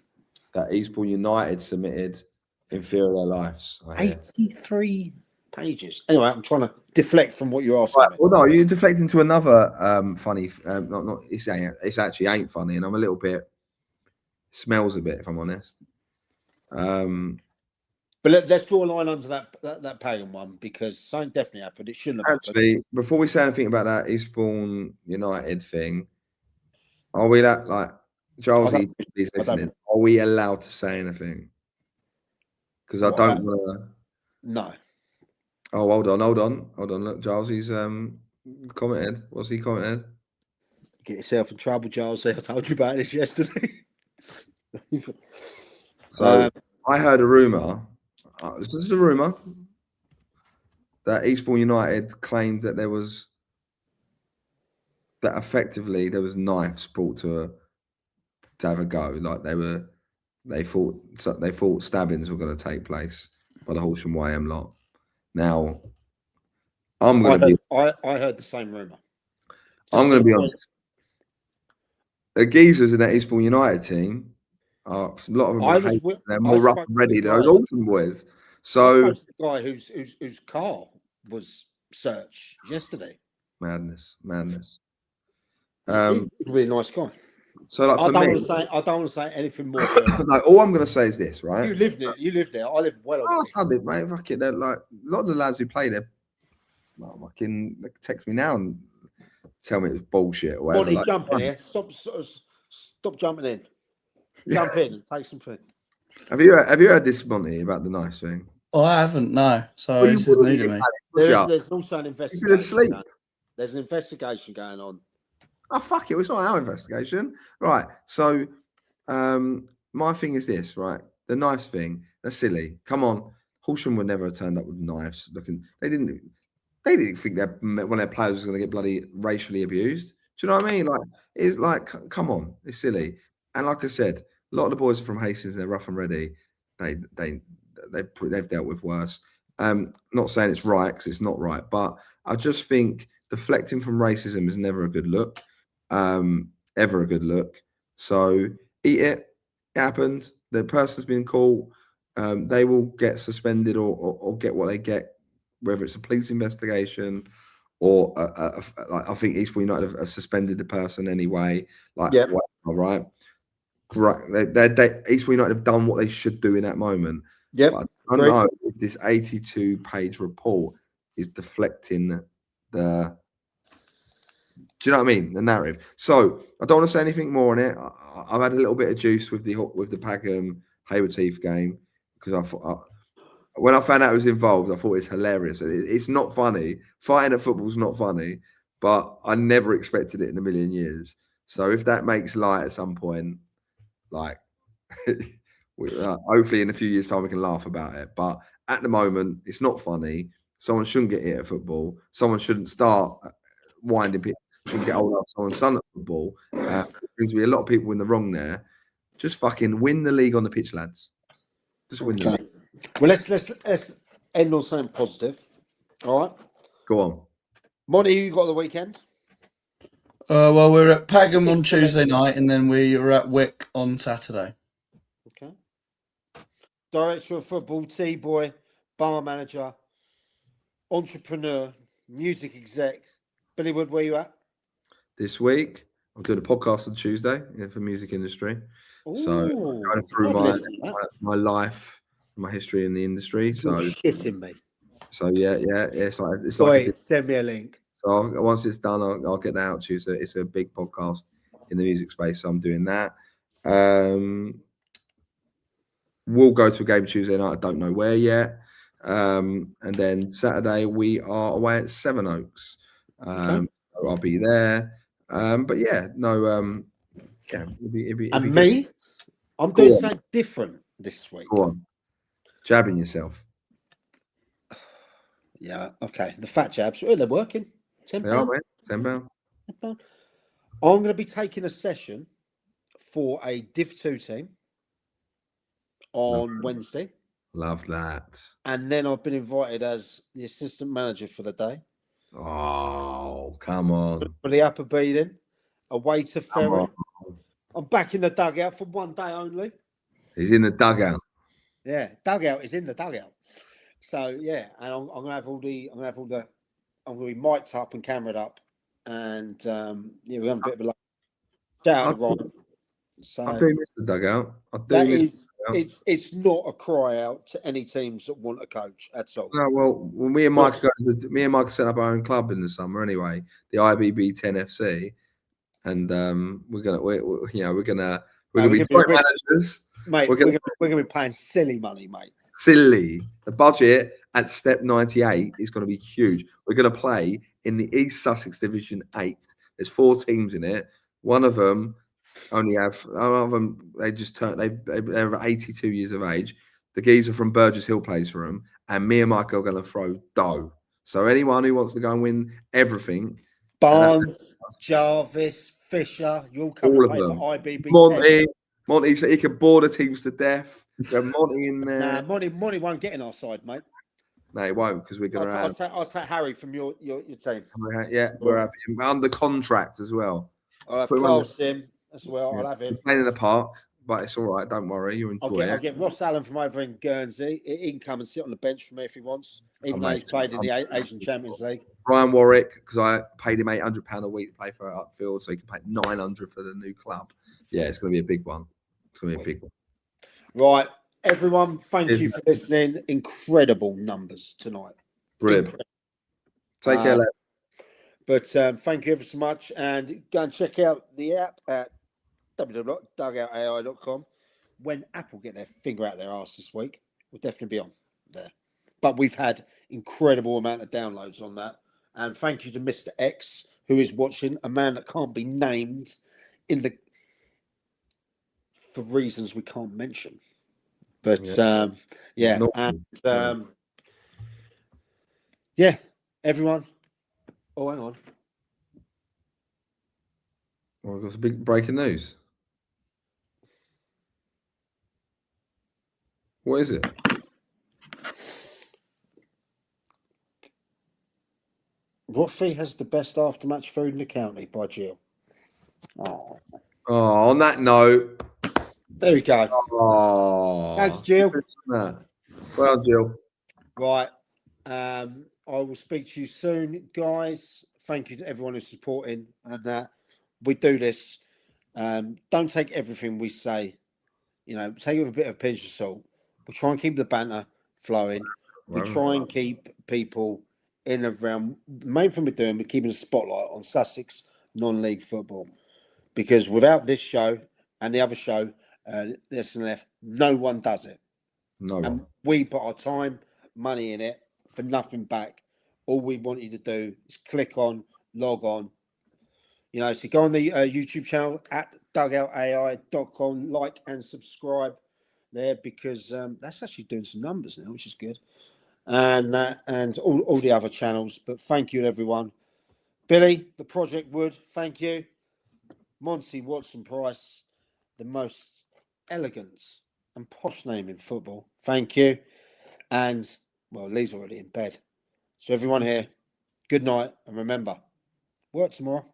That Eastbourne United submitted in fear of their lives. 83 pages. Anyway, I'm trying to deflect from what you're asking. Right, well, no, you're deflecting to another funny. Not. It's actually ain't funny, and I'm a little bit. Smells a bit, if I'm honest. But let's draw a line under that Pagan one because something definitely happened. It shouldn't have actually happened. Before we say anything about that Eastbourne United thing, are we like Giles? He's listening. Are we allowed to say anything? Because I don't want to. No. Oh, hold on. Look, Giles, he's commented. What's he commented? Get yourself in trouble, Giles. I told you about this yesterday. So I heard a rumor. This is a rumor that Eastbourne United claimed that effectively there was knives brought to have a go. Like they thought stabbings were going to take place by the Horsham YM lot. Now, I heard the same rumor. I'm going to be honest. The geezers in that Eastbourne United team, a lot of them they're more rough and ready than those Alton boys. So the guy whose car was searched yesterday. Madness. He's a really nice guy. So like I don't want to say anything more. No, all I'm going to say is this, right? You live there. I live well away. I did, mate. Fuck it. They're like a lot of the lads who play there. Well, they text me now and tell me it's bullshit or whatever. Bonnie, jump in here. Stop jumping in. Jump in and take some food. Have you heard this, Monty, about the knife thing? I haven't. No. So this is new to me. There's also an investigation. There's an investigation going on. Oh, fuck it. It's not our investigation. Right. So, my thing is this, right? The knives thing, that's silly. Come on. Horsham would never have turned up with knives. They didn't think that one of their players was going to get bloody racially abused. Do you know what I mean? Like, it's like, come on. It's silly. And like I said, a lot of the boys are from Hastings, they're rough and ready. They've dealt with worse. Not saying it's right, because it's not right, but I just think deflecting from racism is never a good look. Ever a good look. So eat it. It happened. The person's been caught. They will get suspended or get what they get, whether it's a police investigation or like I think Eastbourne United have suspended the person anyway. Like, yeah, all right. Right. Eastbourne United have done what they should do in that moment. Yep. But I don't know if this 82-page report is deflecting the. Do you know what I mean? The narrative. So I don't want to say anything more on it. I've had a little bit of juice with the Pagham Hayward Heath game because I thought when I found out it was involved, I thought it's hilarious. It's not funny. Fighting at football is not funny, but I never expected it in a million years. So if that makes light at some point, like hopefully in a few years' time we can laugh about it. But at the moment, it's not funny. Someone shouldn't get hit at football. Someone shouldn't start winding people. Shouldn't get hold of someone's son at football. There seems to be a lot of people in the wrong there. Just fucking win the league on the pitch, lads. Just win the league. Well, let's end on something positive. All right. Go on. Monty, you got the weekend? Well, we're at Pagham on Tuesday night, and then we are at Wick on Saturday. Okay. Director of football, T-boy, bar manager, entrepreneur, music exec. Billy Wood, where you at? This week, I'm doing a podcast on Tuesday for music industry. Ooh, so going through my life, my history in the industry. So you're shitting me. So yeah. It's like send me a link. So once it's done, I'll get that out to you. So it's a big podcast in the music space. So I'm doing that. We'll go to a game Tuesday night. I don't know where yet. And then Saturday we are away at Sevenoaks. So I'll be there. But yeah, no. Yeah, it'd be and good. Me, I'm doing something different this week. Go on, jabbing yourself. Yeah, okay. The fat jabs, they're working. £10. They are, mate. £10. I'm going to be taking a session for a Div 2 team on Wednesday. Love that. And then I've been invited as the assistant manager for the day. Oh, come on. For the Upper Beeding, away to Ferry. I'm back in the dugout for one day only. He's in the dugout. Yeah, dugout is in the dugout. So yeah, and I'm gonna have all the I'm gonna be mic'd up and cameraed up, and yeah, we're having a bit of a shout out to Ryan. So I do miss the dugout. It's not a cry out to any teams that want a coach at all. No, well, me and Mike set up our own club in the summer anyway, the Ibb10 FC, and we're gonna be joint managers. Mate, we're gonna be paying silly money, mate. Silly. The budget at step 98 is going to be huge. We're going to play in the East Sussex Division 8. There's 4 teams in it. One of them they just turned. They're 82 years of age. The geezer from Burgess Hill plays for them, and me and Michael are going to throw dough. So anyone who wants to go and win everything, Barnes, Jarvis, Fisher, you all come and play for IBB. Monty said he could bore the teams to death. We have Monty in there. Nah, Monty won't get in our side, mate. No, he won't because we're going to I'll take Harry from your team. Yeah, we're having him under contract as well. I'll have Carl Sim as well. Yeah. I'll have him. Playing in the park, but it's all right. Don't worry. You enjoy it. I'll get Ross Allen from over in Guernsey. He can come and sit on the bench for me if he wants, even though he's played in the Asian Champions League. Ryan Warwick, because I paid him £800 a week to play for Upfield, so he can pay £900 for the new club. Yeah, it's going to be a big one. It's going to be a big one. Right. Everyone, thank you for listening. Incredible numbers tonight. Brilliant. Incredible. Take care, lads. But thank you ever so much. And go and check out the app at www.dugoutai.com. When Apple get their finger out their arse this week, we'll definitely be on there. But we've had incredible amount of downloads on that. And thank you to Mr. X, who is watching, a man that can't be named for reasons we can't mention. But everyone. Oh, hang on. Well, we've got some big breaking news. What is it? Roffey has the best aftermatch food in the county by Jill. Oh, on that note. There we go. Oh, thanks, Jill. Well, Jill. Right. I will speak to you soon, guys. Thank you to everyone who's supporting. And we do this. Don't take everything we say. Take it with a bit of a pinch of salt. We'll try and keep the banter flowing. We Wow. try and keep people in and around. The main thing we're doing, we're keeping a spotlight on Sussex non-league football, because without this show and the other show, this and left, no one does it. No And one. we put our time, money in it for nothing back. All we want you to do is click on, log on. You know, so go on the YouTube channel at dugoutai.com, like and subscribe there, because that's actually doing some numbers now, which is good. And all the other channels. But thank you, everyone. Billy, the Project Wood, thank you. Monty Watson Price, the most elegant and posh name in football. Thank you. And, well, Lee's already in bed. So everyone here, good night. And remember, work tomorrow.